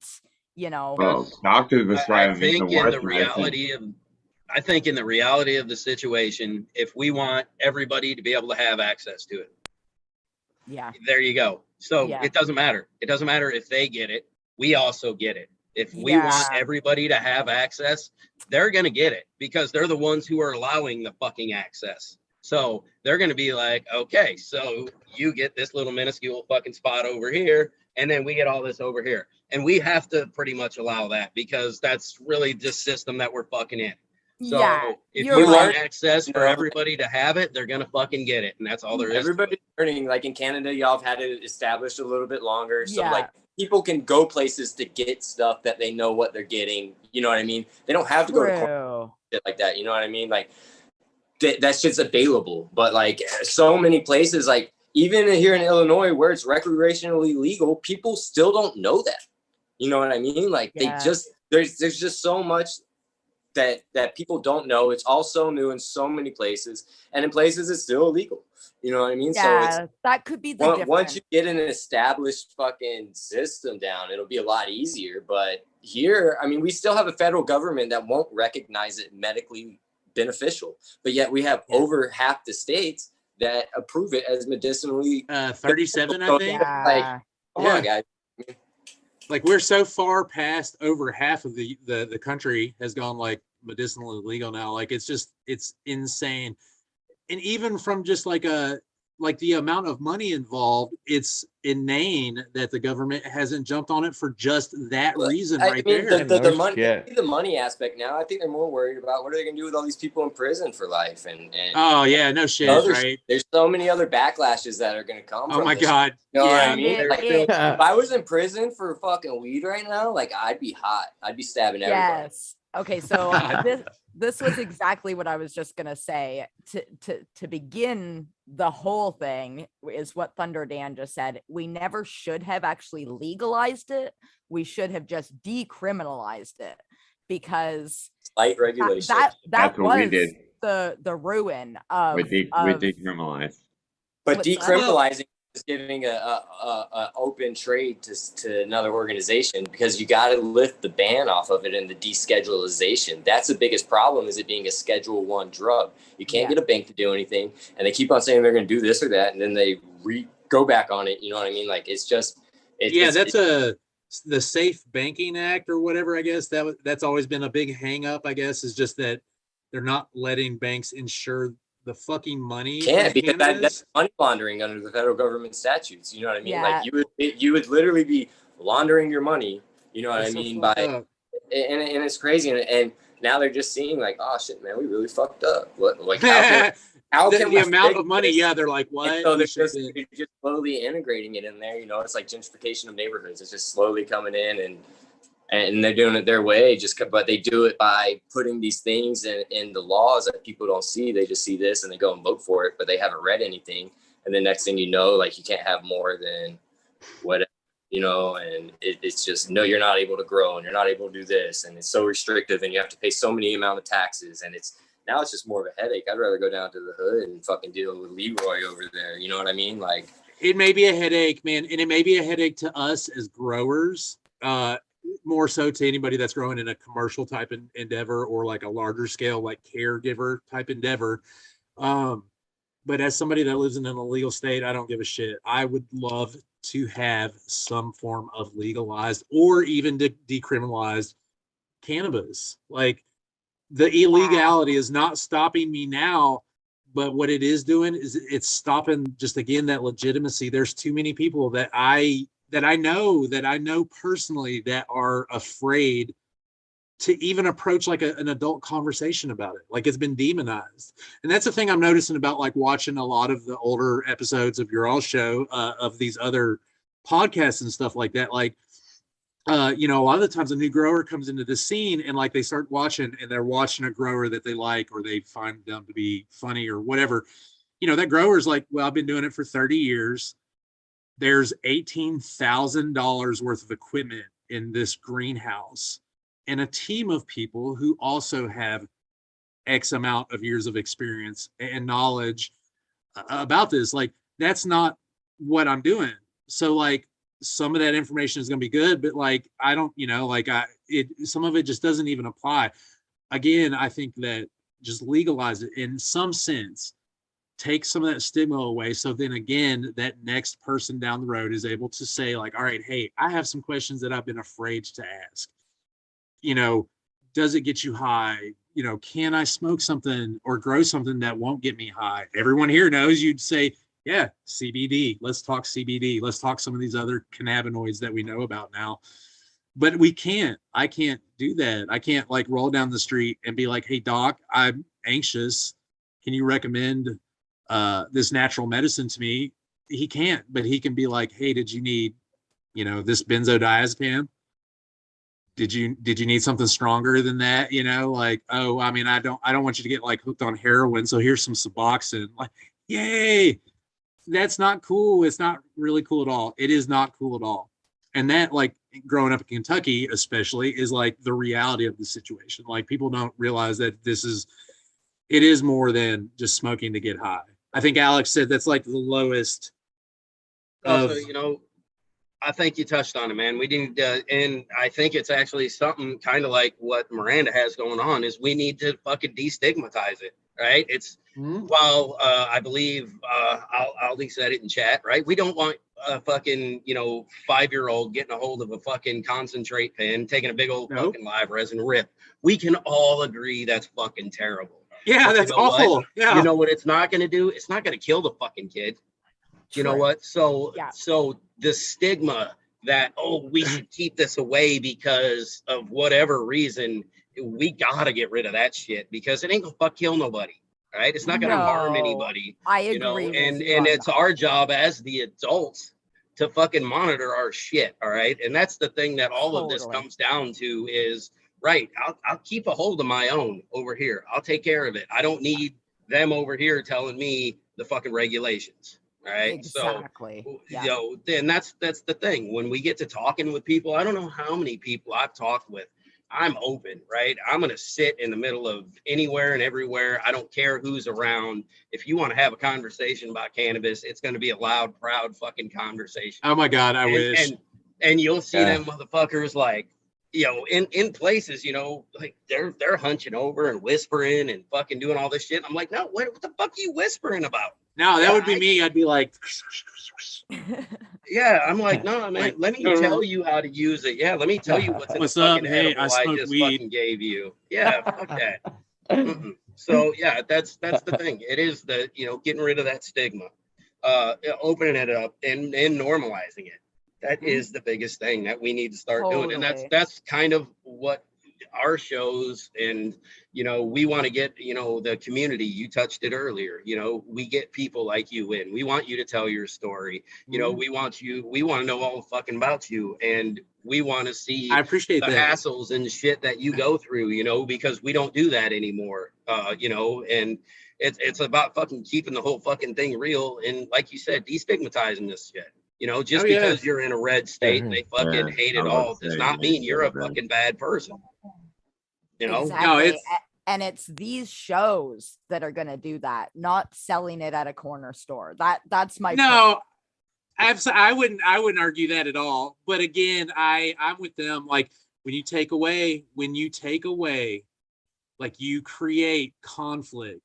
you know. Well, doctors I prescribe the think in worst the medicine. reality of, I think in the reality of the situation, if we want everybody to be able to have access to it, Yeah. there you go. So Yeah. it doesn't matter. It doesn't matter if they get it. We also get it. If we want Yeah. everybody to have access, they're going to get it because they're the ones who are allowing the fucking access. So they're going to be like, okay, so you get this little minuscule fucking spot over here, and then we get all this over here. And we have to pretty much allow that because that's really the system that we're fucking in. So Yeah, if you're you want right. access for No. everybody to have it, they're going to fucking get it. And that's all there is. Everybody's learning. Like in Canada, y'all have had it established a little bit longer. So Yeah. like people can go places to get stuff that they know what they're getting. You know what I mean? They don't have to go to court, True. shit like that. You know what I mean? Like that shit's available. But like so many places, like even here in Illinois where it's recreationally legal, people still don't know that. You know what I mean? Like Yeah. they just there's just so much that people don't know. It's all so new in so many places, and in places it's still illegal. You know what I mean? Yeah, So it's that could be the once difference. you get an established fucking system down, it'll be a lot easier. But here, I mean, we still have a federal government that won't recognize it medically beneficial, but yet we have over half the states that approve it as medicinally 37, I So, think. Yeah. like, come on, Yeah. guys. Like, we're so far past over half of the country has gone like medicinally legal now. Like, it's insane. And even from just like the amount of money involved, it's inane that the government hasn't jumped on it for just that reason I right mean, there. the money aspect now. I think they're more worried about what are they going to do with all these people in prison for life, and Oh yeah, no shit, right? There's so many other backlashes that are going to come. Oh from my this. God. You know what Yeah. I mean? Like, if I was in prison for fucking weed right now, like I'd be hot. I'd be stabbing everybody. Yes. Okay, so this was exactly what I was just gonna say. To begin the whole thing is what Thunder Dan just said. We never should have actually legalized it. We should have just decriminalized it, because Light regulation. That's what we was did. the ruin of, We decriminalized. But What's that? decriminalizing is giving a open trade to another organization, because you got to lift the ban off of it and the deschedulization. That's the biggest problem, is it being a Schedule I drug. You can't get a bank to do anything, and they keep on saying they're going to do this or that, and then they go back on it. You know what I mean? Like, it's just the Safe Banking Act or whatever. I guess that's always been a big hang up, I guess, is just that they're not letting banks insure the fucking money. Can't, because that's money laundering under the federal government statutes. You know what I mean? Yeah. Like you would literally be laundering your money. You know what That's I so mean? fucked By up. and it's crazy. And now they're just seeing like, oh shit, man, we really fucked up. What, like, how can the we amount fix of money? this? Yeah, they're like, what? And so they're just slowly integrating it in there. You know, it's like gentrification of neighborhoods. It's just slowly coming in, and and they're doing it their way, but they do it by putting these things in the laws that people don't see. They just see this and they go and vote for it, but they haven't read anything. And the next thing you know, like, you can't have more than whatever, you know, and it's just, no, you're not able to grow and you're not able to do this. And it's so restrictive and you have to pay so many amount of taxes. And now it's just more of a headache. I'd rather go down to the hood and fucking deal with Leroy over there. You know what I mean? Like, it may be a headache, man. And it may be a headache to us as growers, more so to anybody that's growing in a commercial type endeavor or like a larger scale, like caregiver type endeavor. But as somebody that lives in an illegal state, I don't give a shit. I would love to have some form of legalized or even decriminalized cannabis. Like, the illegality is not stopping me now, but what it is doing is it's stopping just, again, that legitimacy. There's too many people that I know personally that are afraid to even approach like an adult conversation about it. Like, it's been demonized. And that's the thing I'm noticing about like watching a lot of the older episodes of your all show, of these other podcasts and stuff like that. Like, you know, a lot of the times a new grower comes into the scene and like they start watching and they're watching a grower that they like, or they find them to be funny or whatever. You know, that grower's like, well, I've been doing it for 30 years. There's $18,000 worth of equipment in this greenhouse and a team of people who also have X amount of years of experience and knowledge about this. Like, that's not what I'm doing. So like, some of that information is going to be good, but like, I don't, you know, like some of it just doesn't even apply. Again, I think that just legalize it in some sense, take some of that stigma away. So then again, that next person down the road is able to say like, all right, hey, I have some questions that I've been afraid to ask. You know, does it get you high? You know, can I smoke something or grow something that won't get me high? Everyone here knows you'd say, yeah, CBD. Let's talk CBD. Let's talk some of these other cannabinoids that we know about now. But we can't. I can't do that. I can't like roll down the street and be like, hey, doc, I'm anxious. Can you recommend this natural medicine to me? He can't, but he can be like, hey, did you need, you know, this benzodiazepam? Did you need something stronger than that? You know, like, oh, I mean, I don't want you to get like hooked on heroin. So here's some Suboxone. Like, yay. That's not cool. It's not really cool at all. It is not cool at all. And that, like, growing up in Kentucky, especially, is like the reality of the situation. Like, people don't realize that it is more than just smoking to get high. I think Alex said that's like the lowest. Also, you know, I think you touched on it, man. We didn't, and I think it's actually something kind of like what Miranda has going on is we need to fucking destigmatize it, right? It's, while I believe Aldi said it in chat, right? We don't want a fucking, you know, 5-year-old getting a hold of a fucking concentrate pen, taking a big old fucking live resin rip. We can all agree that's fucking terrible. Yeah, that's awful. Yeah. You know what it's not going to do? It's not going to kill the fucking kid. You know what? So the stigma that, oh, we should keep this away because of whatever reason, we gotta get rid of that shit because it ain't gonna fuck kill nobody. Right? It's not gonna harm anybody. I agree. You know, and it's our job as the adults to fucking monitor our shit. All right. And that's the thing that all of this comes down to is, right, I'll keep a hold of my own over here. I'll take care of it. I don't need them over here telling me the fucking regulations. All right. Exactly. So, you know, then that's the thing. When we get to talking with people, I don't know how many people I've talked with. I'm open, right? I'm going to sit in the middle of anywhere and everywhere. I don't care who's around. If you want to have a conversation about cannabis, it's going to be a loud, proud fucking conversation. Oh my God, I wish. And you'll see them motherfuckers like, you know, in places, you know, like they're hunching over and whispering and fucking doing all this shit. I'm like, no, what the fuck are you whispering about? No, that would be me. I'd be like, yeah, I'm like, no, man, like, let me tell you how to use it. Yeah, let me tell you what's up. Hey, I just fucking gave you. Yeah, fuck that. So yeah, that's the thing. It is the, you know, getting rid of that stigma, opening it up and normalizing it. That is the biggest thing that we need to start doing, and that's kind of what our shows, and we want to get the community. You touched it earlier. We get people like you in. We want you to tell your story. We want to know all fucking about you, and we want to see I appreciate the that. hassles and shit that you go through. Because we don't do that anymore. And it's about fucking keeping the whole fucking thing real, and like you said, destigmatizing this shit. Just because you're in a red state and they fucking hate it all does not mean you're a fucking bad person. Exactly. No, it's and it's these shows that are going to do that, not selling it at a corner store. That's my no. I wouldn't argue that at all. But again, I'm with them. Like when you take away, like you create conflict.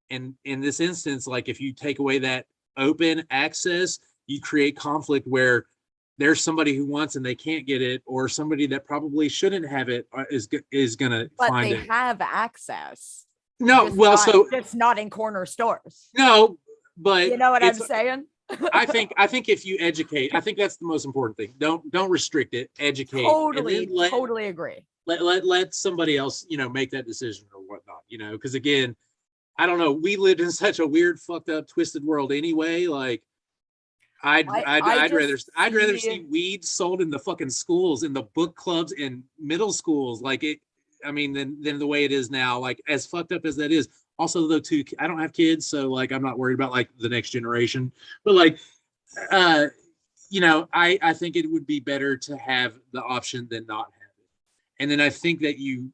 And in this instance, like if you take away that open access, you create conflict where there's somebody who wants and they can't get it, or somebody that probably shouldn't have it is gonna find it. But they have access. No, well, so it's not in corner stores. No, but you know what I'm saying? I think if you educate, I think that's the most important thing. Don't restrict it. Educate. Totally agree. Let somebody else, make that decision or whatnot. Because again, I don't know. We lived in such a weird, fucked up, twisted world anyway. Like, I'd rather see weed sold in the fucking schools, in the book clubs, in middle schools, than the way it is now. Like, as fucked up as that is. Also, though, too, I don't have kids, so like I'm not worried about like the next generation. But like, I think it would be better to have the option than not have it. And then I think that you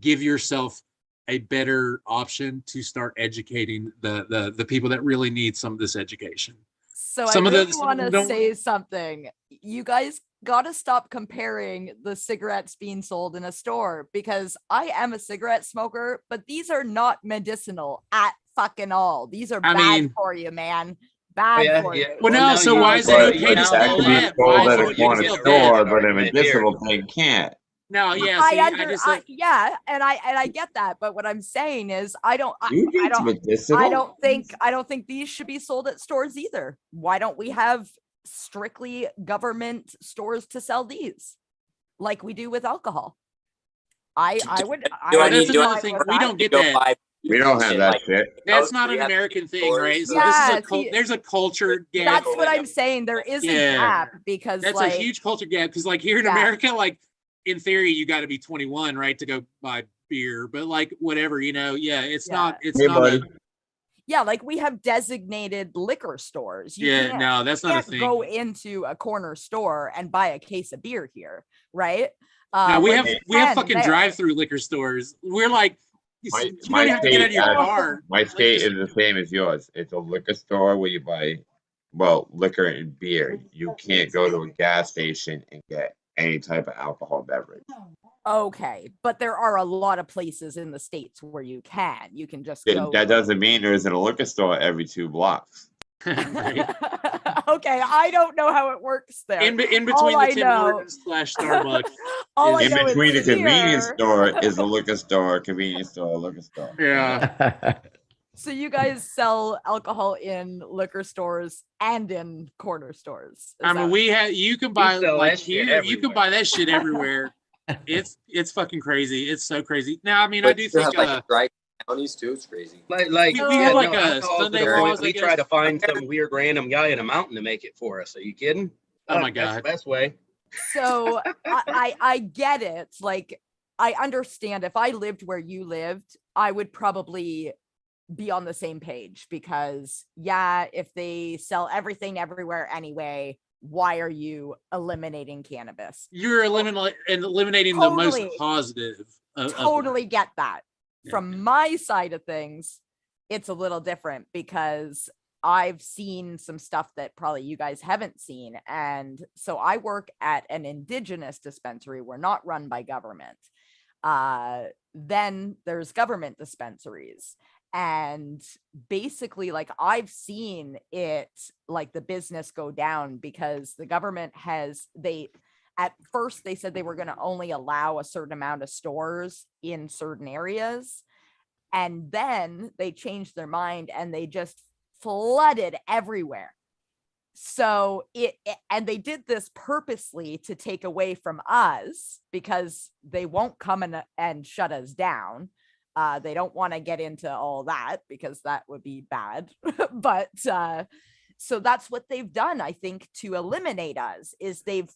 give yourself a better option to start educating the people that really need some of this education. So I really want to say something. You guys got to stop comparing the cigarettes being sold in a store, because I am a cigarette smoker, but these are not medicinal at fucking all. These are bad for you, man. Bad for you. Well, no, so why is it okay to sell that? Why is it a store, but a medicinal thing can't? No, yeah, I get that, but what I'm saying is I don't think these should be sold at stores either. Why don't we have strictly government stores to sell these, like we do with alcohol? We don't get that. We don't have that shit. That's not an American thing, right? So there's a culture gap. That's what I'm saying. There is a gap, because that's a huge culture gap. Because like here in America, like in theory, you got to be 21, right, to go buy beer. But like whatever, it's not. It's not. Like we have designated liquor stores. That's not a thing. Go into a corner store and buy a case of beer here, right? No, we have fucking drive-through liquor stores. We're like. My state is the same as yours. It's a liquor store where you buy, liquor and beer. You can't go to a gas station and get any type of alcohol beverage. Okay, but there are a lot of places in the States where you can just go. That doesn't mean there isn't a liquor store every 2 blocks. Okay, I don't know how it works there. In between the Tim Hortons / Starbucks. In between the convenience store is a liquor store, convenience store, liquor store. Yeah. So you guys sell alcohol in liquor stores and in corner stores. You can buy buy that shit everywhere. It's fucking crazy. It's so crazy. Now, I do think dry counties too. It's crazy. Like we have like a Sunday laws. We try to find some weird random guy in a mountain to make it for us. Are you kidding? Oh my God. That's the best way. So I get it. Like, I understand if I lived where you lived, I would probably be on the same page, because if they sell everything everywhere anyway, why are you eliminating cannabis? You're eliminating the most positive. Totally get that. From my side of things, it's a little different, because I've seen some stuff that probably you guys haven't seen. And so I work at an indigenous dispensary. We're not run by government. Then there's government dispensaries. And basically, like, I've seen it, like, the business go down, because the government at first they said they were going to only allow a certain amount of stores in certain areas. And then they changed their mind and they just flooded everywhere. So and they did this purposely to take away from us because they won't come and shut us down. They don't want to get into all that because that would be bad. But so that's what they've done, I think, to eliminate us, is they've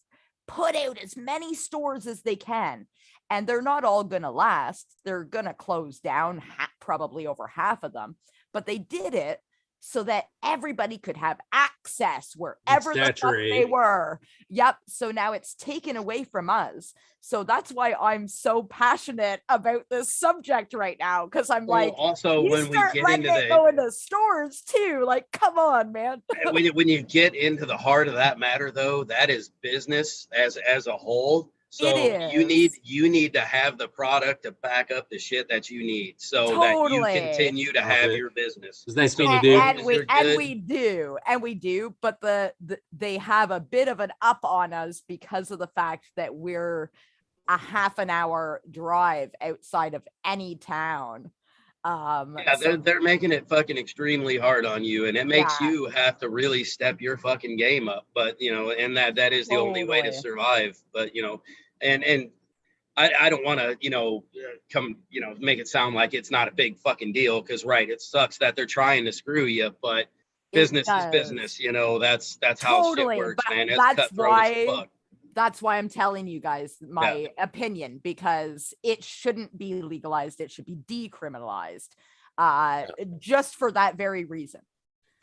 put out as many stores as they can. And they're not all going to last. They're going to close down, probably over half of them. But they did it so that everybody could have access wherever the fuck they were. Yep. So now it's taken away from us. So that's why I'm so passionate about this subject right now. Cause I'm like, also when we get into go into stores too, like, come on, man. when you get into the heart of that matter though, that is business as a whole. So you need to have the product to back up the shit that you need, so that you continue to have your business. It's nice meeting you, dude. And we do, but they have a bit of an up on us because of the fact that we're a half an hour drive outside of any town. They're making it fucking extremely hard on you, and it makes you have to really step your fucking game up. But and that is the only way to survive. But and I don't want to make it sound like it's not a big fucking deal, because it sucks that they're trying to screw you, but business is business. That's how shit works, man. It's cutthroat as fuck. That's why I'm telling you guys my opinion, because it shouldn't be legalized. It should be decriminalized, just for that very reason.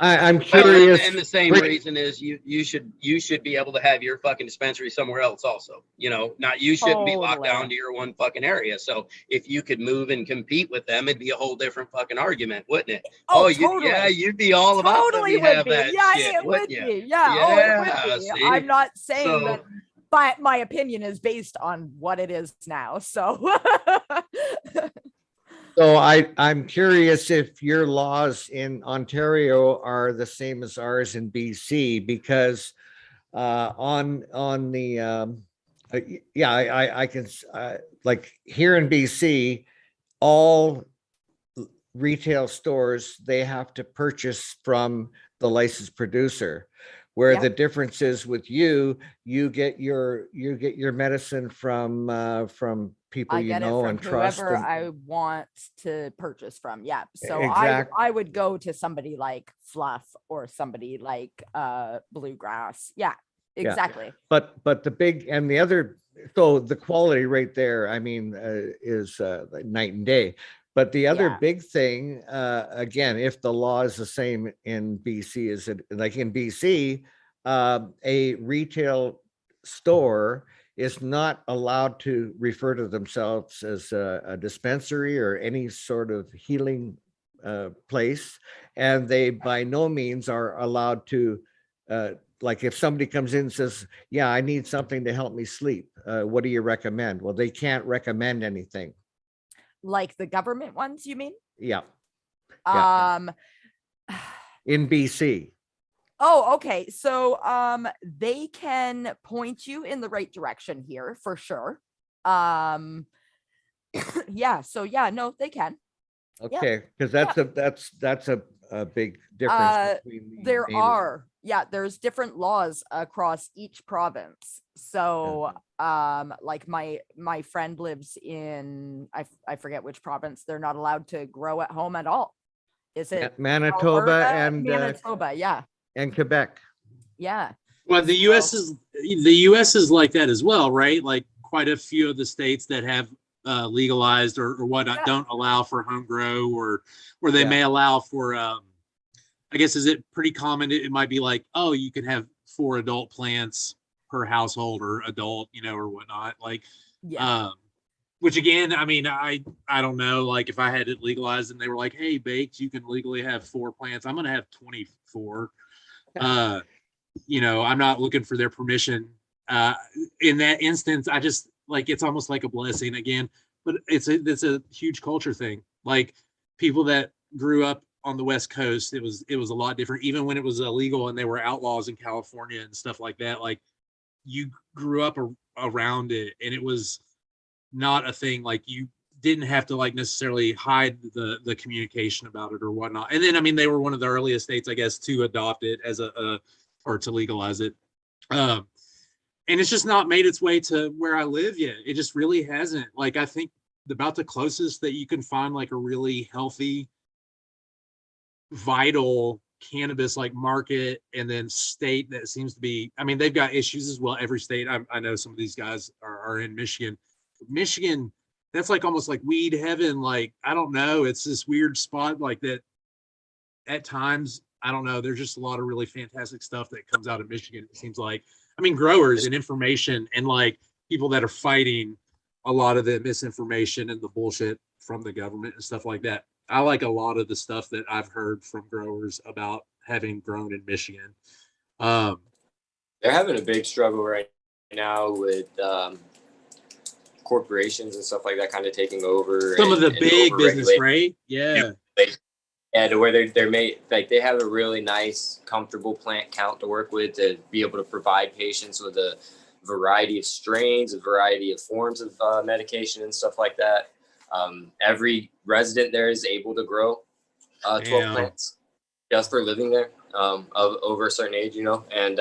I'm curious. And the same reason is you should be able to have your fucking dispensary somewhere else also. You shouldn't be locked down to your one fucking area. So if you could move and compete with them, it'd be a whole different fucking argument, wouldn't it? You'd be all about totally have be. that shit, it would you? be. It would be. See? I'm not saying that, but my opinion is based on what it is now. So So I'm curious if your laws in Ontario are the same as ours in BC, because on the I can like here in BC, all retail stores, they have to purchase from the licensed producer. Where the difference is with you get your medicine from people and trust. Whoever I want to purchase from. Yeah. So exactly. I would go to somebody like Fluff or somebody like Bluegrass. Yeah, exactly. Yeah. But the big and the other, so the quality right there, I mean, is night and day. But the other big thing, again, if the law is the same in BC, is it like in BC, a retail store is not allowed to refer to themselves as a dispensary or any sort of healing place. And they by no means are allowed to, like if somebody comes in and says, yeah, I need something to help me sleep. What do you recommend? Well, they can't recommend anything. Like the government ones, you mean? Yeah. In BC. Oh, okay. So they can point you in the right direction here for sure. Yeah. So no, they can. Okay, because that's a big difference between there's different laws across each province. So like my friend lives in I forget which province. They're not allowed to grow at home at all. Is it Manitoba? Manitoba, and Quebec? Yeah. Well, the US is like that as well, right? Like quite a few of the states that have legalized or whatnot don't allow for home grow, or they may allow for I guess, is it pretty common? It might be like, oh, you can have 4 adult plants per household or adult, or whatnot. Like, which again, I mean, I don't know, like if I had it legalized and they were like, hey, Baked, you can legally have 4 plants, I'm going to have 24. I'm not looking for their permission. In that instance, I just like, it's almost like a blessing again, but it's a huge culture thing. Like people that grew up on the West Coast, it was a lot different. Even when it was illegal and they were outlaws in California and stuff like that, like you grew up around it and it was not a thing. Like you didn't have to like necessarily hide the communication about it or whatnot. And then, I mean, they were one of the earliest states, I guess, to adopt it as a or to legalize it. And it's just not made its way to where I live yet. It just really hasn't. Like, I think about the closest that you can find like a really healthy, vital cannabis like market and then state that seems to be, I mean, they've got issues as well. Every state, I know some of these guys are in Michigan. Michigan, that's like almost like weed heaven. Like, I don't know. It's this weird spot like that at times. I don't know. There's just a lot of really fantastic stuff that comes out of Michigan. It seems like, I mean, growers and information and like people that are fighting a lot of the misinformation and the bullshit from the government and stuff like that. I like a lot of the stuff that I've heard from growers about having grown in Michigan. They're having a big struggle right now with corporations and stuff like that kind of taking over. Some of the big business, right? Yeah. Yeah, to where they're made, like they have a really nice, comfortable plant count to work with to be able to provide patients with a variety of strains, a variety of forms of medication and stuff like that. Every resident there is able to grow 12 plants just for living there of over a certain age, you know, and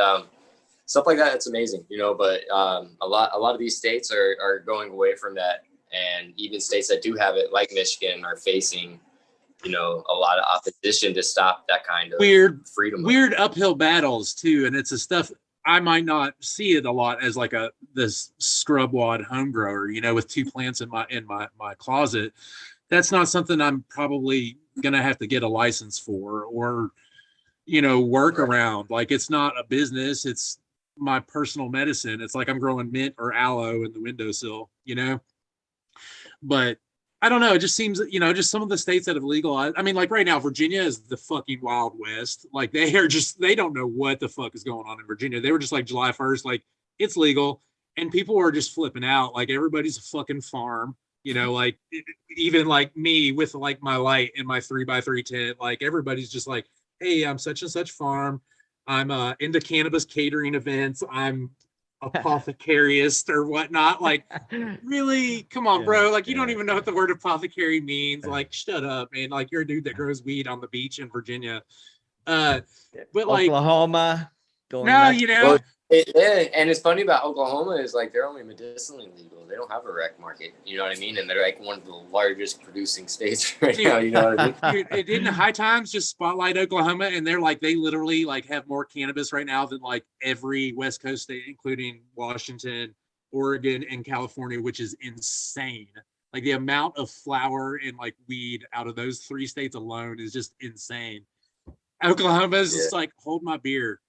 stuff like that. It's amazing, you know, but a lot of these states are going away from that, and even states that do have it, like Michigan, are facing, you know, a lot of opposition to stop that kind of weird uphill battles too. And it's a stuff I might not see it a lot as like this scrub wad home grower, you know, with 2 plants in my closet. That's not something I'm probably gonna have to get a license for or, you know, work around. Like, it's not a business, it's my personal medicine. It's like I'm growing mint or aloe in the windowsill, you know. But I don't know. It just seems, you know, just some of the states that have legalized. I mean, like right now, Virginia is the fucking Wild West. Like, they don't know what the fuck is going on in Virginia. They were just like July 1st, like it's legal. And people are just flipping out. Like, everybody's a fucking farm, you know, like even like me with like my light and my 3x3 tent, like everybody's just like, hey, I'm such and such farm. I'm into cannabis catering events. I'm apothecarist or whatnot. Like, really, come on, bro. Like, you don't even know what the word apothecary means. Like, shut up, man. Like, you're a dude that grows weed on the beach in Virginia. But like Oklahoma, you know. Well, and it's funny about Oklahoma is like they're only medicinally legal. They don't have a rec market. You know what I mean? And they're like one of the largest producing states right now. You know what I mean? Dude, didn't High Times just spotlight Oklahoma? And they're like, they literally like have more cannabis right now than like every West Coast state, including Washington, Oregon, and California, which is insane. Like, the amount of flower and like weed out of those 3 states alone is just insane. Oklahoma is just like, hold my beer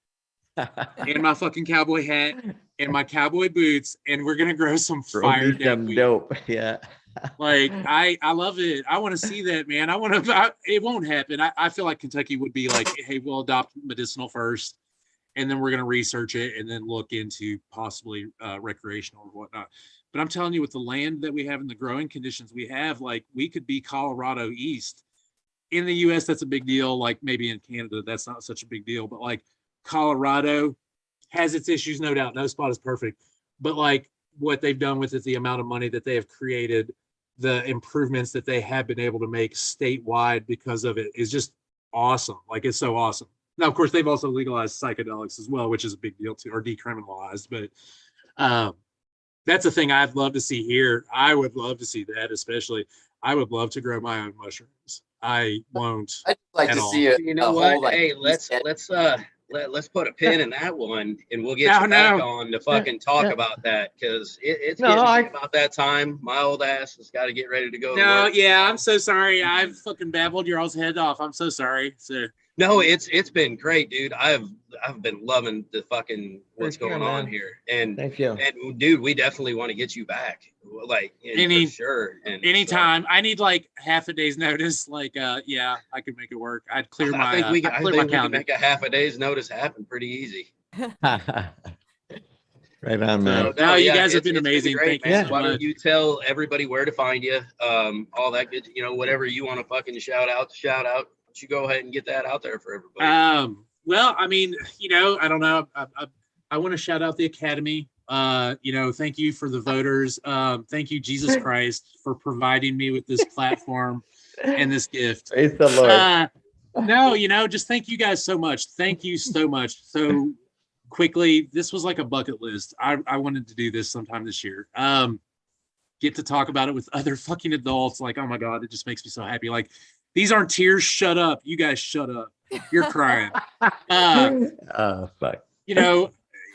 and my fucking cowboy hat and my cowboy boots, and we're gonna grow some fire dope. Yeah. Like, I love it. I want to see that, man. It won't happen. I feel like Kentucky would be like, hey, we'll adopt medicinal first, and then we're gonna research it and then look into possibly recreational or whatnot. But I'm telling you, with the land that we have and the growing conditions we have, like, we could be Colorado East. In the US, that's a big deal. Like, maybe in Canada, that's not such a big deal. But like, Colorado has its issues, no doubt. No spot is perfect. But like, what they've done with it, the amount of money that they have created, the improvements that they have been able to make statewide because of it is just awesome. Like, it's so awesome. Now, of course, they've also legalized psychedelics as well, which is a big deal too, or decriminalized. But that's a thing I'd love to see here. I would love to see that, especially. I would love to grow my own mushrooms. I won't. I'd like to see it. You know what? Whole, like, hey, let's put a pin in that one, and we'll get you back on to fucking talk about that, because it's getting about that time. My old ass has got to get ready to go. I'm so sorry. I've fucking babbled your all's head off. I'm so sorry. So no, it's been great, dude. I've been loving the fucking what's going on here, and thank you. And dude, we definitely want to get you back, like for sure. And anytime. I need like half a day's notice. Like, I could make it work. I'd clear my. I think we can make a half a day's notice happen pretty easy. Right on, man. No, you guys have been amazing. Great, Thank you so Why much. don't you tell everybody where to find you? All that good, you know, whatever you want to fucking shout out. You go ahead and get that out there for everybody. Well, I mean, you know, I don't know. I want to shout out the Academy. You know, thank you for the voters. Thank you, Jesus Christ, for providing me with this platform and this gift. Praise the Lord. No, just thank you guys so much. Thank you so much. So quickly, this was like a bucket list. I wanted to do this sometime this year. Get to talk about it with other fucking adults. Like, oh my God, it just makes me so happy. Like, these aren't tears. Shut up. You guys shut up. You're crying. Fuck.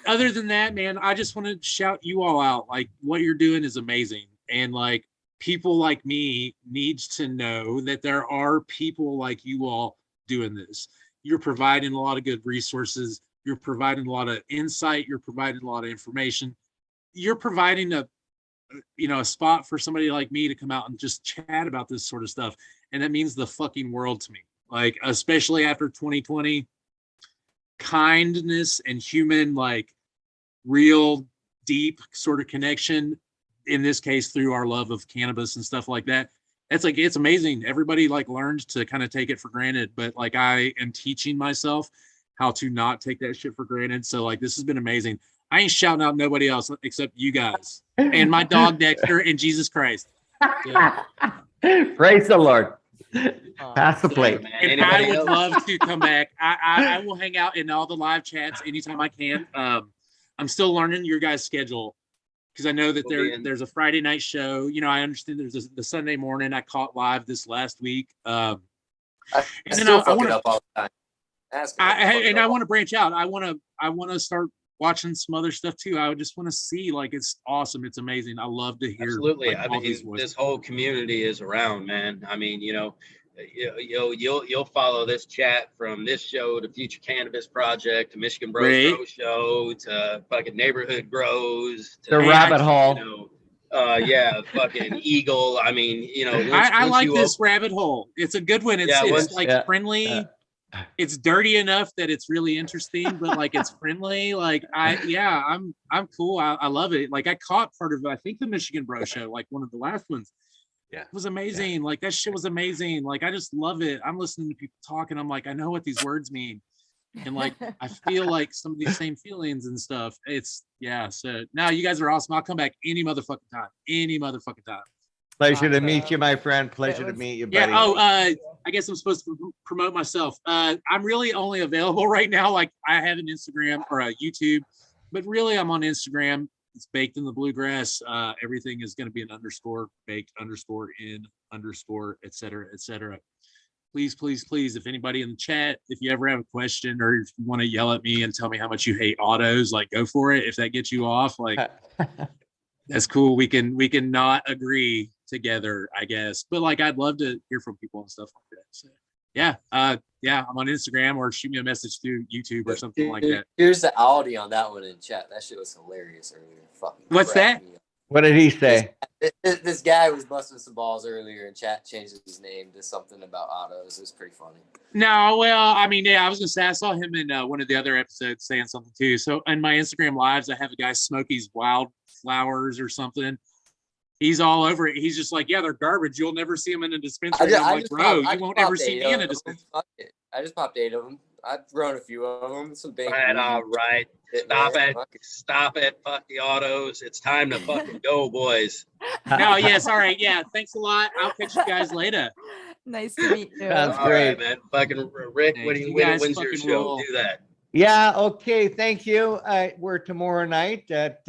Other than that, man, I just want to shout you all out. Like, what you're doing is amazing. And like, people like me needs to know that there are people like you all doing this. You're providing a lot of good resources. You're providing a lot of insight. You're providing a lot of information. You're providing a spot for somebody like me to come out and just chat about this sort of stuff. And that means the fucking world to me. Like, especially after 2020, kindness and human, like, real deep sort of connection, in this case through our love of cannabis and stuff like that. It's amazing. Everybody like learned to kind of take it for granted, but like, I am teaching myself how to not take that shit for granted. So like, this has been amazing. I ain't shouting out nobody else except you guys and my dog Dexter and Jesus Christ. Yeah. Praise the Lord. Pass the plate. And I would love to come back. I will hang out in all the live chats anytime I can. I'm still learning your guys' schedule, because I know that there's a Friday night show. I understand there's the Sunday morning. I caught live this last week. And then I want to up all the time. I want to branch out. I want to start watching some other stuff too. I would just want to see, like, it's awesome. It's amazing. I love to hear. Absolutely. Like, I mean, this whole community is around, man. I mean, you'll follow this chat from this show to Future Cannabis Project to Michigan Bros Grow Show to fucking Neighborhood Grows to the rabbit hole. Fucking Eagle. I mean, I like this rabbit hole. It's a good one. It's friendly. It's dirty enough that it's really interesting, but like, it's friendly. Like, I'm cool. I love it. Like, I caught part of, I think, the Michigan Bro Show, like one of the last ones. Yeah, it was amazing. Yeah. Like, that shit was amazing. Like, I just love it. I'm listening to people talk and I'm like, I know what these words mean. And like, I feel like some of these same feelings and stuff. So now you guys are awesome. I'll come back any motherfucking time. Pleasure to meet you, my friend. Pleasure to meet you, buddy. Yeah. I guess I'm supposed to promote myself. I'm really only available right now. Like, I have an Instagram or a YouTube, but really I'm on Instagram. It's Baked in the Bluegrass. Everything is going to be an underscore, baked underscore in underscore, et cetera, et cetera. Please, please, please, if anybody in the chat, if you ever have a question or if you want to yell at me and tell me how much you hate autos, like, go for it. If that gets you off, like, that's cool. We can not agree together, I guess. But like, I'd love to hear from people and stuff like that. So I'm on Instagram, or shoot me a message through YouTube or something like that. Here's the Audi on that one in chat. That shit was hilarious earlier. Fucking what's that? What did he say? This guy was busting some balls earlier in chat, changed his name to something about autos. It was pretty funny. No, well, I mean, I was gonna say, I saw him in one of the other episodes saying something too. So in my Instagram lives, I have a guy, Smokey's Wildflowers or something. He's all over it. He's just like, yeah, they're garbage. You'll never see them in a dispensary. I'm like, bro, you won't ever see me in a dispensary. I just popped 8 of them. I've grown a few of them. Some big. All right. Stop it. Fuck the autos. It's time to fucking go, boys. No, yes. All right. Yeah. Thanks a lot. I'll catch you guys later. Nice to meet you. Sounds all great. Right, man. Fucking Rick, when when's your show? Roll. Do that. Yeah. Okay. Thank you. We're tomorrow night at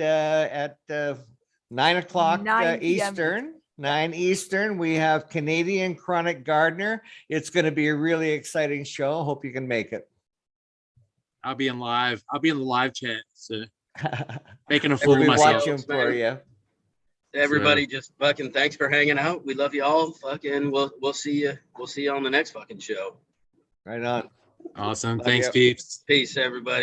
9 o'clock 9 Eastern. 9 Eastern. We have Canadian Chronic Gardener. It's going to be a really exciting show. Hope you can make it. I'll be in the live chat. So making a fool of myself. Watching for you. Everybody, just fucking thanks for hanging out. We love you all. Fucking we'll see you. We'll see you on the next fucking show. Right on. Awesome. Thanks, peeps. Peace, everybody.